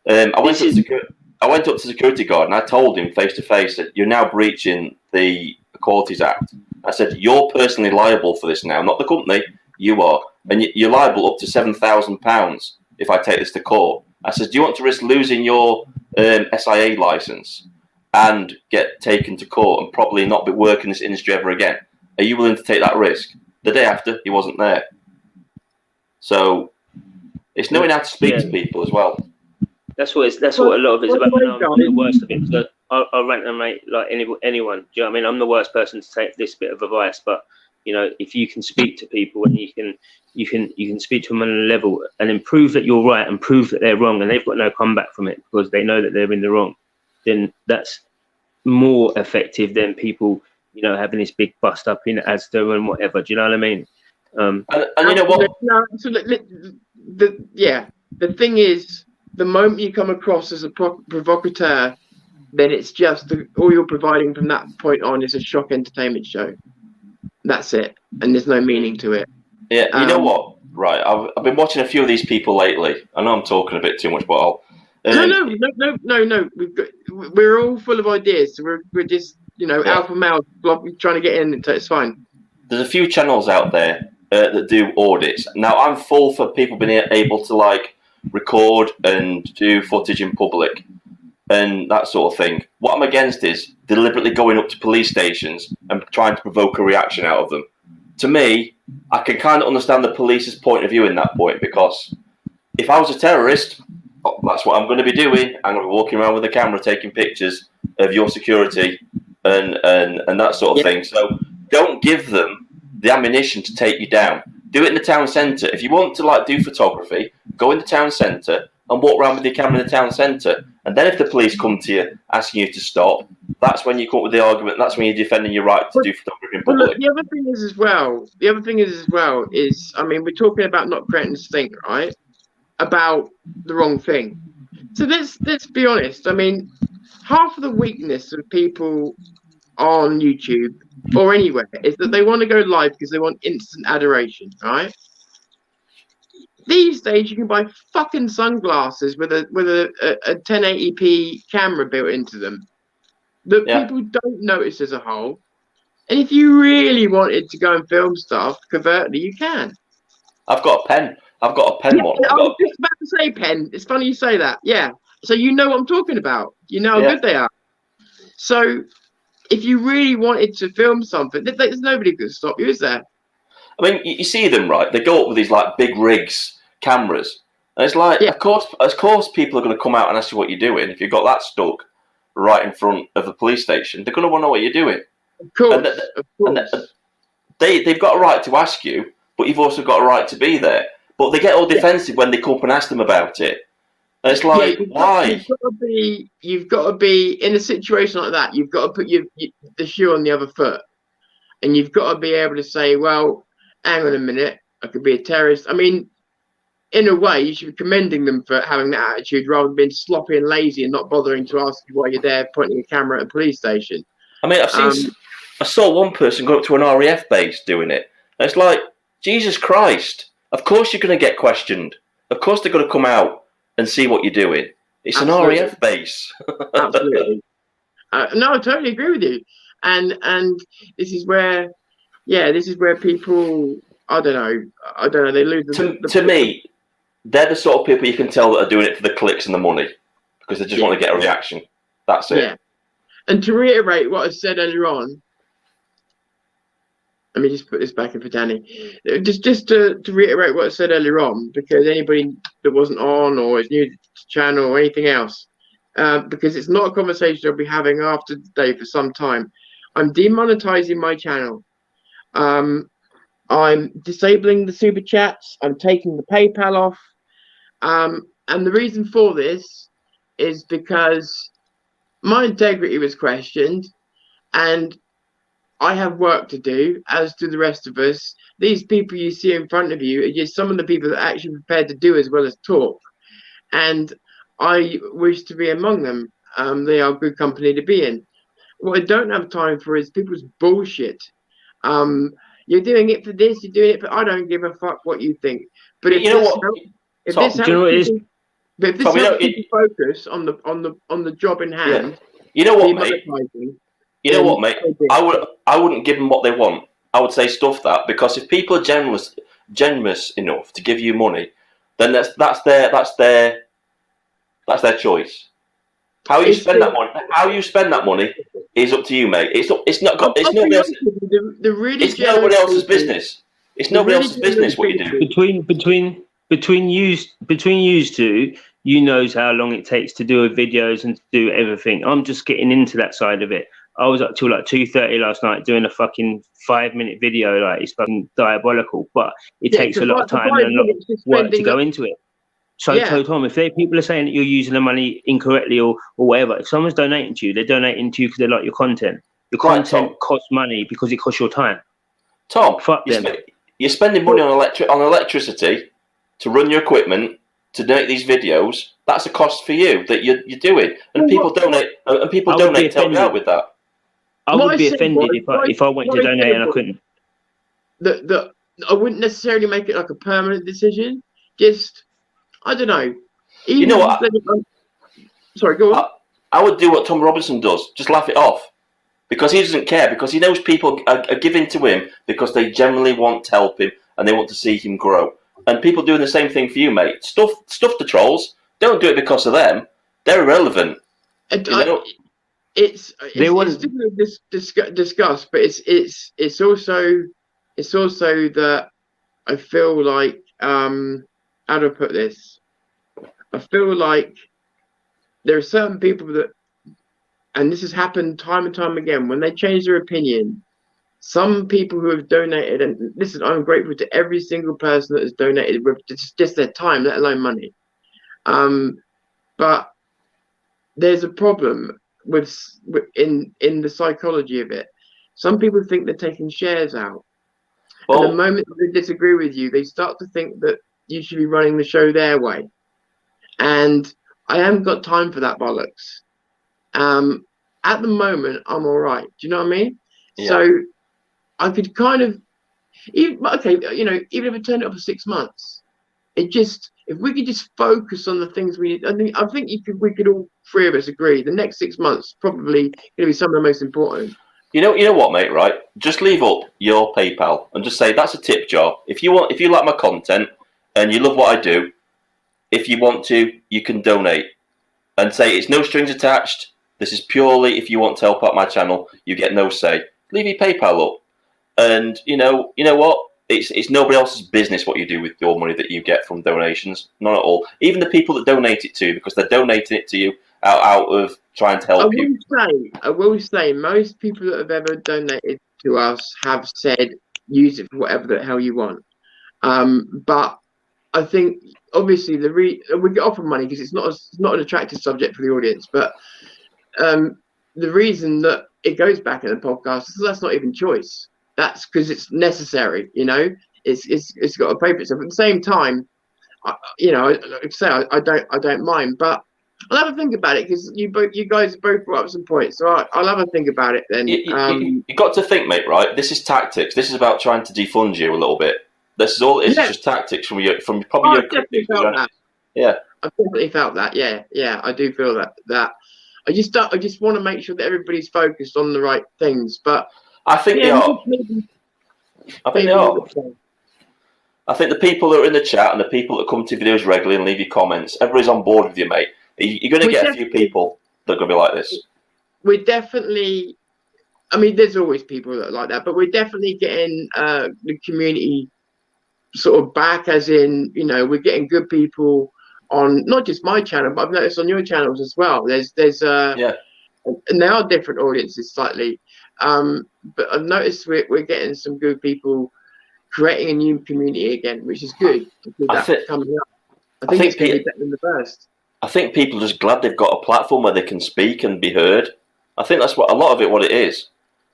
I went up to the security guard and I told him face to face that you're now breaching the Equalities Act. I said, "You're personally liable for this now, not the company. You are, and you're liable up to £7,000 if I take this to court." I said, "Do you want to risk losing your SIA license and get taken to court and probably not be working in this industry ever again? Are you willing to take that risk?" The day after, he wasn't there. So it's knowing how to speak to people as well. That's what a lot of it's about. I'm the worst of it. So I'll rank them, mate, like anyone. Do you know what I mean? I'm the worst person to take this bit of advice, but if you can speak to people and you can speak to them on a level and then prove that you're right and prove that they're wrong and they've got no comeback from it because they know that they're in the wrong, then that's more effective than people, having this big bust up in Asda and whatever. Do you know what I mean? And you know what? No, the thing is, the moment you come across as a provocateur, then it's just all you're providing from that point on is a shock entertainment show. That's it, and there's no meaning to it. Yeah, you know what? Right, I've been watching a few of these people lately. I know I'm talking a bit too much, but I'll. No. We're all full of ideas. So we're just alpha males trying to get in. So it's fine. There's a few channels out there that do audits. Now, I'm full for people being able to like record and do footage in public and that sort of thing. What I'm against is deliberately going up to police stations and trying to provoke a reaction out of them. To me, I can kind of understand the police's point of view in that point, because if I was a terrorist, that's what I'm going to be doing. I'm going to be walking around with a camera taking pictures of your security and that sort of thing. So don't give them the ammunition to take you down. Do it in the town centre. If you want to like do photography, go in the town centre and walk around with your camera in the town centre. And then if the police come to you asking you to stop, that's when you come up with the argument. That's when you're defending your right to do photography in public. Look, the other thing is as well is, I mean, we're talking about not creating a stink, right? About the wrong thing. So let's be honest. I mean, half of the weakness of people on YouTube or anywhere is that they want to go live because they want instant adoration, right? These days you can buy fucking sunglasses with a 1080p camera built into them that people don't notice as a whole. And if you really wanted to go and film stuff covertly, you can. I've got a pen. I've got a pen Yeah, one. I was just about to say pen. It's funny you say that. Yeah. So you know what I'm talking about. You know how good they are. So if you really wanted to film something, there's nobody could stop you, is there? I mean, you see them, right? They go up with these like big rigs, cameras, and it's like, of course, people are going to come out and ask you what you're doing. If you've got that stuck right in front of the police station, they're going to want to know what you're doing. Of course. They've got a right to ask you, but you've also got a right to be there. But they get all defensive when they come up and ask them about it. And it's like, why? You've got to be in a situation like that. You've got to put the shoe on the other foot, and you've got to be able to say, "Well, hang on a minute, I could be a terrorist." I mean, in a way, you should be commending them for having that attitude rather than being sloppy and lazy and not bothering to ask you why you're there, pointing a camera at a police station. I mean, I saw one person go up to an RAF base doing it, and it's like, Jesus Christ! Of course you're going to get questioned. Of course they're going to come out and see what you're doing. It's an RAF base. Absolutely. No, I totally agree with you. And this is where people, I don't know, they lose to me, they're the sort of people you can tell that are doing it for the clicks and the money, because they just want to get a reaction. That's it. Yeah. And to reiterate what I said earlier on, let me just put this back in for Danny. Just to reiterate what I said earlier on, because anybody that wasn't on or is new to the channel or anything else, because it's not a conversation I'll be having after today for some time. I'm demonetizing my channel. I'm disabling the super chats. I'm taking the PayPal off. And the reason for this is because my integrity was questioned, and I have work to do, as do the rest of us. These people you see in front of you are just some of the people that are actually prepared to do as well as talk. And I wish to be among them. They are good company to be in. What I don't have time for is people's bullshit. You're doing it for this, you're doing it for... I don't give a fuck what you think. But if this helps people focus on the job in hand... You know what, mate? You know what, mate? I wouldn't give them what they want. I would say stuff that, because if people are generous enough to give you money, then that's their choice. How you spend that money is up to you, mate. It's nobody else's business. It's nobody else's business what you do. Between you two, you knows how long it takes to do videos and to do everything. I'm just getting into that side of it. I was up till like 2:30 last night doing a fucking 5-minute video. Like, it's fucking diabolical, but it takes a lot of time and a lot of work to go into it. So, Tom, if people are saying that you're using the money incorrectly or whatever, if someone's donating to you, they're donating to you because they like your content. Your content costs money because it costs your time. Tom, fuck them. You're spending money on electricity to run your equipment to make these videos. That's a cost for you that you're doing, and people donate. And people donate to help you out with that. I would be offended if I wanted to donate and I couldn't. I wouldn't necessarily make it like a permanent decision. Just, I don't know. Even You know what? Sorry, go on. I would do what Tom Robinson does. Just laugh it off. Because he doesn't care. Because he knows people are giving to him because they generally want to help him and they want to see him grow. And people doing the same thing for you, mate. Stuff the trolls. Don't do it because of them. They're irrelevant. It's difficult to discuss, but it's also that I feel like how do I put this? I feel like there are certain people that, and this has happened time and time again, when they change their opinion, some people who have donated, and listen, I'm grateful to every single person that has donated with just their time, let alone money. But there's a problem in the psychology of it. Some people think they're taking shares out. Well, and the moment they disagree with you, they start to think that you should be running the show their way. And I haven't got time for that bollocks. At the moment, I'm all right. Do you know what I mean? Yeah. So I could kind of, even if I turn it up for 6 months, if we could just focus on the things we need. I think we could all three of us agree the next 6 months probably going to be some of the most important. You know what, mate, right? Just leave up your PayPal and just say that's a tip jar. If you like my content and you love what I do, if you want to, you can donate. And say it's no strings attached. This is purely if you want to help out my channel, you get no say. Leave your PayPal up. And you know what? It's nobody else's business what you do with your money that you get from donations. Not at all. Even the people that donate it to you, because they're donating it to you out of trying to help you. I will say, most people that have ever donated to us have said, use it for whatever the hell you want. But I think, obviously, we get offered money because it's not an attractive subject for the audience. But the reason that it goes back in the podcast is that's not even choice. That's because it's necessary. It's got to pay for itself. At the same time, like I say, I don't mind, but I'll have a think about it because you guys both brought up some points. So I'll have a think about it then. You got to think, mate. Right? This is tactics. This is about trying to defund you a little bit. This is all. It's just tactics from probably your. I've definitely felt that. Yeah, I've definitely felt that. Yeah, I do feel that. I just want to make sure that everybody's focused on the right things, but. I think they are. I think they are. I think the people that are in the chat and the people that come to videos regularly and leave you comments, everybody's on board with you, mate. You're going to get a few people that are going to be like this. We're definitely, I mean, there's always people that are like that, but we're definitely getting the community sort of back, as in, we're getting good people on not just my channel, but I've noticed on your channels as well. There's and they are different audiences slightly. But I've noticed we're getting some good people creating a new community again, which is good. Coming up. I think it's going to be better than the first. I think people are just glad they've got a platform where they can speak and be heard. I think that's what a lot of it. What it is,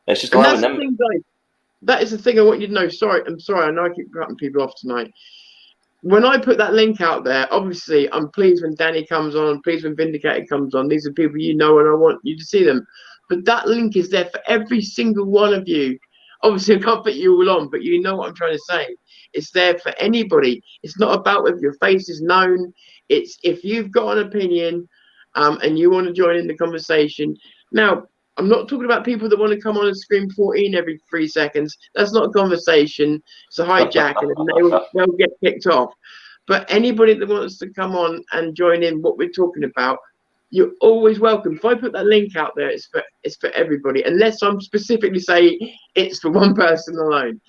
it's just allowing them. That is the thing I want you to know. I'm sorry. I know I keep cutting people off tonight. When I put that link out there, obviously I'm pleased when Danny comes on. I'm pleased when Vindicated comes on. These are people and I want you to see them. But that link is there for every single one of you. Obviously, I can't put you all on, but you know what I'm trying to say. It's there for anybody. It's not about whether your face is known. It's if you've got an opinion and you want to join in the conversation. Now, I'm not talking about people that want to come on and scream 14 every 3 seconds. That's not a conversation. It's a hijacking, and they'll get kicked off. But anybody that wants to come on and join in what we're talking about, you're always welcome. If I put that link out there, it's for everybody. Unless I'm specifically saying it's for one person alone,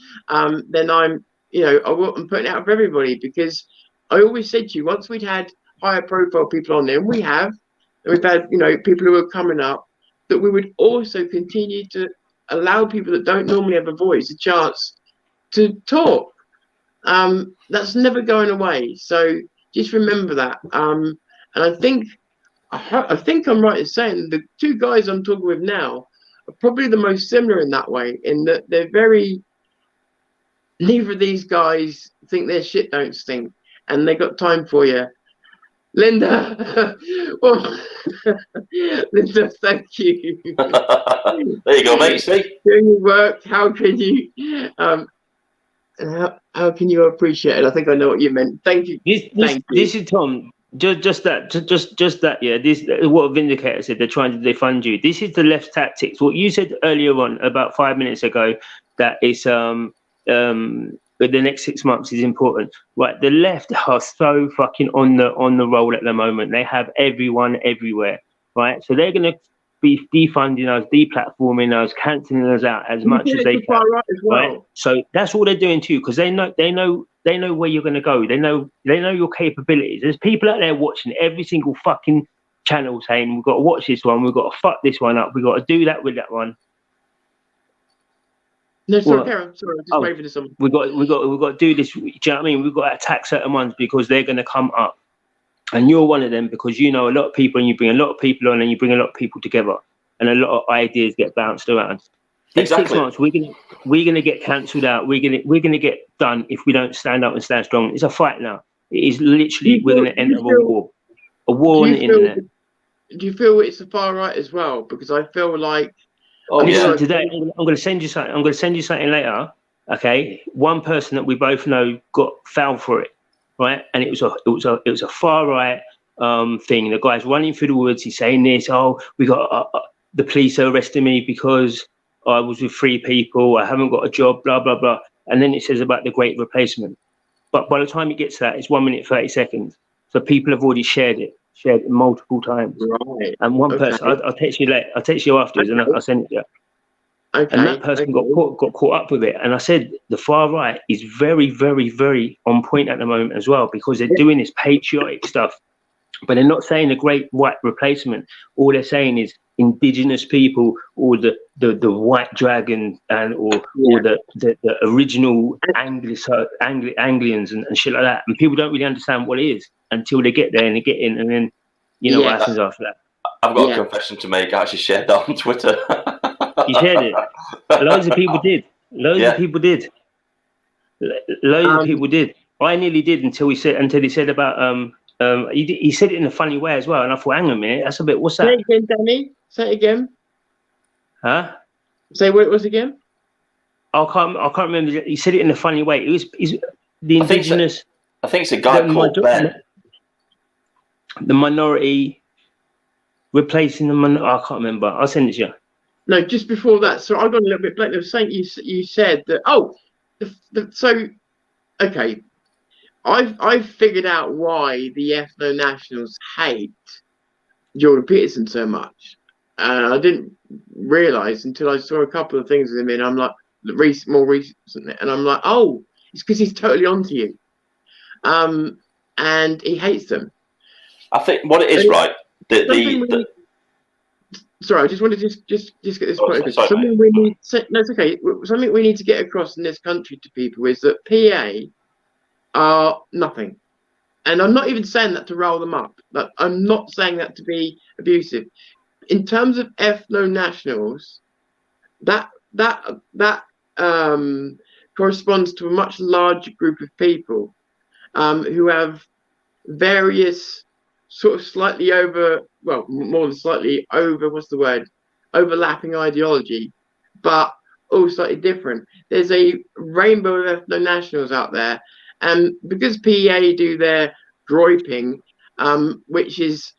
then I'm putting it out for everybody, because I always said to you, once we'd had higher profile people on there, and we've had people who are coming up, that we would also continue to allow people that don't normally have a voice a chance to talk. That's never going away. So just remember that. And I think I'm right in saying the two guys I'm talking with now are probably the most similar in that way, in that they're neither of these guys think their shit don't stink, and they got time for you. Linda, well, Linda, thank you. There you go, mate. See, doing your work. How can you? how can you appreciate it? I think I know what you meant. Thank you. This is Tom. Just that. Yeah. This what Vindicator said. They're trying to defund you. This is the left tactics. What you said earlier on about 5 minutes ago, that it's but the next 6 months is important. Right. The left are so fucking on the roll at the moment. They have everyone everywhere. Right. So they're gonna be defunding us, deplatforming us, cancelling us out as much as they can. Right? So that's all they're doing too, because they know where you're going to go. They know your capabilities. There's people out there watching every single fucking channel saying, we've got to watch this one, we've got to fuck this one up, we've got to do that with that one. No, sorry, Karen. Sorry, I'm just waving to someone. We've got to do this. Do you know what I mean? We've got to attack certain ones because they're going to come up. And you're one of them because you know a lot of people and you bring a lot of people on and you bring a lot of people together and a lot of ideas get bounced around. These 6 months we're gonna get cancelled out. We're gonna get done if we don't stand up and stand strong. It's a fight now. It is literally we're gonna enter a war on the internet. Do you feel it's the far right as well? Because I feel like today I'm gonna send you something. I'm gonna send you something later. Okay, one person that we both know fell for it. Right, and it was a far right thing. The guy's running through the woods. He's saying this. Oh, we got the police are arresting me because I was with 3 people. I haven't got a job. Blah blah blah. And then it says about the Great Replacement. But by the time it gets to that, it's 1 minute 30 seconds. So people have already shared it multiple times. Right. And one person, I'll text you later. I'll text you afterwards, and I'll send it to you. Okay. And that person got caught up with it. And I said the far right is very, very, very on point at the moment as well, because they're doing this patriotic stuff, but they're not saying the Great White Replacement. All they're saying is indigenous people, or the white dragon, or the original Anglians and shit like that. And people don't really understand what it is until they get there and they get in, and then what happens after that. I've got a confession to make. I actually shared that on Twitter. You shared it. Loads of people did. Loads of people did. I nearly did until he said about he said it in a funny way as well, and I thought, hang on a minute, that's a bit. What's that? Say it again, Danny. Say it again. Huh? Say what it was again. I can't remember. He said it in a funny way. It was the indigenous. I think it's a guy called Ben. The minority replacing the I can't remember. I'll send it to you. No, just before that. So I got a little bit blank. There was something you said that. Okay. I've figured out why the Ethno Nationals hate Jordan Peterson so much, and I didn't realise until I saw a couple of things with him, and I'm like, more recently, and I'm like, oh, it's because he's totally onto you, and he hates them. I think what it is, right? Sorry, I just wanted to just get this point. Something we need. No, it's okay. Something we need to get across in this country to people is that PA are nothing, and I'm not even saying that to rile them up. But I'm not saying that to be abusive. In terms of ethno nationals, that corresponds to a much larger group of people who have various sort of slightly more than slightly overlapping ideology, but all slightly different. There's a rainbow of ethno nationals out there, and because PEA do their groyping, which is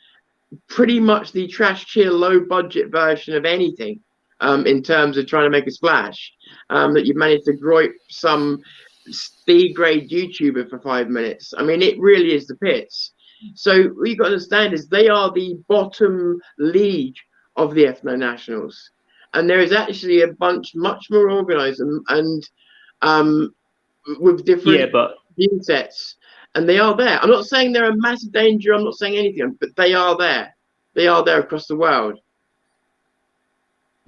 pretty much the trash cheer low budget version of anything, in terms of trying to make a splash, that you've managed to groip some speed grade YouTuber for 5 minutes. I mean, it really is the pits. So what you've got to understand is they are the bottom league of the ethno nationals, and there is actually a bunch much more organized and with different view sets, and they are there. I'm not saying they're a massive danger. I'm not saying anything, but they are there. They are there across the world.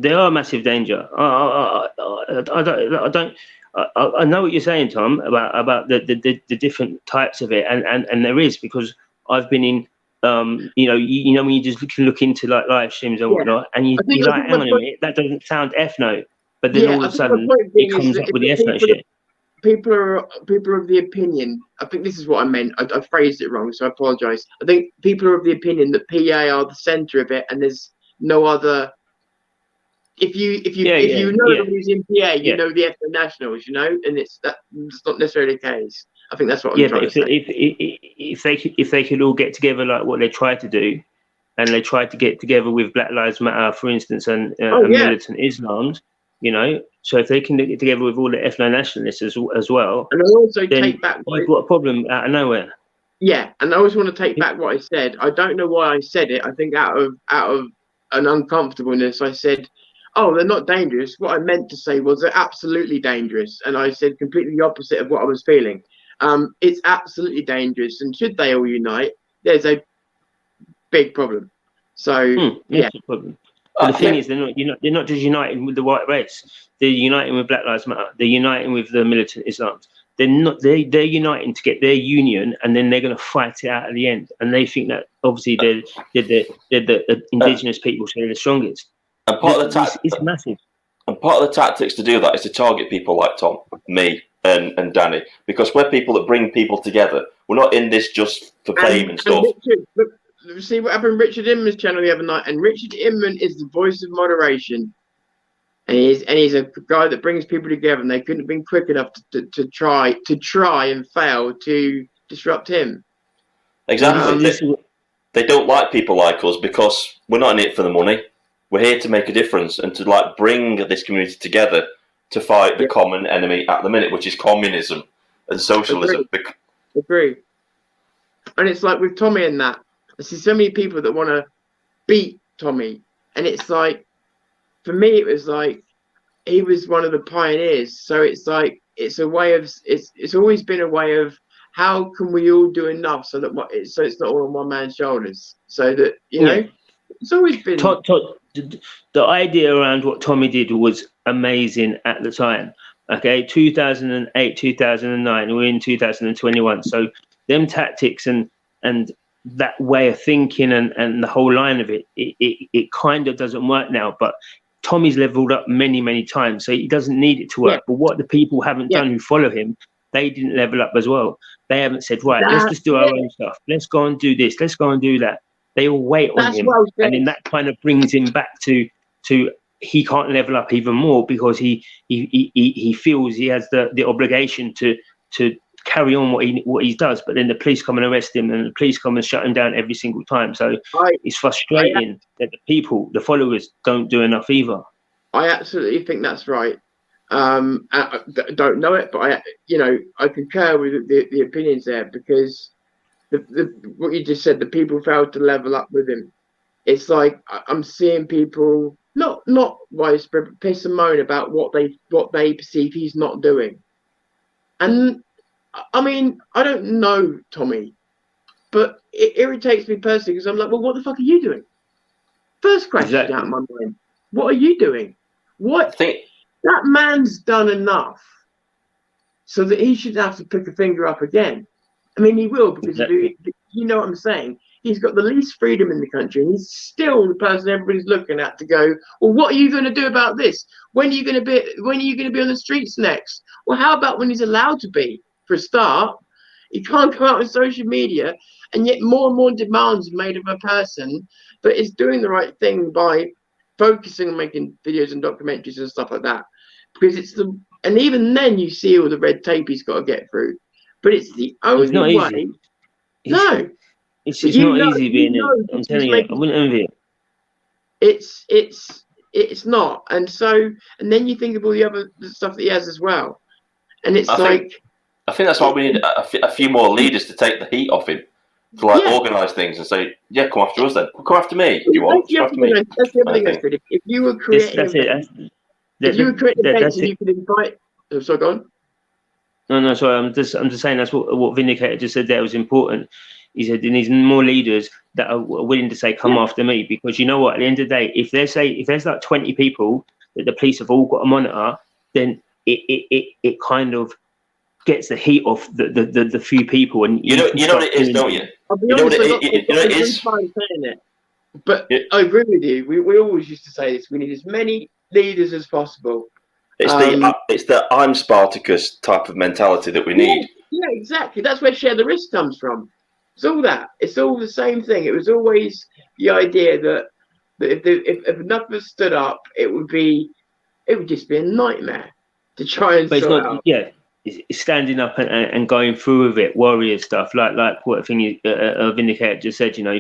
They are a massive danger. I know what you're saying, Tom, about the different types of it, and there is, because I've been in, when you just look into like live streams and whatnot, and you're like, hang on a minute, that doesn't sound ethno, but then all of a sudden it comes up with the ethno shit. People are of the opinion. I think this is what I meant. I phrased it wrong, so I apologise. I think people are of the opinion that PA are the centre of it, and there's no other if you Yeah, know yeah, that he's in PA, you yeah. know the ethno nationals, you know, and it's not necessarily the case. I think that's what I'm Yeah, trying but to say. if they could all get together like what they tried to do, and they tried to get together with Black Lives Matter, for instance, and Oh yeah, militant Islam, you know, so if they can get together with all the ethno nationalists as well, and I also then take back you've got a problem out of nowhere. yeah, and I always want to take back what I said. I don't know why I said it. I think out of an uncomfortableness, I said, "Oh, they're not dangerous." What I meant to say was they're absolutely dangerous, and I said completely the opposite of what I was feeling. It's absolutely dangerous, and should they all unite, there's a big problem. So yeah, That's the problem. But the thing is, they're not just uniting with the white race. They're uniting with Black Lives Matter. They're uniting with the militant Islams. They're not. They're uniting to get their union, and then they're going to fight it out at the end. And they think that obviously they're the indigenous people, so they're the strongest. And part of the It's massive. And part of the tactics to do that is to target people like Tom, me, and Danny, because we're people that bring people together. We're not in this just for fame and stuff. Richard, look, see what happened on Richard Inman's channel the other night, and Richard Inman is the voice of moderation, and he's a guy that brings people together, and they couldn't have been quick enough to try and fail to disrupt him. Exactly. They don't like people like us because we're not in it for the money. We're here to make a difference and to like bring this community together to fight the common enemy at the minute, which is communism and socialism. Agree. And it's like with Tommy and that, I see so many people that want to beat Tommy, and it's like, for me, it was like he was one of the pioneers. So it's like it's a way of it's always been a way of how can we all do enough so that so it's not all on one man's shoulders. So that you know, it's always been. The idea around what Tommy did was amazing at the time. Okay, 2008, 2009, we're in 2021. So them tactics and that way of thinking and the whole line of it kind of doesn't work now. But Tommy's leveled up many times, so he doesn't need it to work. But what the people haven't done who follow him, they didn't level up as well. They haven't said, right, let's just do our own stuff. Let's go and do this. Let's go and do that. They all wait on him, and then that kind of brings him back to he can't level up even more because he feels he has the obligation to carry on what he does. But then the police come and arrest him, and the police come and shut him down every single time. So it's frustrating that the followers, don't do enough either. I absolutely think that's right. I don't know it, but I concur with the opinions there, because what you just said, the people failed to level up with him. It's like I'm seeing people not widespread, but piss and moan about what they perceive he's not doing. And I mean, I don't know Tommy, but it irritates me personally because I'm like, well, what the fuck are you doing? First question out of my mind. What are you doing? That man's done enough so that he should have to pick a finger up again. I mean, he will, because you know what I'm saying. He's got the least freedom in the country, and he's still the person everybody's looking at to go, well, what are you going to do about this? When are you going to be on the streets next? Well, how about when he's allowed to be? For a start, he can't come out on social media, and yet more and more demands are made of a person that is doing the right thing by focusing on making videos and documentaries and stuff like that. Because and even then you see all the red tape he's got to get through. But it's the only way. No. It's not easy being in. I'm telling you, I wouldn't envy it. It's not. And then you think of all the other stuff that he has as well. And it's I think that's why we need a few more leaders to take the heat off him, to organise things and say, yeah, come after us then. Come after me if you want. Come after me. That's the other thing that's good. If you were creating events and you could invite... Oh, sorry, go on. No, sorry. I'm just saying that's what Vindicator just said there was important. He said he needs more leaders that are willing to say, come after me, because you know what, at the end of the day, if there's like 20 people that the police have all got to monitor, then it kind of gets the heat off the few people. And you know what it is, don't you? You know what it is. But I agree with you. We always used to say this. We need as many leaders as possible. It's the I'm Spartacus type of mentality that we need. Yeah, exactly. That's where Share the Risk comes from. It's all that. It's all the same thing. It was always the idea that that if enough of us stood up, it would just be a nightmare to try and But it's sort not, out. yeah, it's standing up and going through with it, warrior stuff, like what Vindicator just said. You know,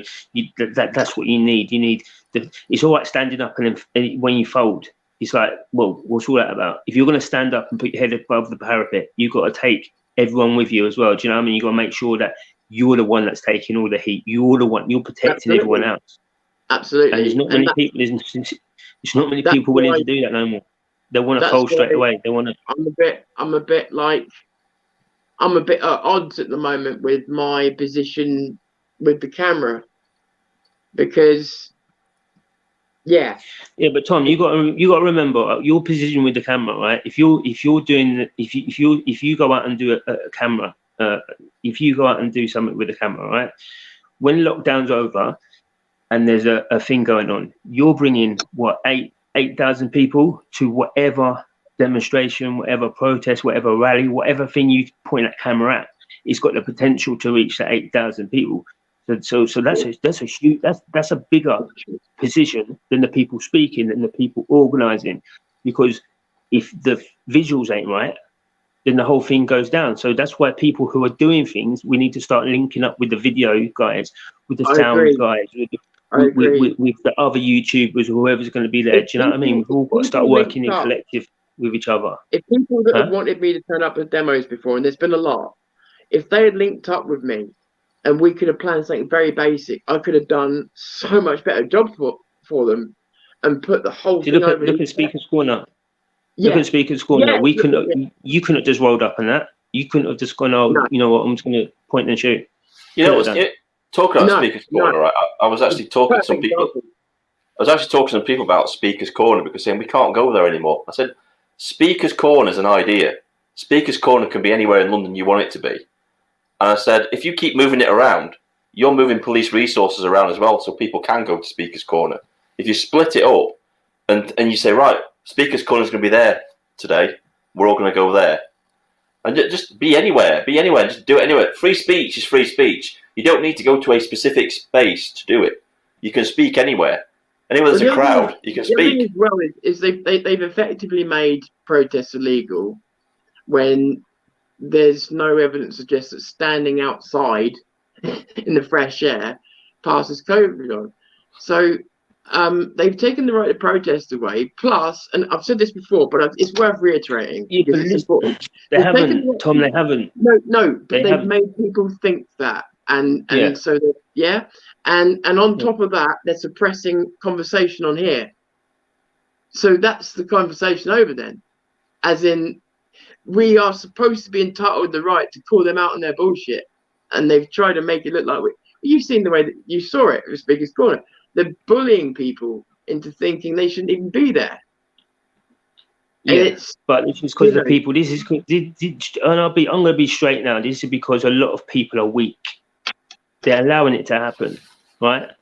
that's what you need. You need it's all right standing up, and then when you fold, it's like, well, what's all that about? If you're going to stand up and put your head above the parapet, you've got to take everyone with you as well. Do you know what I mean? You've got to make sure that you're the one that's taking all the heat. You're the one. You're protecting everyone else. Absolutely. And there's not many people. There's not many people willing to do that no more. They want to fold straight away. They want to. I'm a bit at odds at the moment with my position with the camera, because yeah, but Tom, you got to remember your position with the camera, right? If you go out and do a camera, if you go out and do something with a camera, right? When lockdown's over and there's a thing going on, you're bringing what 8,000 people to whatever demonstration, whatever protest, whatever rally, whatever thing you point that camera at, it's got the potential to reach that 8,000 people. So that's a huge, that's a bigger position than the people speaking, than the people organising, because if the visuals ain't right, then the whole thing goes down. So that's why people who are doing things, we need to start linking up with the video guys, with the sound guys, with the other YouTubers, whoever's going to be there. Do you know what I mean? We've all got to start working in collective with each other. If people that have wanted me to turn up at demos before, and there's been a lot, if they had linked up with me and we could have planned something very basic, I could have done so much better job for them and put the whole thing over. Look at Speaker's Corner. Look at Speaker's Corner. You couldn't have just rolled up on that. You couldn't have just gone, you know what, I'm just going to point and shoot. You know, talking about Speaker's Corner, right? I was actually talking to some people. I was actually talking to some people about Speaker's Corner, because saying we can't go there anymore. I said, Speaker's Corner is an idea. Speaker's Corner can be anywhere in London you want it to be. And I said, if you keep moving it around, you're moving police resources around as well, so people can go to Speaker's Corner. If you split it up and you say, right, Speaker's Corner is going to be there today, we're all going to go there. And just be anywhere, just do it anywhere. Free speech is free speech. You don't need to go to a specific space to do it. You can speak anywhere. Anywhere there's a crowd, you can speak. The thing as well is they've effectively made protests illegal when there's no evidence to suggest that standing outside in the fresh air passes COVID on. So they've taken the right to protest away. Plus, and I've said this before, but it's worth reiterating. Yeah, but it's important. They haven't, Tom. They haven't. No, but they've made people think that, and so and on top of that, they're suppressing conversation on here. So that's the conversation over then, as in, we are supposed to be entitled the right to call them out on their bullshit, and they've tried to make it look like you've seen the way that you saw it with Speaker's Corner. They're bullying people into thinking they shouldn't even be there. Yeah, but it's because the people. This is, and I'm going to be straight now. This is because a lot of people are weak. They're allowing it to happen, right? Do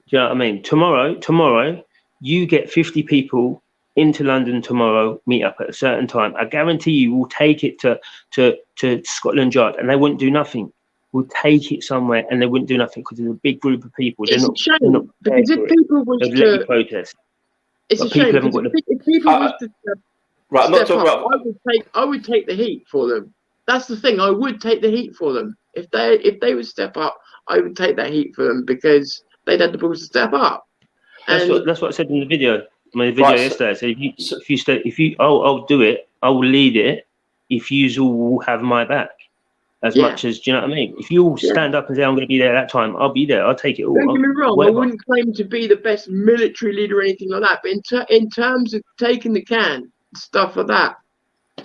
you know what I mean? Tomorrow, you get 50 people into London tomorrow, meet up at a certain time. I guarantee you will take it to Scotland Yard, and they wouldn't do nothing. We'll take it somewhere, and they wouldn't do nothing because there's a big group of people. It's a shame, because if people was to protest, it's a shame. If people was to right, I'm not talking about. I would take the heat for them. That's the thing. I would take the heat for them if they would step up. I would take that heat for them because they'd had the balls to step up. That's what I said in the video. My video yesterday. I said, I'll do it. I will lead it. If you all will have my back, as much as, do you know what I mean? If you all stand up and say I'm going to be there at that time, I'll be there. I'll take it all. Don't get me wrong. I wouldn't claim to be the best military leader or anything like that. But in terms of taking the can, stuff like that,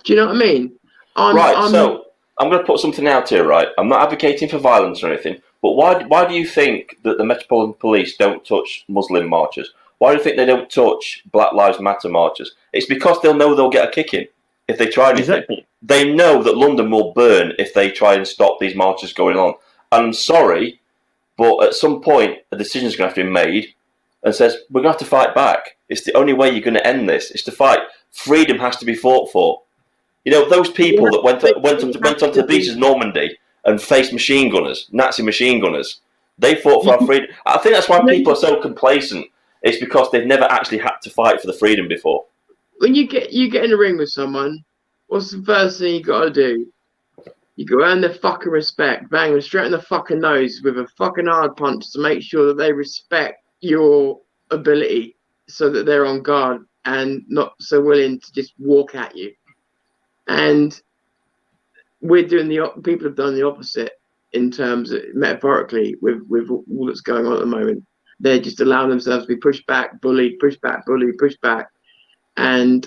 do you know what I mean? So I'm going to put something out here. Right, I'm not advocating for violence or anything. But why do you think that the Metropolitan Police don't touch Muslim marchers? Why do you think they don't touch Black Lives Matter marchers? It's because they'll know they'll get a kicking if they try anything. Exactly. They know that London will burn if they try and stop these marches going on. I'm sorry, but at some point a decision is going to have to be made and says, we're going to have to fight back. It's the only way you're going to end this, is to fight. Freedom has to be fought for. You know, those people that went onto the beaches of Normandy and faced machine gunners, Nazi machine gunners, they fought for our freedom. I think that's why people are so complacent it's because they've never actually had to fight for the freedom before. When you get in the ring with someone, what's the first thing you got to do? You go earn their fucking respect, bang them straight in the fucking nose with a fucking hard punch to make sure that they respect your ability, so that they're on guard and not so willing to just walk at you. And we're doing people have done the opposite in terms of metaphorically with all that's going on at the moment. They're just allowing themselves to be pushed back, bullied, pushed back, bullied, pushed back. And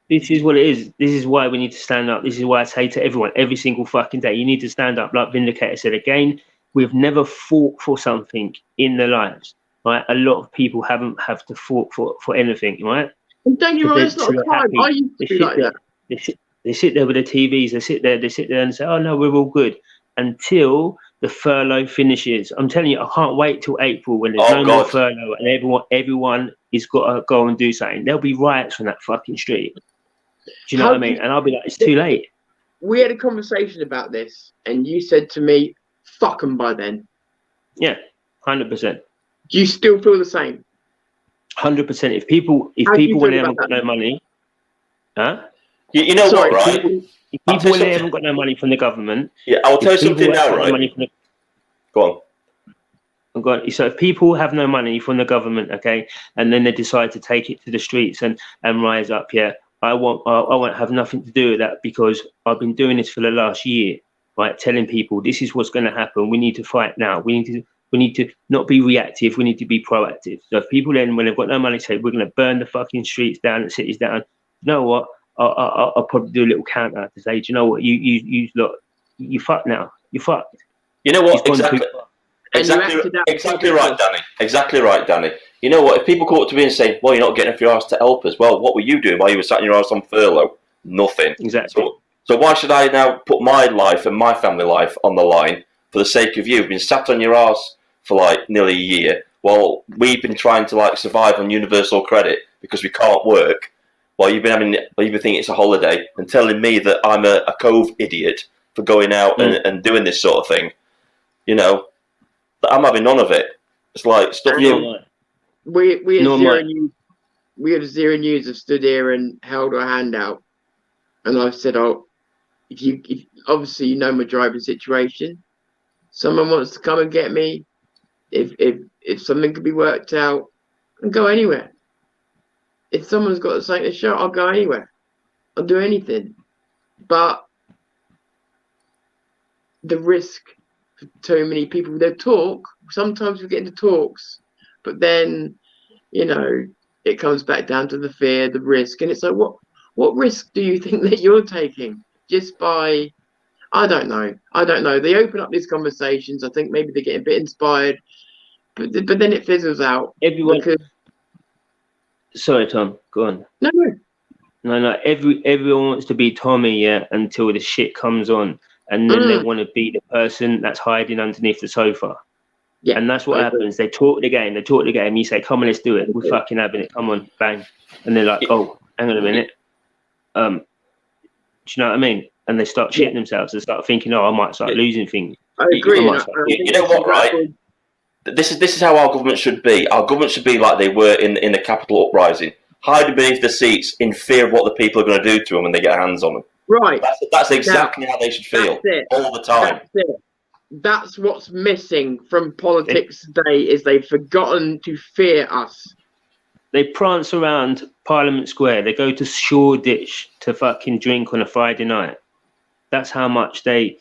this is what it is. This is why we need to stand up. This is why I say to everyone every single fucking day, you need to stand up. Like Vindicator said again, we've never fought for something in their lives, right? A lot of people haven't have to fought for anything, right? And don't you realize it's not a crime? I used to be like that. They sit there with the TVs. They sit there and say, "Oh no, we're all good," until the furlough finishes. I'm telling you, I can't wait till April when there's more furlough and everyone is got to go and do something. There'll be riots on that fucking street. Do you know what I mean? And I'll be like, it's too late. We had a conversation about this, and you said to me, "Fuck them by then." Yeah, 100%. Do you still feel the same? 100%. If people when they haven't got no money, huh? You know what, right? If people when they haven't got no money from the government, yeah, I'll tell you something now, right? Go on. So if people have no money from the government, okay, and then they decide to take it to the streets and rise up, yeah, I won't have nothing to do with that, because I've been doing this for the last year, right? Telling people this is what's going to happen. We need to fight now. We need to not be reactive. We need to be proactive. So if people then, when they've got no money, say we're going to burn the fucking streets down and cities down, you know what? I'll probably do a little counter to say, do you know what? You look, you fucked now. You fucked. You know what? Exactly right, Danny. Exactly right, Danny. You know what? If people come up to me and say, "Well, you're not getting off your arse to help us," well, what were you doing while you were sat in your arse on furlough? Nothing. Exactly. So why should I now put my life and my family life on the line for the sake of you? You've been sat on your arse for like nearly a year while we've been trying to like survive on universal credit because we can't work. While you've been thinking it's a holiday and telling me that I'm a cove idiot for going out and doing this sort of thing. You know, I'm having none of it. It's like stuff. We had Zero News have stood here and held our hand out, and I've said, "Oh, if obviously you know my driving situation. Someone wants to come and get me. If something could be worked out, and go anywhere. If someone's got something to show, I'll go anywhere. I'll do anything. But the risk for too many people, they talk. Sometimes we get into talks, but then, you know, it comes back down to the fear, the risk. And it's like, what risk do you think that you're taking just by, I don't know. They open up these conversations. I think maybe they get a bit inspired, but then it fizzles out. Sorry, Tom. Go on. No. Everyone wants to be Tommy, yeah, until the shit comes on, and then they want to be the person that's hiding underneath the sofa. Yeah, and that's what happens. They talk the game. You say, "Come on, let's do it. We're fucking having it. Come on, bang!" And they're like, "Oh, hang on a minute. Do you know what I mean?" And they start shitting themselves. They start thinking, "Oh, I might start losing things." I agree. You know what, right? This is how our government should be. Our government should be like they were in the Capitol uprising, hiding beneath the seats in fear of what the people are going to do to them when they get hands on them. Right. That's exactly how they should feel all the time. That's what's missing from politics today, is they've forgotten to fear us. They prance around Parliament Square. They go to Shoreditch to fucking drink on a Friday night. That's how much the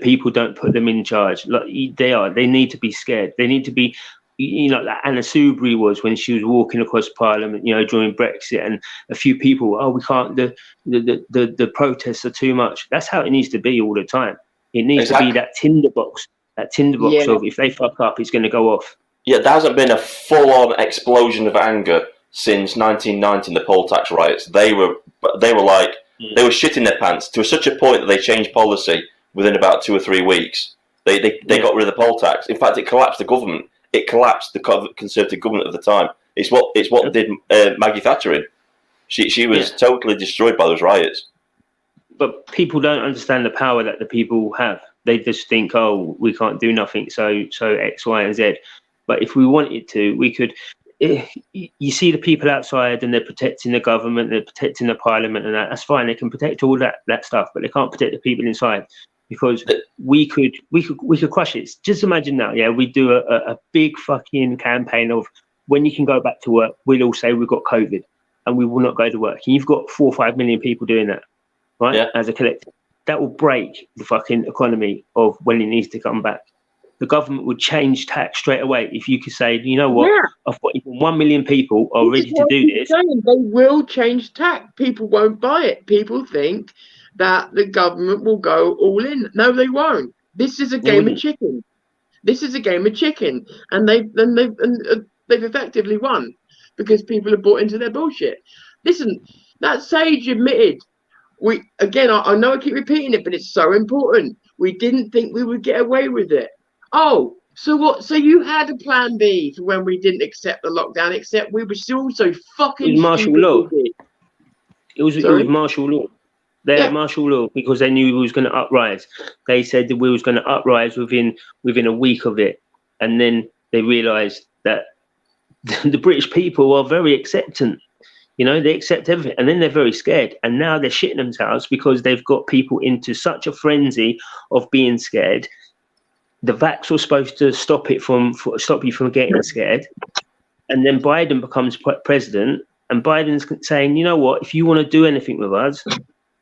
people don't put them in charge. Like they need to be scared. They need to be, you know, like Anna Soubry was when she was walking across Parliament, you know, during Brexit, and a few people, we can't. The protests are too much. That's how it needs to be all the time. It needs to be that tinderbox of if they fuck up, it's going to go off. Yeah, there hasn't been a full-on explosion of anger since 1990 in the poll tax riots. They were like. They were shitting their pants to such a point that they changed policy within about 2 or 3 weeks. They got rid of the poll tax. In fact, it collapsed the government. It collapsed the Conservative government at the time. It's what did Maggie Thatcher in. She was totally destroyed by those riots. But people don't understand the power that the people have. They just think, "Oh, we can't do nothing, so X, Y, and Z." But if we wanted to, we could. You see the people outside, and they're protecting the government, they're protecting the parliament, and that's fine. They can protect all that stuff, but they can't protect the people inside, because we could crush it. Just imagine now, yeah, we do a big fucking campaign of when you can go back to work. We'll all say we've got COVID, and we will not go to work. And you've got 4 or 5 million people doing that, right? Yeah. As a collective, that will break the fucking economy of when it needs to come back. The government would change tax straight away if you could say, you know what, I've got even 1 million people are ready to do this. They will change tax. People won't buy it. People think that the government will go all in. No, they won't. This is a game of chicken. This is a game of chicken, and they've effectively won because people have bought into their bullshit. Listen, that Sage admitted. I know I keep repeating it, but it's so important. We didn't think we would get away with it. Oh, so what? So you had a plan B for when we didn't accept the lockdown, except we were still so fucking. It was martial law. It was martial law. They had martial law because they knew we was going to uprise. They said that we was going to uprise within a week of it, and then they realised that the British people are very acceptant. You know, they accept everything, and then they're very scared, and now they're shitting themselves because they've got people into such a frenzy of being scared. The vax was supposed to stop you from getting scared, and then Biden becomes president, and Biden's saying, you know what, if you want to do anything with us,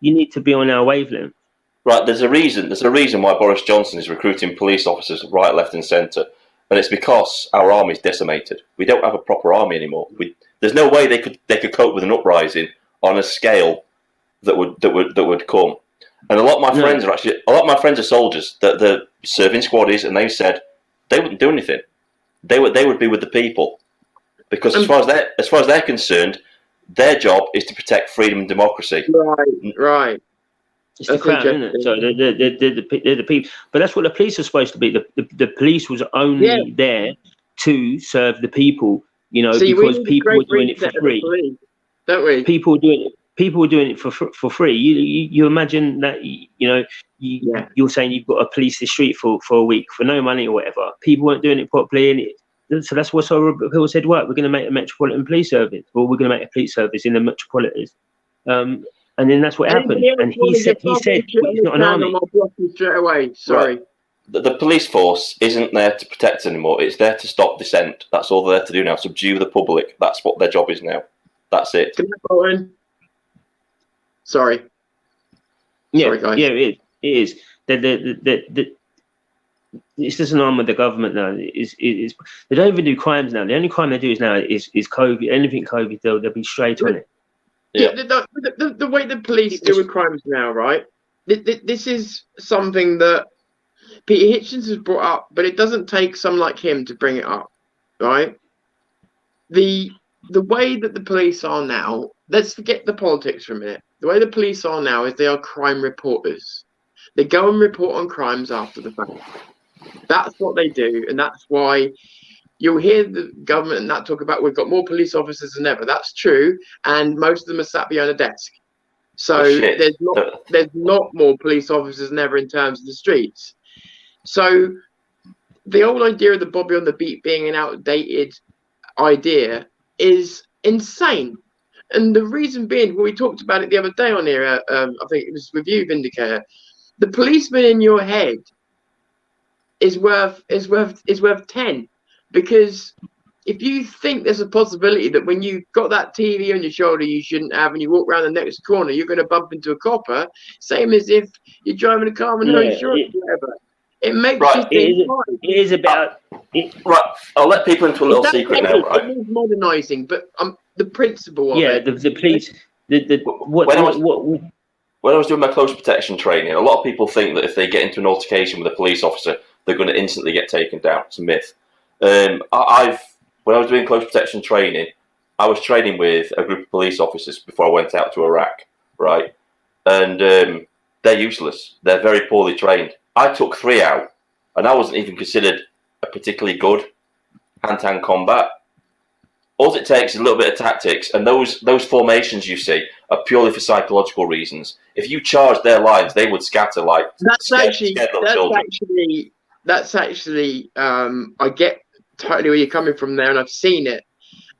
you need to be on our wavelength. Right, there's a reason why Boris Johnson is recruiting police officers right, left, and centre, and it's because our army's decimated. We don't have a proper army anymore. There's no way they could cope with an uprising on a scale that would come. And a lot of my friends are soldiers that they're serving squaddies, and they said they wouldn't do anything. They would be with the people, because as far as they're concerned, their job is to protect freedom and democracy. Right. It's the crown, isn't it? So they're the people. But that's what the police are supposed to be. The police was only there to serve the people, you know, because people were doing it for free. Police, don't we? People were doing it for free. You imagine that, you know, you're saying you've got to police the street for a week for no money or whatever. People weren't doing it properly, so that's what people said. We're going to make a metropolitan police service, or we're going to make a police service in the metropolitans. And then that's what happened. And he said it's not an army. Straight away. Sorry. Right. The police force isn't there to protect anymore. It's there to stop dissent. That's all they're there to do now. Subdue the public. That's what their job is now. That's it. Can I go in? Sorry. Yeah, sorry, guys. Yeah, it is. It's just an arm of the government now. They don't even do crimes now. The only crime they do is COVID. Anything COVID, they'll be straight on it. Yeah, the way the police deal with crimes now, right? This is something that Peter Hitchens has brought up, but it doesn't take someone like him to bring it up, right? The way that the police are now, let's forget the politics for a minute. The way the police are now is they are crime reporters. They go and report on crimes after the fact. That's what they do, and that's why you'll hear the government and that talk about we've got more police officers than ever. That's true, and most of them are sat behind a desk. So there's not more police officers than ever in terms of the streets. So the old idea of the Bobby on the beat being an outdated idea is insane. And the reason being, we talked about it the other day on here, I think it was with you, Vindicator, the policeman in your head is worth 10. Because if you think there's a possibility that when you've got that TV on your shoulder you shouldn't have, and you walk around the next corner, you're going to bump into a copper, same as if you're driving a car with no insurance or whatever. It makes you think. It is about. Right, I'll let people into a little secret now. Right, it means modernising, but the principle of it. The police. When I was doing my close protection training, a lot of people think that if they get into an altercation with a police officer, they're going to instantly get taken down. It's a myth. When I was doing close protection training, I was training with a group of police officers before I went out to Iraq, right? And they're useless. They're very poorly trained. I took 3 out, and I wasn't even considered a particularly good hand-to-hand combat. All it takes is a little bit of tactics, and those formations you see are purely for psychological reasons. If you charge their lines, they would scatter like That's actually. I get totally where you're coming from there, and I've seen it.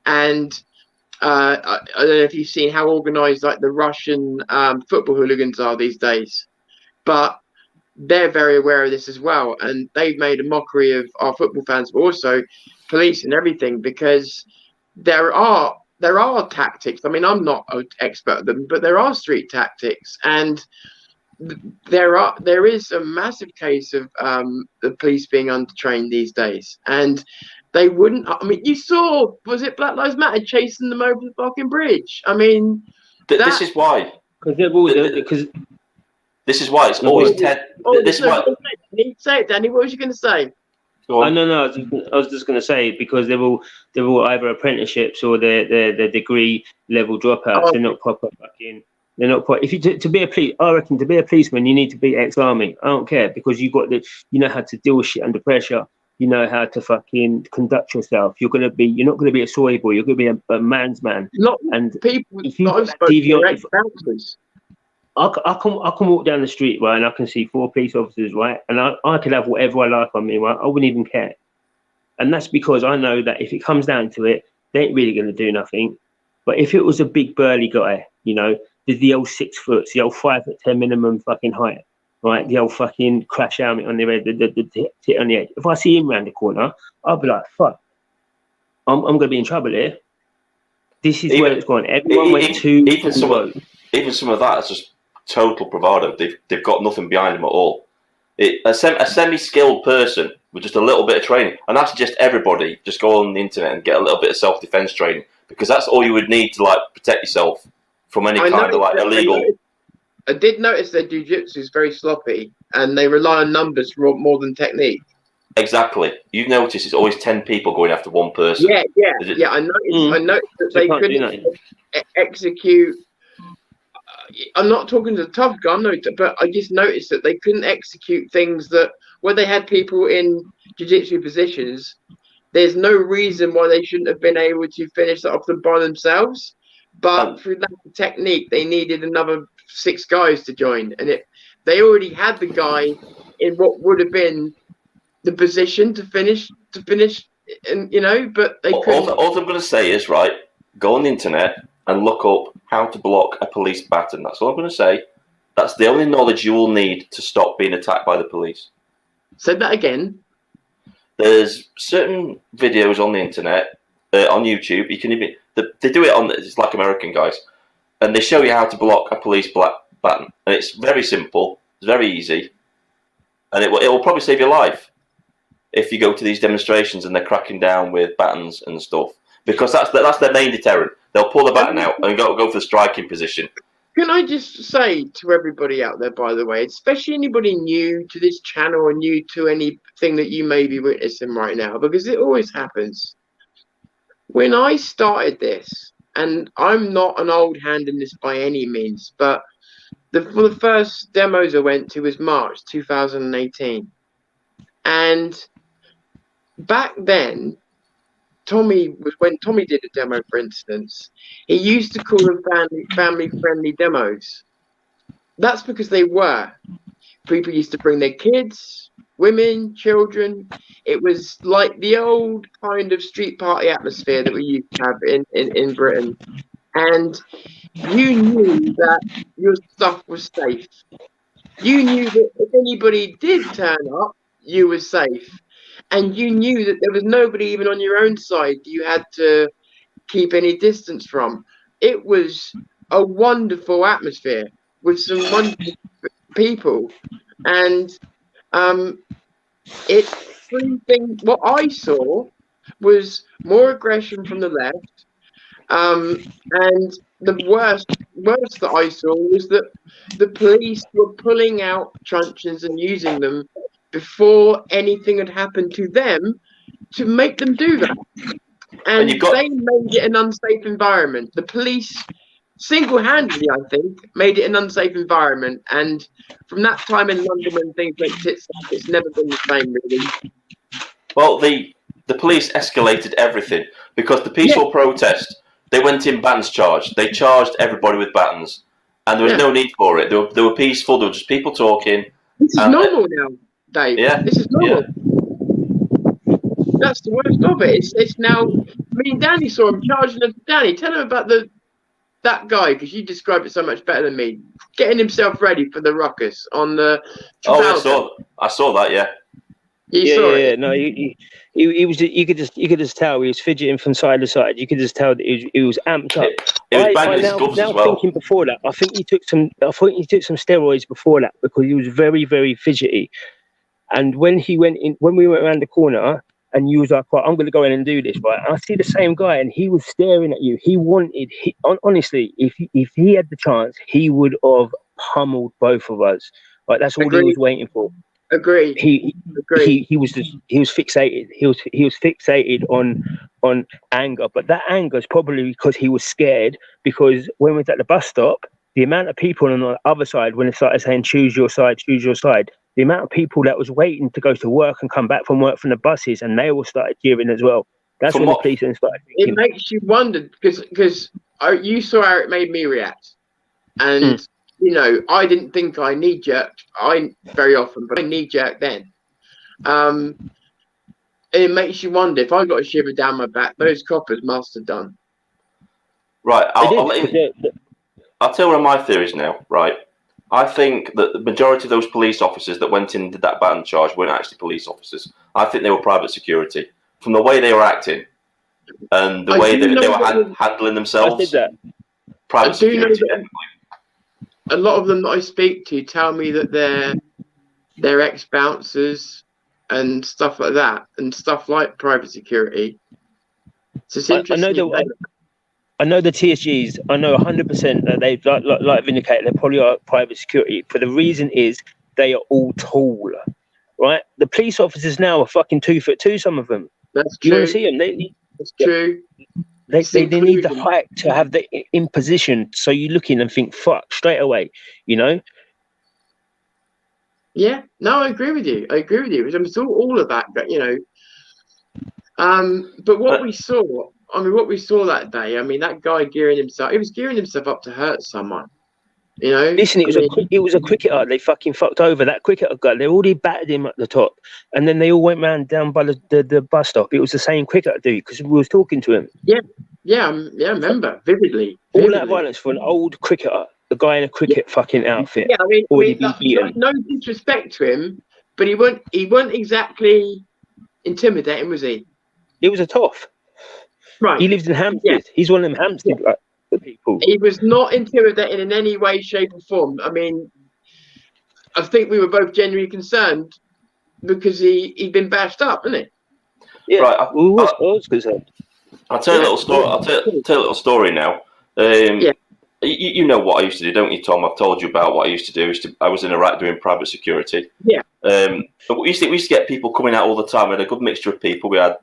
And I don't know if you've seen how organised like the Russian football hooligans are these days, but they're very aware of this as well, and they've made a mockery of our football fans, but also police and everything, because there are tactics. I mean, I'm not an expert at them, but there are street tactics, and there is a massive case of the police being undertrained these days, and they wouldn't. I mean, you saw, was it Black Lives Matter chasing them over the fucking bridge? I mean, this is why. Because This is why it's always 10. This is why. Say it, Danny. What was you going to say? No. I was just going to say, because they're all either apprenticeships or they're degree level dropouts. Oh. They're not proper fucking. They're not quite. If you to be a police, I reckon to be a policeman, you need to be ex-army. I don't care, because you know how to deal with shit under pressure. You know how to fucking conduct yourself. You're not going to be a soy boy. You're going to be a man's man. People. If you I can walk down the street, right, and I can see 4 police officers, right, and I could have whatever I like on me, right. I wouldn't even care, and that's because I know that if it comes down to it, they ain't really going to do nothing. But if it was a big burly guy, you know, the old 6 foot, the old 5'10" minimum fucking height, right, the old fucking crash helmet on the head, the tit on the edge. If I see him round the corner, I'll be like, fuck, I'm going to be in trouble here. This is where it's gone. Everyone went to even some of that is just total bravado. They've got nothing behind them at all. A semi-skilled person with just a little bit of training, and that's just everybody. Just go on the internet and get a little bit of self-defense training, because that's all you would need to like protect yourself from any kind of like illegal. I did notice their jiu-jitsu is very sloppy, and they rely on numbers more than technique. Exactly. You've noticed it's always 10 people going after one person. Yeah. I noticed that they couldn't execute. I'm not talking to the tough guy, but I just noticed that they couldn't execute things that where they had people in jiu-jitsu positions. There's no reason why they shouldn't have been able to finish that off them by themselves. But through that technique, they needed another 6 guys to join, and they already had the guy in what would have been the position to finish, and you know, but they couldn't. All I'm going to say is, right, go on the internet and look up how to block a police baton. That's all I'm going to say. That's the only knowledge you will need to stop being attacked by the police. Say that again. There's certain videos on the internet, on YouTube. You can even they do it on. It's like American guys, and they show you how to block a police baton, and it's very simple. It's very easy, and it will probably save your life if you go to these demonstrations and they're cracking down with batons and stuff, because that's their main deterrent. They'll pull the baton out and go for the striking position. Can I just say to everybody out there, by the way, especially anybody new to this channel or new to anything that you may be witnessing right now, because it always happens. When I started this, and I'm not an old hand in this by any means, but the first demos I went to was March 2018. And back then, when Tommy did a demo, for instance, he used to call them family-friendly demos. That's because they were. People used to bring their kids, women, children. It was like the old kind of street party atmosphere that we used to have in Britain. And you knew that your stuff was safe. You knew that if anybody did turn up, you were safe. And you knew that there was nobody even on your own side you had to keep any distance from. It was a wonderful atmosphere with some wonderful people. And what I saw was more aggression from the left. And the worst that I saw was that the police were pulling out truncheons and using them before anything had happened to them to make them do that. And they made it an unsafe environment. The police single-handedly, I think, made it an unsafe environment. And from that time in London when things went tits up, it's never been the same, really. Well, the police escalated everything because the peaceful protest, they went in batons charged. They charged everybody with batons. And there was no need for it. They were peaceful. There were just people talking. This is normal now, Dave. Yeah. This is normal. that's the worst of it. It's now. Me and Danny saw him charging. Danny, tell him about that guy, because you described it so much better than me. Getting himself ready for the ruckus on the. Oh, I saw that. Yeah. You saw it. Yeah. No, he was. You could just tell he was fidgeting from side to side. You could just tell that he was amped up. He was banging his gloves as well. Thinking before that, I think he took some steroids before that, because he was very, very fidgety. And when we went around the corner, and you was like, "Right, I'm going to go in and do this," right? And I see the same guy, and he was staring at you. Honestly, if he had the chance, he would have pummeled both of us. Like, that's all he was waiting for. Agreed. He was fixated. He was fixated on anger, but that anger is probably because he was scared. Because when we was at the bus stop, the amount of people on the other side, when it started saying choose your side, the amount of people that was waiting to go to work and come back from work from the buses, and they all started cheering as well. That's when the policemen started thinking. It makes you wonder, because you saw how it made me react, and you know, I didn't think I knee jerked. I very often, but I knee jerked then. And it makes you wonder, if I got a shiver down my back, those coppers must have done. Right. I'll tell you one of my theories now. Right. I think that the majority of those police officers that went in and did that baton charge weren't actually police officers. I think they were private security. From the way they were acting and the way that they were handling themselves. I did that. Private security. A lot of them that I speak to tell me that they're ex-bouncers and stuff like that, and stuff like private security. So it's interesting. I know the TSGs. I know 100% that they like Vindicator. They probably are private security. For the reason is they are all tall, right? The police officers now are fucking 2'2". Some of them. That's true. You want to see them? That's true. They need the height to have the in position, so you look in and think fuck straight away, you know. Yeah, no, I agree with you. I saw all of that, but you know, but what we saw that day, I mean, that guy he was gearing himself up to hurt someone. You know, listen, it was a cricketer. They fucking fucked over that cricketer guy. They already battered him at the top, and then they all went round down by the bus stop. It was the same cricketer dude, because we was talking to him. Yeah, I remember vividly. All that violence for an old cricketer, the guy in a cricket fucking outfit. Yeah, I mean, no disrespect to him, but he weren't exactly intimidating, was he? He was a tough. Right. He lives in Hampstead. Yeah. He's one of them Hampstead people. He was not intimidating in any way, shape, or form. I mean, I think we were both genuinely concerned because he'd been bashed up, hadn't he? Yeah, right. I was concerned. I'll tell you a little story. I'll tell you a little story now. You know what I used to do, don't you, Tom? I've told you about what I used to do. I was in Iraq doing private security. Yeah. But we used to get people coming out all the time. We had a good mixture of people. We had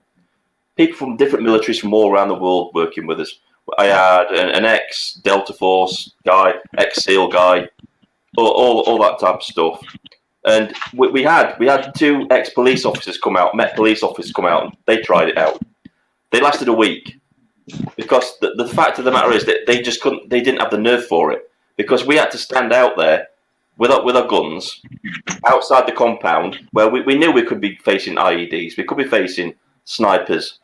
people from different militaries from all around the world working with us. I had an ex-Delta Force guy, ex-SEAL guy, all that type of stuff. And we had two ex-police officers come out, Met police officers come out, and they tried it out. They lasted a week because the fact of the matter is that they just couldn't. They didn't have the nerve for it because we had to stand out there with our guns outside the compound where we knew we could be facing IEDs, we could be facing snipers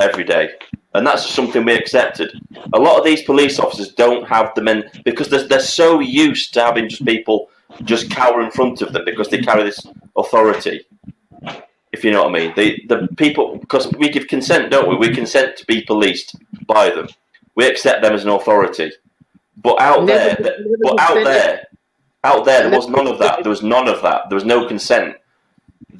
every day. And that's something we accepted. A lot of these police officers don't have the men because they're so used to having just people just cower in front of them because they carry this authority. If you know what I mean, the people, because we give consent, don't we? We consent to be policed by them. We accept them as an authority. But out there, there was none of that. There was none of that. There was no consent.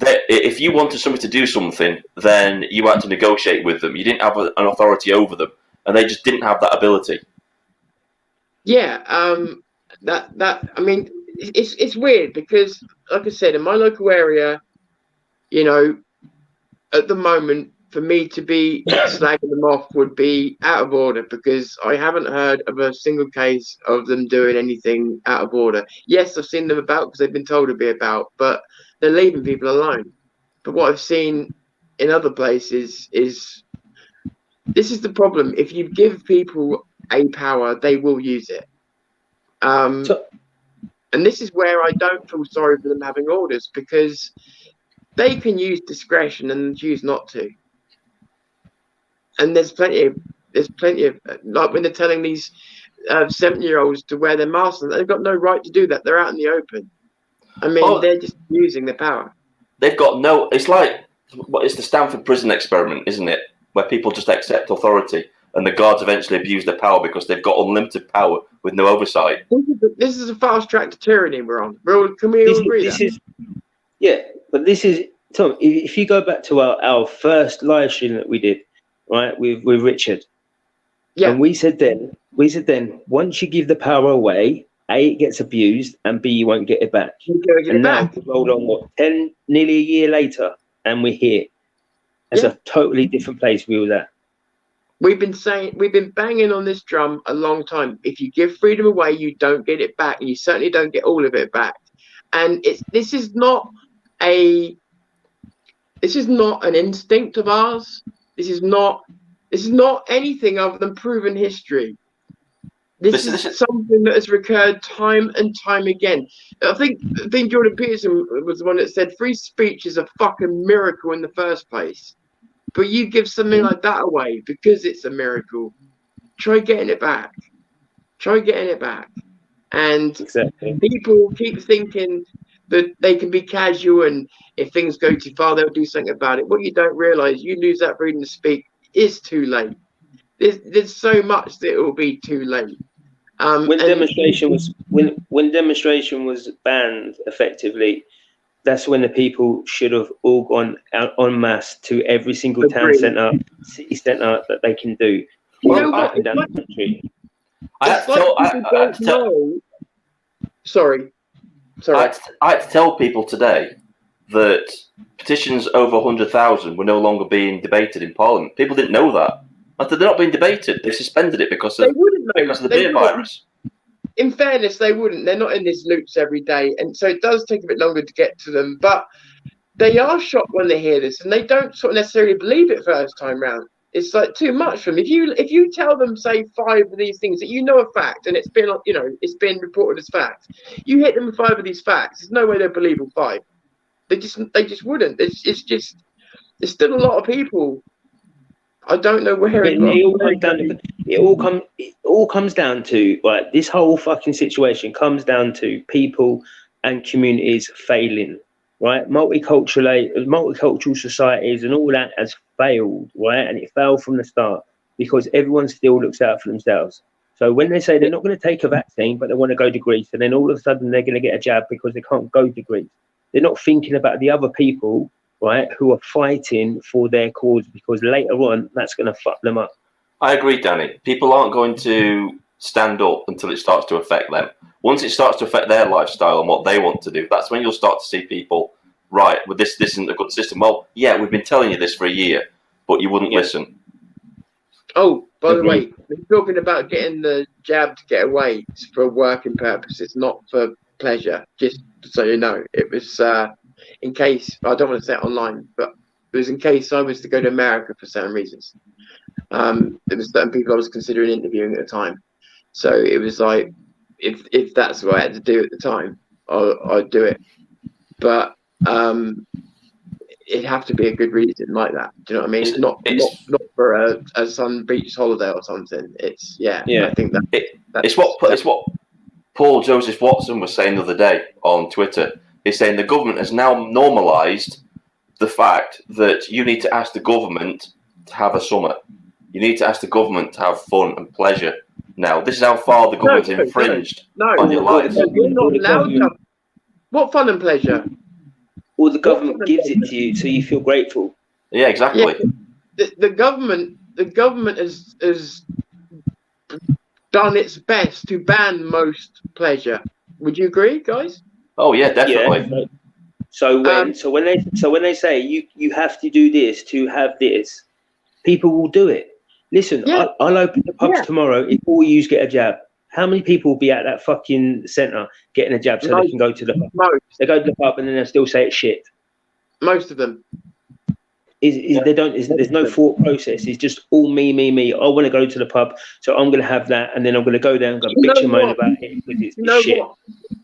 If you wanted somebody to do something, then you had to negotiate with them. You didn't have an authority over them, and they just didn't have that ability. Yeah, I mean, it's weird because, like I said, in my local area, you know, at the moment, for me to be slagging them off would be out of order because I haven't heard of a single case of them doing anything out of order. Yes, I've seen them about because they've been told to be about, but they're leaving people alone. But what I've seen in other places is this is the problem. If you give people a power, they will use it. And this is where I don't feel sorry for them having orders because they can use discretion and choose not to. And there's plenty of like when they're telling these 7-year-olds to wear their masks, they've got no right to do that. They're out in the open. I mean, they're just using their power. They've got no. It's like it's the Stanford prison experiment, isn't it? Where people just accept authority, and the guards eventually abuse their power because they've got unlimited power with no oversight. This is a fast track to tyranny we're on. Can we all agree? But this is Tom. If you go back to our first live stream that we did, right, with Richard, and we said then, once you give the power away, A, it gets abused, and B, you won't get it back. And now we've rolled on nearly a year later, and we're here. It's a totally different place we were at. We've been banging on this drum a long time. If you give freedom away, you don't get it back, and you certainly don't get all of it back. And this is not an instinct of ours. This is not anything other than proven history. This is something that has recurred time and time again. I think Jordan Peterson was the one that said free speech is a fucking miracle in the first place. But you give something like that away because it's a miracle. Try getting it back. And people keep thinking that they can be casual, and if things go too far, they'll do something about it. What you don't realise, you lose that freedom to speak, it's too late. There's so much that it will be too late. When demonstration was banned effectively, that's when the people should have all gone out en masse to every single town centre, city centre that they can do. Up and down the country. Sorry. I had to tell people today that petitions over 100,000 were no longer being debated in Parliament. People didn't know that. They're not being debated. They suspended it because of the beer virus. In fairness, they wouldn't. They're not in these loops every day, and so it does take a bit longer to get to them. But they are shocked when they hear this, and they don't sort of necessarily believe it first time round. It's like too much for them. If you tell them, say, 5 of these things that you know are fact, and it's been reported as fact, you hit them with 5 of these facts. There's no way they'll believe all 5. They just wouldn't. There's still a lot of people. I don't know where it all comes down to like this whole fucking situation comes down to people and communities failing, right? Multicultural societies and all that has failed, right? And it failed from the start because everyone still looks out for themselves. So when they say they're not going to take a vaccine, but they want to go to Greece, and then all of a sudden they're going to get a jab because they can't go to Greece, they're not thinking about the other people, right, who are fighting for their cause, because later on that's going to fuck them up. I agree, Danny. People aren't going to stand up until it starts to affect them. Once it starts to affect their lifestyle and what they want to do, that's when you'll start to see people, right, well, this isn't a good system. Well, yeah, we've been telling you this for a year, but you wouldn't listen. Oh, by the way, we're talking about getting the jab to get away. It's for working purposes, not for pleasure, just so you know. It was in case, I don't want to say it online, but it was in case I was to go to America for certain reasons. There was certain people I was considering interviewing at the time. So it was like, if that's what I had to do at the time, I'd do it. But it'd have to be a good reason like that. Do you know what I mean? It's not for a sun beach holiday or something. It's I think it's what Paul Joseph Watson was saying the other day on Twitter. He's saying the government has now normalised the fact that you need to ask the government to have a summer. You need to ask the government to have fun and pleasure. Now, this is how far the government's infringed on your life. You're not allowed to have... What fun and pleasure? Well, the government gives it to you, so you feel grateful. Yeah, exactly. Yeah, the government has done its best to ban most pleasure. Would you agree, guys? Oh yeah, definitely. Yeah. So when they say you have to do this to have this, people will do it. Listen, I'll open the pubs tomorrow if all you get a jab. How many people will be at that fucking centre getting a jab so they can go to the pub? Most. They go to the pub and then they still say it's shit. Most of them. There's no thought process. It's just all me. I want to go to the pub, so I'm going to have that, and then I'm going to go there and go bitch and moan about it because it's shit. What?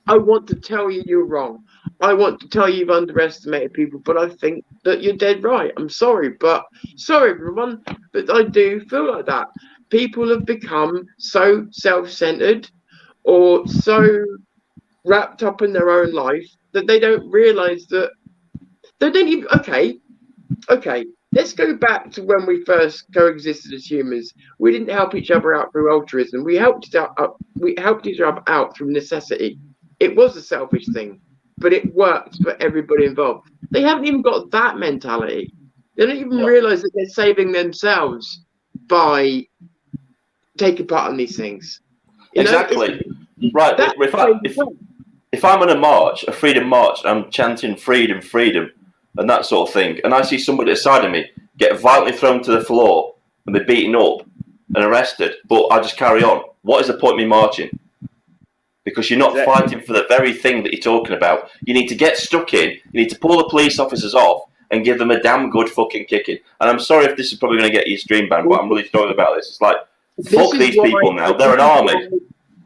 I want to tell you you're wrong. I want to tell you you've underestimated people, but I think that you're dead right. I'm sorry, everyone, but I do feel like that. People have become so self-centered or so wrapped up in their own life that they don't realize that they don't even. Okay, let's go back to when we first coexisted as humans. We didn't help each other out through altruism. We helped each other out through necessity. It was a selfish thing, but it worked for everybody involved. They haven't even got that mentality. They don't even realize that they're saving themselves by taking part in these things. Exactly. Right. If I'm on a march, a freedom march, and I'm chanting freedom, and that sort of thing, and I see somebody aside of me get violently thrown to the floor and be beaten up and arrested, but I just carry on, what is the point of me marching? Because you're not fighting for the very thing that you're talking about. You need to get stuck in, you need to pull the police officers off and give them a damn good fucking kicking. And I'm sorry if this is probably going to get you stream banned, but I'm really sorry about this. It's like, fuck these people now, they're an army.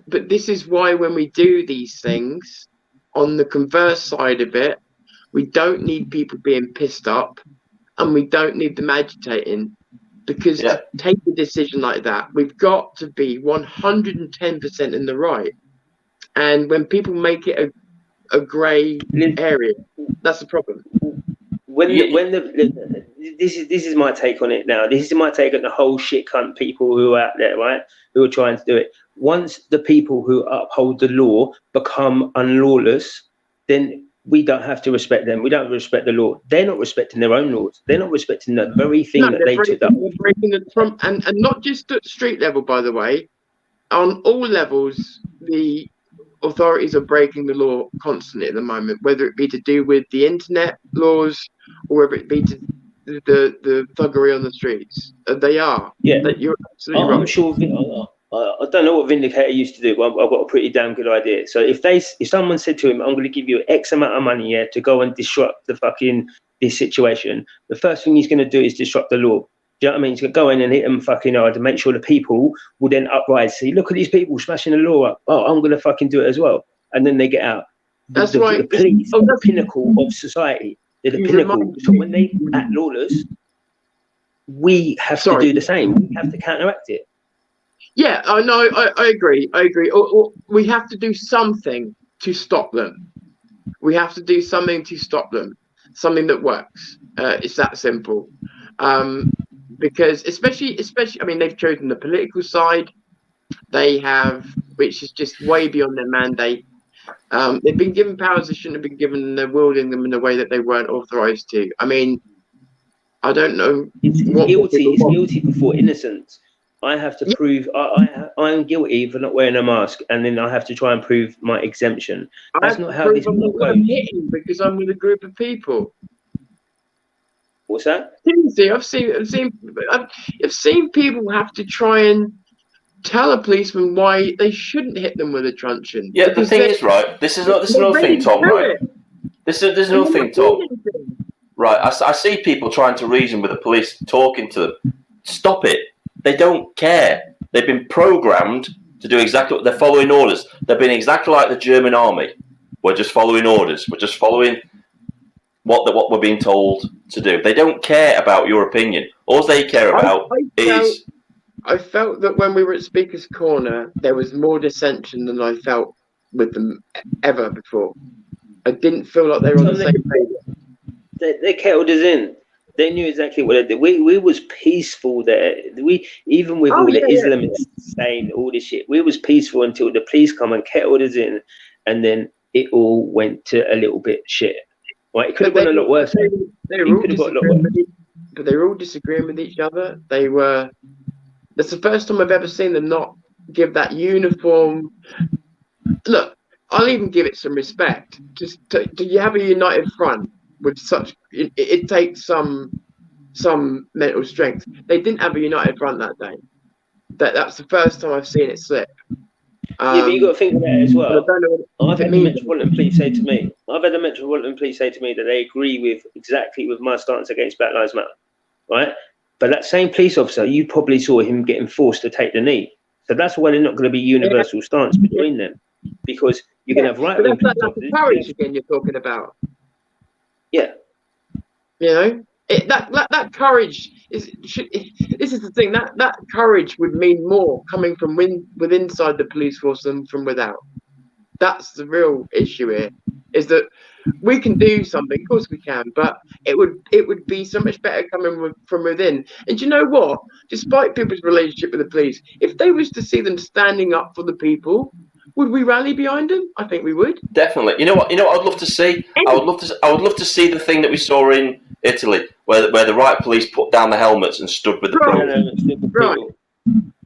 But this is why when we do these things, on the converse side of it, we don't need people being pissed up and we don't need them agitating, because to take a decision like that, we've got to be 110% in the right. And when people make it a grey area, that's the problem. This is my take on it now. This is my take on the whole shit cunt people who are out there, right? Who are trying to do it. Once the people who uphold the law become unlawless, then we don't have to respect them. We don't respect the law. They're not respecting their own laws. They're not respecting the very thing that they took up. They're breaking it from, and not just at street level, by the way. On all levels, the authorities are breaking the law constantly at the moment, whether it be to do with the internet laws or whether it be to the thuggery on the streets. They are. Yeah. You're absolutely right. I'm sure. I don't know what Vindicator used to do, but I've got a pretty damn good idea. So if someone said to him, I'm going to give you X amount of money to go and disrupt this situation, the first thing he's going to do is disrupt the law. Do you know what I mean? He's going to go in and hit them fucking hard to make sure the people will then uprise. See, look at these people smashing the law up. Oh, I'm going to fucking do it as well. And then they get out. That's why the police are the pinnacle of society. They're the pinnacle. So when they act lawless, we have to do the same. We have to counteract it. Yeah, I agree. Or we have to do something to stop them. We have to do something to stop them. Something that works. It's that simple. Because especially, I mean, they've chosen the political side. They have, which is just way beyond their mandate. They've been given powers they shouldn't have been given, and they're wielding them in a way that they weren't authorized to. I mean, I don't know. It's guilty before innocence. I have to prove I'm guilty for not wearing a mask, and then I have to try and prove my exemption. That's not how this works. I'm hitting because I'm with a group of people. What's that? Seriously, I've seen people have to try and tell a policeman why they shouldn't hit them with a truncheon. Yeah, the thing is, right, this is another thing, Tom, right? This is another thing, Tom. Right, I see people trying to reason with the police, talking to them. Stop it. They don't care. They've been programmed to do exactly what they're following orders. They've been exactly like the German army. We're just following orders. We're just following what we're being told to do. They don't care about your opinion. All they care about is... I felt that when we were at Speaker's Corner, there was more dissension than I felt with them ever before. I didn't feel like they were on the same page. They kettled us in. They knew exactly what they did. We was peaceful there. Even with all the Islamists saying all this shit, we was peaceful until the police come and kettled us in, and then it all went to a little bit shit. Right? It could have gone a lot worse. But they were all disagreeing with each other. That's the first time I've ever seen them not give that uniform. Look, I'll even give it some respect. Just do you have a united front with such? It takes some mental strength. They didn't have a united front that day. That's the first time I've seen it slip. Yeah, but you got to think about it as well. I've had the Metropolitan Police say to me that they agree with my stance against Black Lives Matter. right? But that same police officer, you probably saw him getting forced to take the knee. So that's why they're not going to be universal stance between them, because you're going to have right wing. But that's the courage again you're talking about. Yeah. You know, that courage is. This is the thing, that courage would mean more coming from within inside the police force than from without. That's the real issue here. Is that we can do something, of course we can, but it would be so much better coming from within. And you know what? Despite people's relationship with the police, if they was to see them standing up for the people, would we rally behind them? I think we would. Definitely. You know what? I'd love to see. I would love to see the thing that we saw in Italy, where the right police put down the helmets and stood with the people. Right.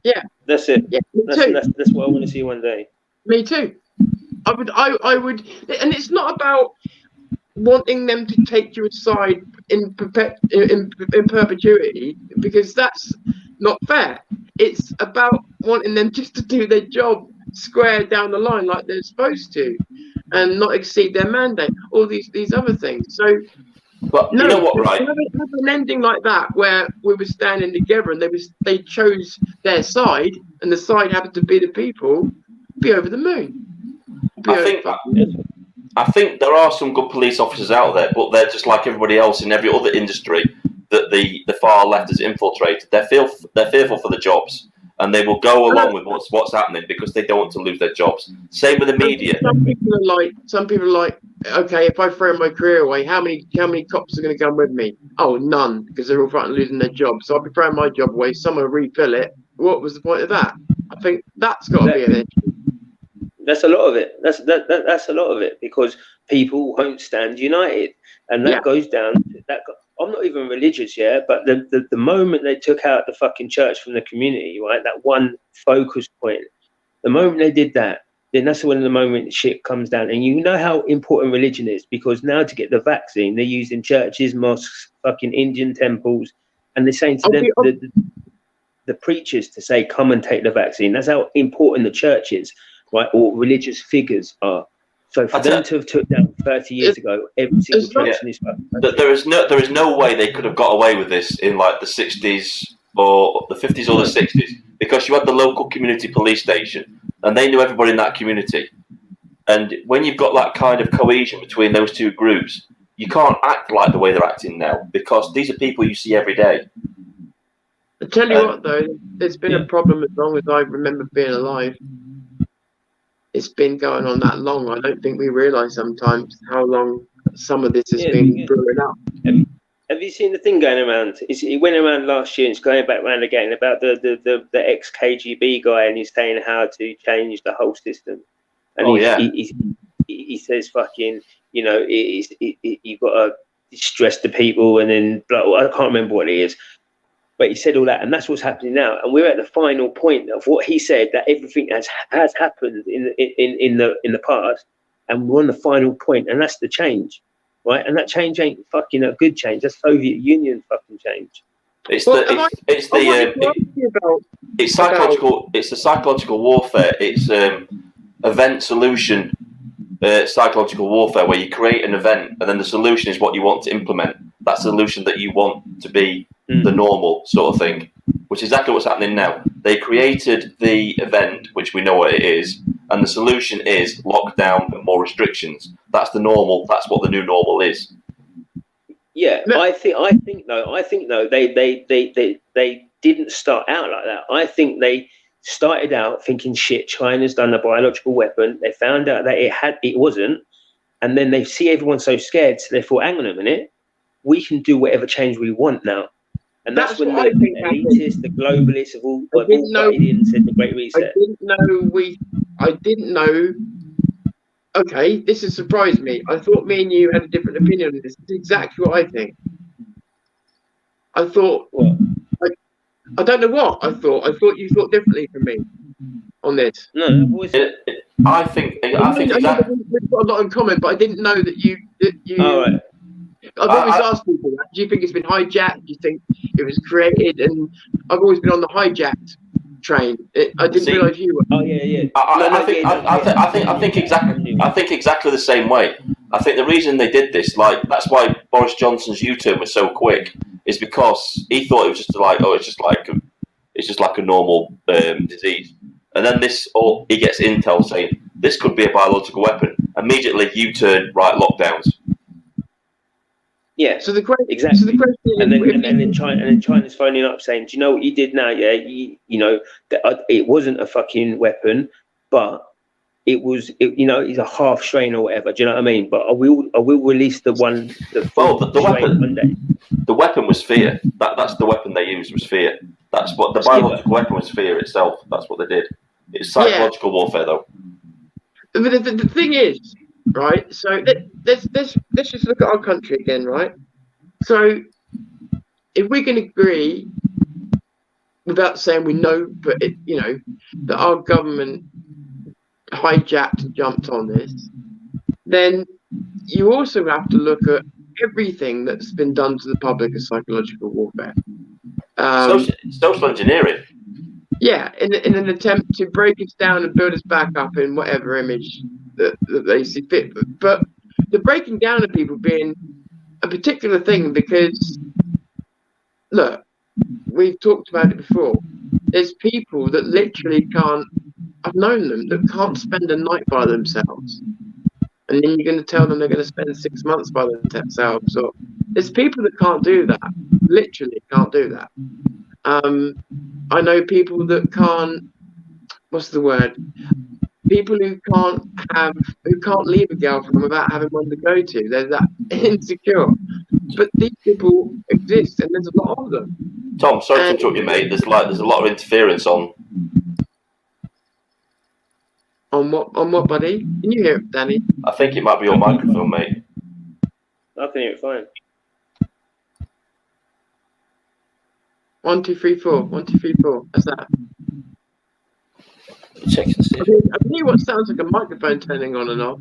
Yeah. That's it. Yeah, that's what I want to see one day. Me too. I would, and it's not about wanting them to take you aside in perpetuity, because that's not fair. It's about wanting them just to do their job square down the line like they're supposed to, and not exceed their mandate. All these other things. So, but you know what, right? Have an ending like that where we were standing together and they chose their side, and the side happened to be the people. Be over the moon. I think there are some good police officers out there, but they're just like everybody else in every other industry that the far left has infiltrated. They're fearful for the jobs, and they will go along with what's happening because they don't want to lose their jobs. Same with the media. Some people are like, okay, if I throw my career away, how many cops are going to come with me? Oh, none, because they're all frightened of losing their jobs. So I'll be throwing my job away. Someone will refill it. What was the point of that? I think that's got to be an issue. That's a lot of it. That's a lot of it, because people won't stand united, and that goes down to that. I'm not even religious yet, but the moment they took out the fucking church from the community, right, that one focus point, the moment they did that, then that's when the moment shit comes down. And you know how important religion is, because now to get the vaccine, they're using churches, mosques, fucking Indian temples, and they're saying to the preachers to say, come and take the vaccine. That's how important the church is. Right, or religious figures are. So for them to have took down 30 years ago, every single person is. There is no way they could have got away with this in like the 60s or the 50s or the 60s, because you had the local community police station and they knew everybody in that community. And when you've got that kind of cohesion between those two groups, you can't act like the way they're acting now, because these are people you see every day. I tell you what, though, there's been a problem as long as I remember being alive. It's been going on that long. I don't think we realise sometimes how long some of this has been brewing up. Have you seen the thing going around? It went around last year, and it's going back around again, about the ex-KGB guy, and he's saying how to change the whole system. And he says, fucking, you know, you've got to stress the people, and then I can't remember what it is. But he said all that, and that's what's happening now. And we're at the final point of what he said, that everything has happened in the past, and we're on the final point, and that's the change, right? And that change ain't fucking a good change. That's Soviet Union fucking change. It's psychological. It's the psychological warfare. It's event solution psychological warfare, where you create an event and then the solution is what you want to implement. That's the solution that you want to be the normal sort of thing, which is exactly what's happening now. They created the event, which we know what it is, and the solution is lockdown and more restrictions. That's the normal. That's what the new normal is. Yeah, I think though they didn't start out like that. I think they started out thinking, shit, China's done a biological weapon. They found out that it wasn't, and then they see everyone so scared, so they thought, hang on a minute, we can do whatever change we want now. And that's when the elitists, the globalists have all butted in and said the Great Reset. I didn't know. Okay, this has surprised me. I thought me and you had a different opinion on this. It's exactly what I think. I thought. What? I don't know what I thought. I thought you thought differently from me on this. No, I think we've got a lot in common, but I didn't know that you. All right. I've always asked people that. Do you think it's been hijacked? Do you think it was created? And I've always been on the hijacked train. I didn't realise you were. Oh yeah. I think exactly the same way. I think the reason they did this, like, that's why Boris Johnson's U-turn was so quick, is because he thought it was just like, it's just like a normal disease. And then he gets intel saying this could be a biological weapon. Immediately, U-turn, right, lockdowns. Yeah. So the question, Exactly. So the question is, And then China's phoning up saying, "Do you know what you did now? Yeah, you know that it wasn't a fucking weapon, but it was, it's a half strain or whatever. Do you know what I mean? But I will release the one. The weapon. Monday. The weapon was fear. That's the weapon they used was fear. That's what the biological weapon was. Fear itself. That's what they did. It's psychological warfare, though. But the thing is, right? So let's just look at our country again, right? So if we can agree, without saying we know, but that our government hijacked and jumped on this, then you also have to look at everything that's been done to the public as psychological warfare. Social engineering. Yeah, in an attempt to break us down and build us back up in whatever image that they see fit. But the breaking down of people being a particular thing, because look, we've talked about it before. There's people that literally can't. I've known them that can't spend a night by themselves, and then you're going to tell them they're going to spend 6 months by themselves. Or there's people that can't do that. Literally can't do that. I know people that can't. What's the word? People who can't leave a girlfriend without having one to go to. They're that insecure. But these people exist, and there's a lot of them. Tom, sorry to interrupt you, mate. There's a lot of interference on. On what, buddy? Can you hear it, Danny? I think it might be your microphone, mate. I can hear it fine. 1, 2, 3, 4. 1, 2, 3, 4. That's that. Check and see. I can hear what sounds like a microphone turning on and off,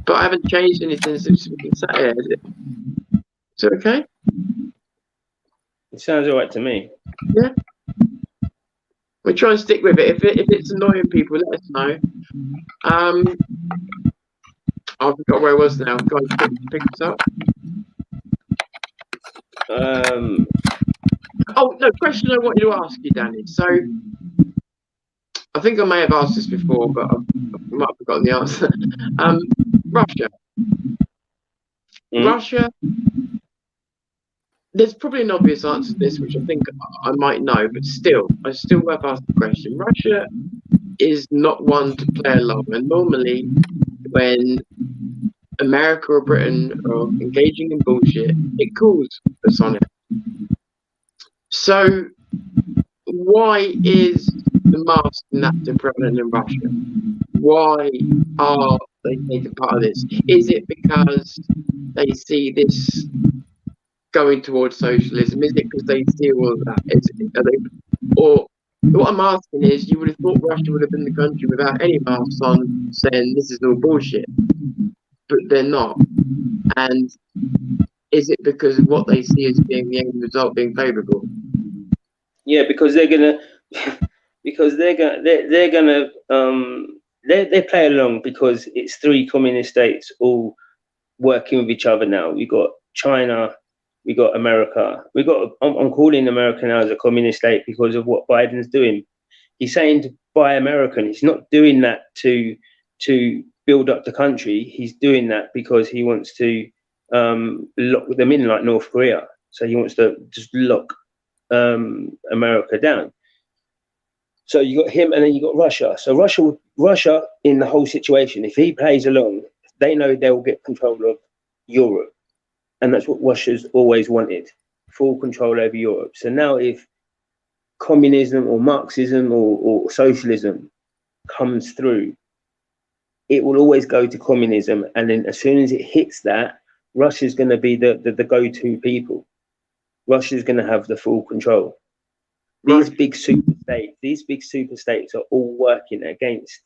but I haven't changed anything since we sat here. Is it okay? It sounds all right to me. Yeah. We try and stick with it. If it's annoying people, let us know. I forgot where I was now. Guys, pick us up. Oh no! Question I wanted to ask you, Danny. So, I think I may have asked this before, but I might have forgotten the answer. Russia. Russia. There's probably an obvious answer to this, which I think I might know, but still worth asking the question. Russia is not one to play along, and normally when America or Britain are engaging in bullshit, it calls us on it. So why is the mask not prevalent in Russia? Why are they taking part of this? Is it because they see this going towards socialism? Is it because they see all of that? Or what I'm asking is, you would have thought Russia would have been the country without any masks on, saying this is all bullshit, but they're not. And is it because of what they see as being the end result being favourable? Yeah, because they play along because it's 3 communist states all working with each other now. We got China, we got America. I'm calling America now as a communist state because of what Biden's doing. He's saying to buy American. He's not doing that to build up the country. He's doing that because he wants to lock them in like North Korea. So he wants to just lock America down. So you got him, and then you got Russia. So Russia in the whole situation, if he plays along, they know they'll get control of Europe. And that's what Russia's always wanted, full control over Europe. So now if communism or Marxism or socialism comes through, it will always go to communism. And then as soon as it hits that, Russia's going to be the go-to people. Russia's going to have the full control. These big super states are all working against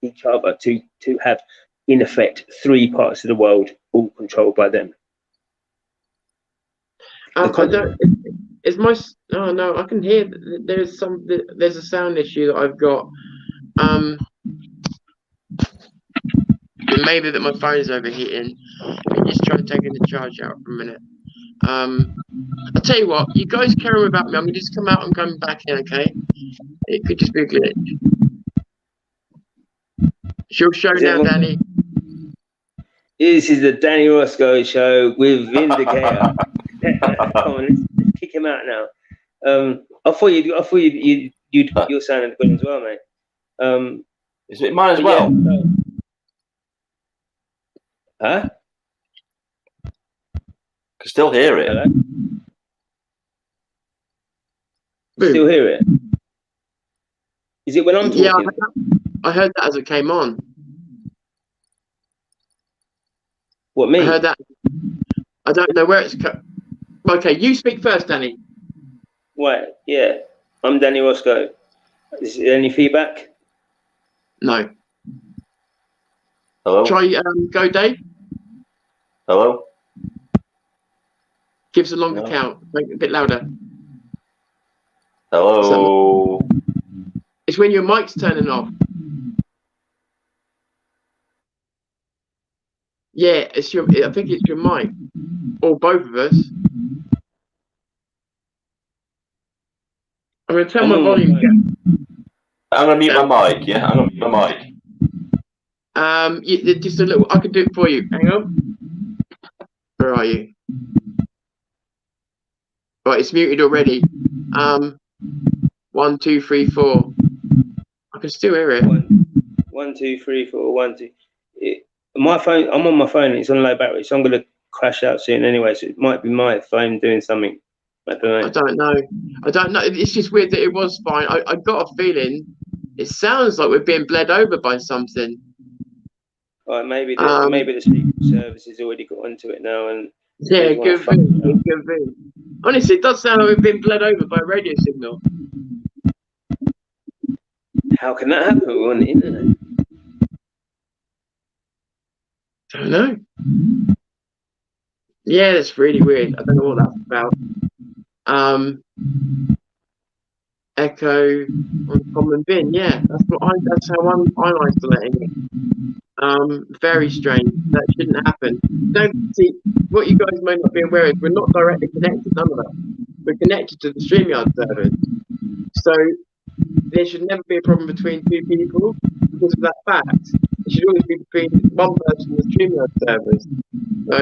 each other to have, in effect, 3 parts of the world all controlled by them. I can hear there's a sound issue that I've got. Maybe that my phone is overheating. Let me just try taking the charge out for a minute. I'll tell you what, you guys carry on about me. I'm going to just come out and come back in, okay? It could just be a glitch. It's your show now, Danny. This is the Danny Roscoe show with Vindicator. Come on, let's kick him out now. I thought you're sounding good as well, mate. Is it mine as well? Yeah, huh? Can still hear it. Hello? Boom. Still hear it? Is it when I'm talking? Yeah, I heard that as it came on. What, me? I heard that. I don't know where it's. Okay, you speak first, Danny. Right, yeah. I'm Danny Roscoe. Is there any feedback? No. Hello? Try go, Dave. Hello? Give us a longer No. count. Make it a bit louder. Hello? It's when your mic's turning off. Yeah, it's your. I think it's your mic, or both of us. I'm going to turn my volume down. I'm going to mute my mic, yeah? I'm going to mute my mic. Just a little. I can do it for you. Hang on. Where are you? Right, it's muted already. 1, 2, 3, 4. I can still hear it. 1, 2, 3, 4, 1, 2. My phone. I'm on my phone. It's on low battery, so I'm going to crash out soon anyway. So it might be my phone doing something. I don't know. I don't know. It's just weird that it was fine. I got a feeling. It sounds like we're being bled over by something. All right, maybe the Secret Service has already got onto it now, and yeah, good thing. Good thing. Honestly, it does sound like we've been bled over by a radio signal. How can that happen? We're on the internet. I don't know. Yeah, that's really weird. I don't know what that's about. Echo on common bin. Yeah, that's how I'm isolating it. Very strange. That shouldn't happen. Don't see what you guys may not be aware is we're not directly connected. None of that. We're connected to the StreamYard servers. So there should never be a problem between two people because of that fact. It should always be between one person and the StreamYard servers. So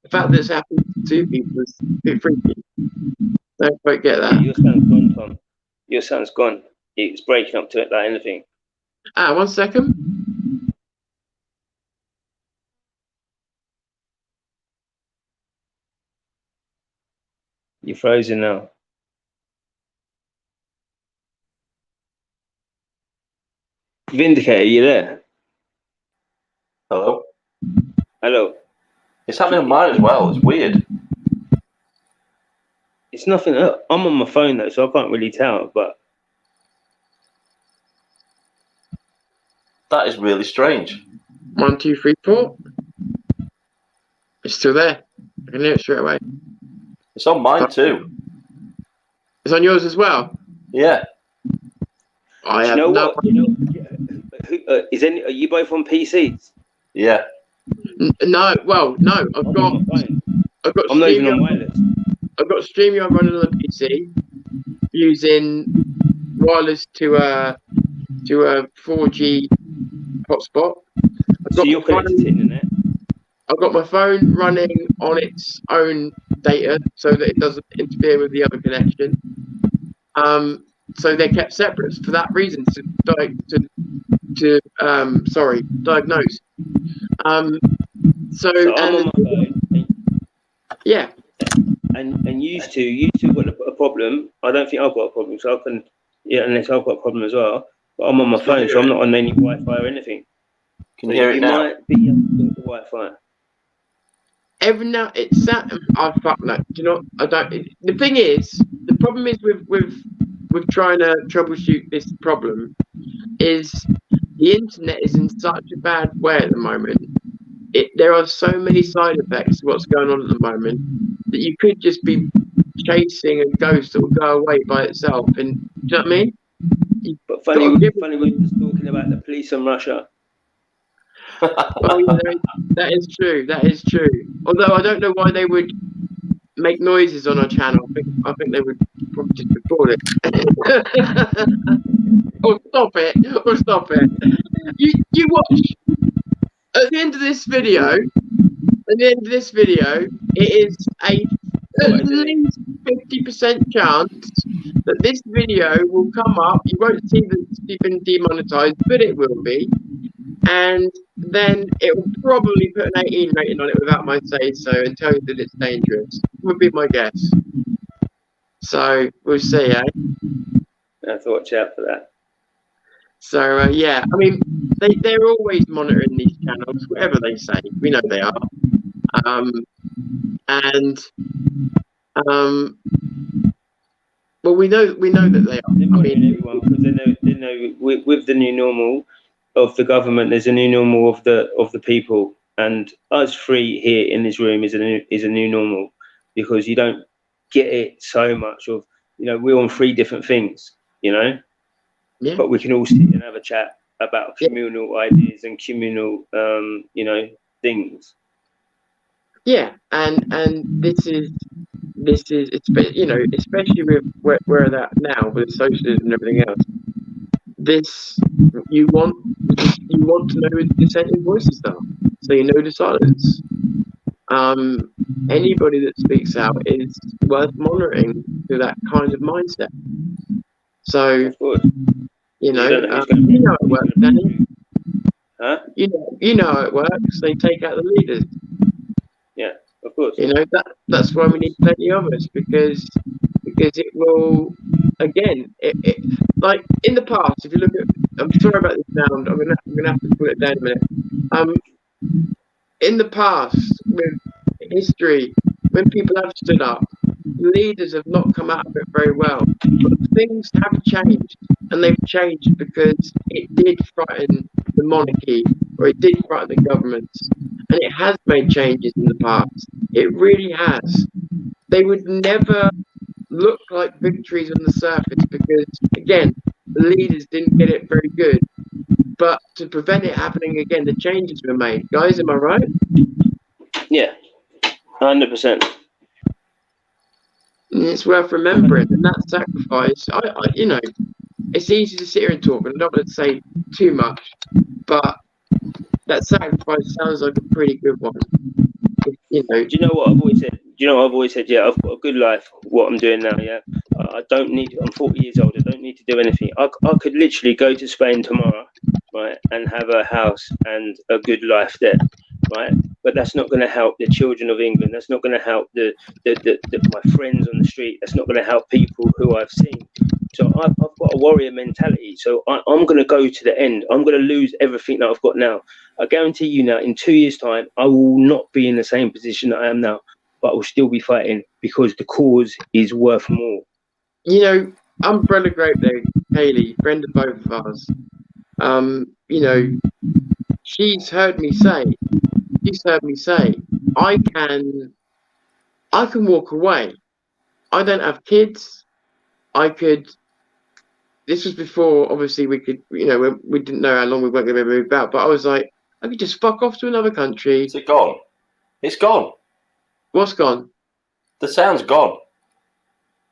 the fact that it's happened to two people is a bit freaky. Don't quite get that. Your sound's gone, Tom. Your sound's gone. It's breaking up to it like anything. 1 second. You're frozen now. Vindicator, you there? Hello? Hello. It's happening on mine as well. It's weird. It's nothing. I'm on my phone though, so I can't really tell. But That is really strange. 1, 2, 3, 4. It's still there. I can hear it straight away. It's on mine too. It's on yours as well. Yeah. I have you know no. what? You know, are you both on PCs? Yeah. No. Well, no. I've I'm got. on my phone. I've got. I'm not even on StreamYard. wireless. I've got StreamYard running on the PC using wireless to a 4G hotspot. So you're connected to the internet. I've got my phone running on its own data so that it doesn't interfere with the other connection. So they're kept separate for that reason to diagnose. So I'm on my phone. Yeah. And you two got a problem. I don't think I've got a problem, so I can, unless I've got a problem as well. But I'm on my phone, so I'm not on any Wi-Fi or anything. Can you hear it now? Might be on the Wi-Fi. Every now it's that. Oh fuck no! Do you know? I don't. The thing is, the problem is with trying to troubleshoot this problem is the internet is in such a bad way at the moment. There are so many side effects to what's going on at the moment that you could just be chasing a ghost that will go away by itself. And do you know what I mean? But funny we're just talking about the police in Russia. Well, yeah, that is true. That is true. Although I don't know why they would make noises on our channel, I think they would probably just record it. Or stop it. You watch. At the end of this video, it is at least 50% chance that this video will come up. You won't see that it's been demonetized, but it will be. And then it will probably put an 18 rating on it without my say so and tell you that it's dangerous. Would be my guess. So we'll see, eh? I have to watch out for that. So yeah, I mean, they're always monitoring these channels, whatever they say. We know they are. Well, we know that they are. They're I monitoring mean, everyone because they know with the new normal of the government, there's a new normal of the people, and us three here in this room is a new normal, because you don't get it so much of, you know, we're on three different things, you know, yeah. but we can all sit and have a chat about communal ideas and communal, you know, things. Yeah, and this is you know, especially with where that now with socialism and everything else. This you want to know who the dissenting voices are, so you know the silence. Anybody that speaks out is worth monitoring through that kind of mindset. So you know how it works, Danny. Huh? You know how it works. They take out the leaders. Yeah, of course. You know that's why we need plenty of us, because it will, again, it like in the past. If you look at, I'm sorry about this sound. I'm gonna have to put it down a minute. In the past, with history, when people have stood up, leaders have not come out of it very well. But things have changed, and they've changed because it did frighten the monarchy, or it did frighten the governments, and it has made changes in the past. It really has. They would never look like victories on the surface because, again, the leaders didn't get it very good. But to prevent it happening again, the changes were made. Guys, am I right? Yeah, 100%. And it's worth remembering. And that sacrifice, I you know, it's easy to sit here and talk, and I don't want to say too much, but that sacrifice sounds like a pretty good one. You know. Do you know what I've always said? Yeah, I've got a good life. What I'm doing now, yeah. I don't need. I'm 40 years old. I don't need to do anything. I could literally go to Spain tomorrow, right, and have a house and a good life there, right. But that's not going to help the children of England. That's not going to help the my friends on the street. That's not going to help people who I've seen. So I've got a warrior mentality. So I'm going to go to the end. I'm going to lose everything that I've got now. I guarantee you now, in 2 years' time, I will not be in the same position that I am now, but I will still be fighting because the cause is worth more. You know, Umbrella Grape Day, Haley, friend of both of us, you know, she's heard me say, I can walk away. I don't have kids. This was before, obviously, we could, you know, we didn't know how long we weren't going to be moved out, but I was like, I could just fuck off to another country. Is it gone? It's gone. What's gone? The sound's gone.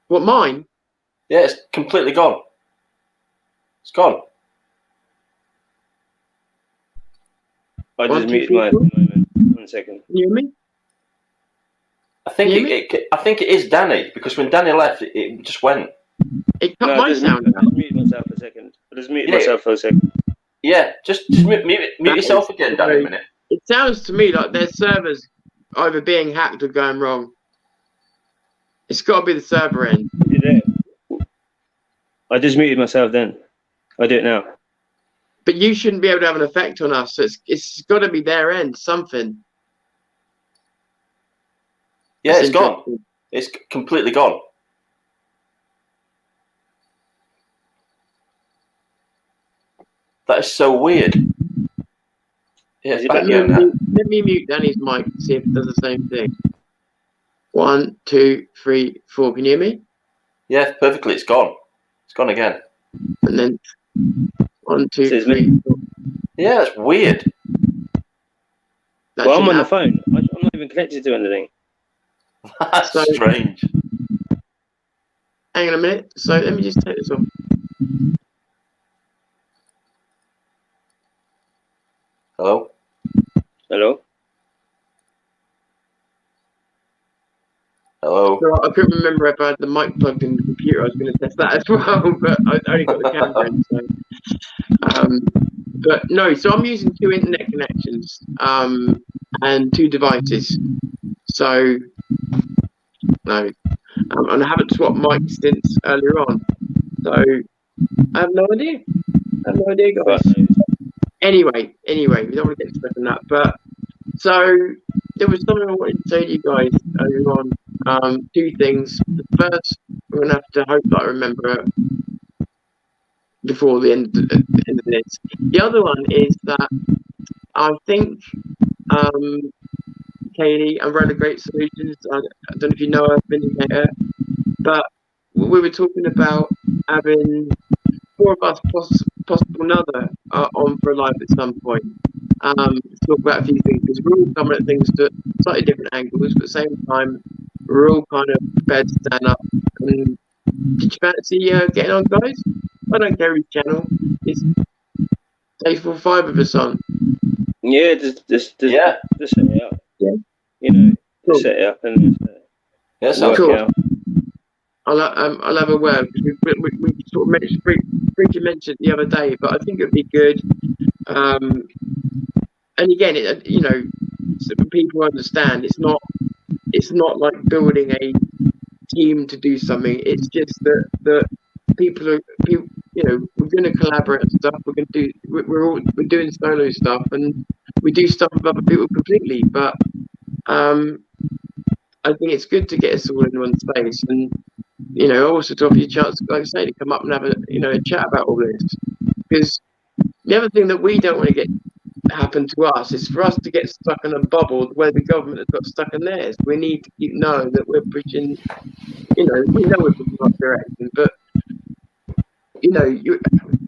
What, mine? Yeah, it's completely gone. It's gone. I just muted mine for a moment. 1 second. Can you hear me? I think it is Danny, because when Danny left, it just went. It cut my sound out. I just muted myself for a second. Myself for a second. Yeah, just mute yourself again, Danny, a minute. It sounds to me like their servers either being hacked or going wrong. It's got to be the server end. I just muted myself then. I do it now. But you shouldn't be able to have an effect on us. So it's got to be their end, something. Yeah, it's gone. It's completely gone. That is so weird. Yeah, it's back again now. Let me mute Danny's mic and see if it does the same thing. 1, 2, 3, 4. Can you hear me? Yeah, perfectly. It's gone. It's gone again. And then 1, 2, 3, 4. Yeah, that's weird. Well, I'm on the phone. I'm not even connected to anything. That's So- strange. Hang on a minute. So let me just take this off. Hello? Hello. Hello? So I couldn't remember if I had the mic plugged in the computer. I was going to test that as well, but I only got the camera in. So, but no, so I'm using 2 internet connections and 2 devices. So no, and I haven't swapped mics since earlier on. So I have no idea. Guys. Anyway, we don't want to get stuck on that. But so there was something I wanted to say to you guys earlier on. 2 things. The first, I'm gonna have to hope that I remember it before the end of this. The other one is that I think Katie and Roller Great Solutions. I don't know if you know her, Vindicator, but we were talking about having 4 of us, possible another, on for a live at some point. To talk about a few things, because we're all coming at things to slightly different angles, but at the same time, we're all kind of prepared to stand up. And did you fancy getting on, guys? I don't care which channel. It's take 4 or 5 of us on. Yeah, just set it up. Yeah. You know, Cool. just set it up and Yeah, sounds Cool. work good. out. I'll have a word. We sort of briefly mentioned the other day, but I think it'd be good. And again, you know, so people understand it's not like building a team to do something. It's just that people, you know, we're going to collaborate and stuff. We're going to do. We're doing solo stuff, and we do stuff with other people completely. But I think it's good to get us all in one space, and you know, also to offer you a chance, like I say, to come up and have a chat about all this. Because the other thing that we don't want to get happen to us is for us to get stuck in a bubble where the government has got stuck in theirs. We need to keep knowing that we're pushing. You know, we know we're pushing our direction, but you know, you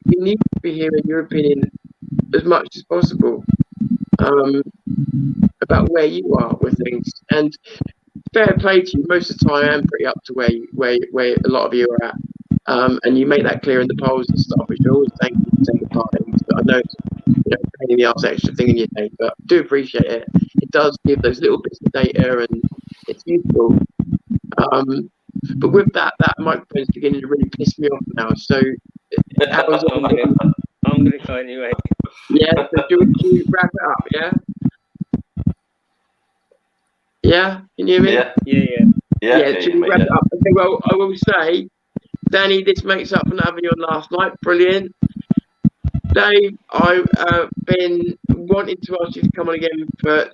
need to be hearing your opinion as much as possible about where you are with things. And fair play to you. Most of the time, I am pretty up to where a lot of you are at, and you make that clear in the polls and stuff, which I always thank you for taking part in. But I know it's pain in the arse extra thing in your day, but I do appreciate it. It does give those little bits of data, and it's useful. But with that microphone's beginning to really piss me off now. So I'm gonna go anyway. yeah, so do we wrap it up? Yeah. Yeah, can you hear me? Yeah. Should we wrap it up? Okay, well, I will say, Danny, this makes up for not having you on last night. Brilliant. Dave, I've been wanting to ask you to come on again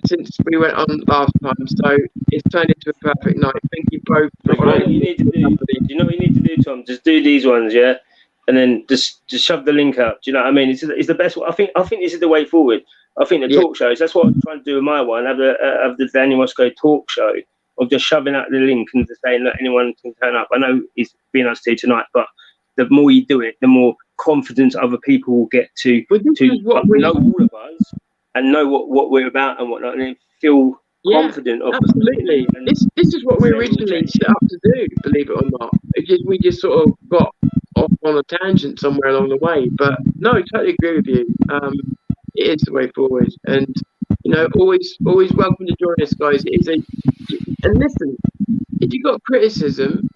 since we went on last time, so it's turned into a perfect night. Thank you both. You know what you need to do? Do you know what you need to do, Tom? Just do these ones, yeah, and then just shove the link up. Do you know what I mean? It's the best. I think this is the way forward. I think the talk shows. That's what I'm trying to do with my one. Have the Danny Moscow talk show of just shoving out the link and just saying that anyone can turn up. I know it's been us 2 tonight, but the more you do it, the more confidence other people will get to know all of us and know what we're about and whatnot, and then feel confident of absolutely. This is what we originally set up to do, believe it or not. We just sort of got off on a tangent somewhere along the way. But no, I totally agree with you. It is the way forward, and you know, always welcome to join us, guys. And listen, if you've got criticism,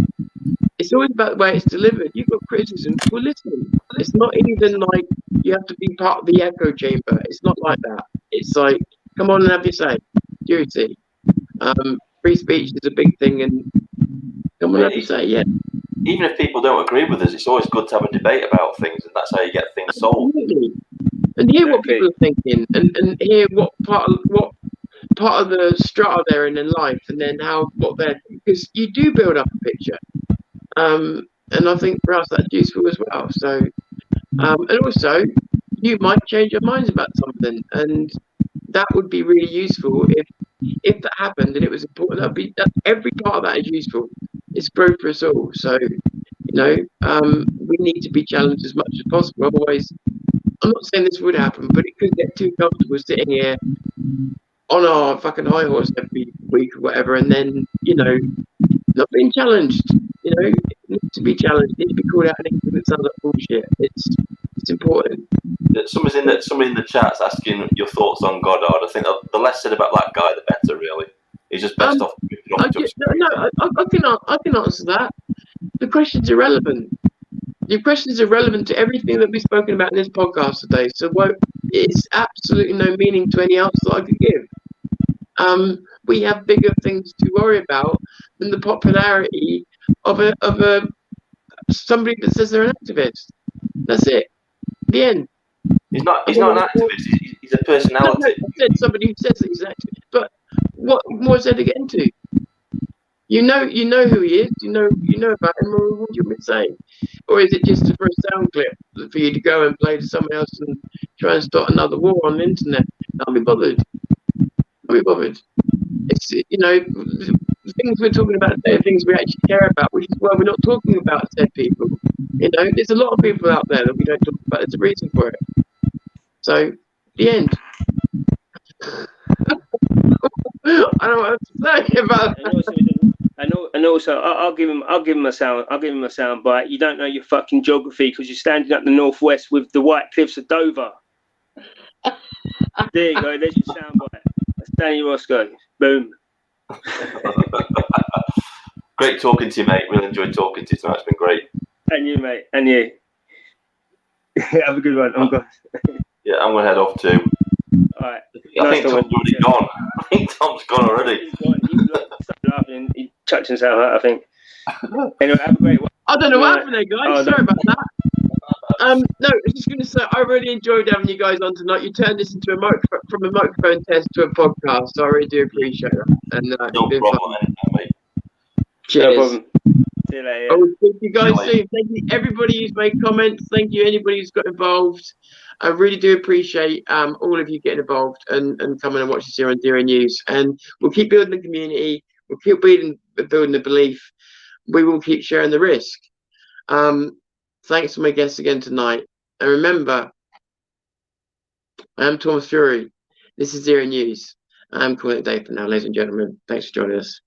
it's always about the way it's delivered. You've got criticism, well, listen. It's not even like you have to be part of the echo chamber. It's not like that. It's like, come on and have your say. Duty. Free speech is a big thing, and come on and have your say. Yeah. Even if people don't agree with us, it's always good to have a debate about things, and that's how you get things solved. Absolutely. And hear what people are thinking, and hear what part of the strata they're in life, and then because you do build up a picture. And I think for us that's useful as well. So, and also you might change your minds about something, and that would be really useful if that happened and it was important. Every part of that is useful. It's growth for us all. So, you know, we need to be challenged as much as possible. Otherwise, I'm not saying this would happen, but it could get too comfortable sitting here on our fucking high horse every week or whatever, and then, you know, not being challenged. You know, it needs to be challenged. It needs to be called out anything that sounds like bullshit. It's important. Somebody in the chat's asking your thoughts on Goddard. I think the less said about that guy, the better. Really, he's just best off. I can answer that. The question's irrelevant. Your question is irrelevant to everything that we've spoken about in this podcast today. So it's absolutely no meaning to any answer that I could give. We have bigger things to worry about than the popularity of somebody that says they're an activist. That's it. The end. He's not an activist. He's a personality. No, I said somebody who says that he's an activist. But what more is there to get into? You know who he is. You know about him. Or what do you want me to say? Or is it just for a sound clip for you to go and play to someone else and try and start another war on the internet? I'll be bothered. It's, you know, the things we're talking about today are things we actually care about, which is why we're not talking about said people. You know, there's a lot of people out there that we don't talk about. There's a reason for it. So, the end. I don't know what to say about that. And also, I'll give him a sound bite. You don't know your fucking geography because you're standing up the northwest with the White Cliffs of Dover. There you go. There's your sound bite. That's Danny Roscoe. Boom. Great talking to you, mate. Really enjoyed talking to you tonight. It's been great. And you, mate. And you. Have a good one. I'm gone. Yeah, I'm going to head off too. All right. I think Tom's already gone. I think Tom's gone already. He's gone. He started laughing. He chucked himself out, I think. Anyway, have a great one. I don't know what happened there, guys. Sorry about that. No, I was just going to say, I really enjoyed having you guys on tonight. You turned this into from a microphone test to a podcast, so I really do appreciate that. And No problem, mate. Cheers. No problem. See you later. I will speak to you guys soon. Thank you, everybody who's made comments. Thank you, anybody who's got involved. I really do appreciate all of you getting involved and coming and watching this here on Zero News. And we'll keep building the community. We'll keep building the belief. We will keep sharing the risk. Thanks for my guests again tonight. And remember, I am Thomas Fury. This is Zero News. I'm calling it a day for now, ladies and gentlemen. Thanks for joining us.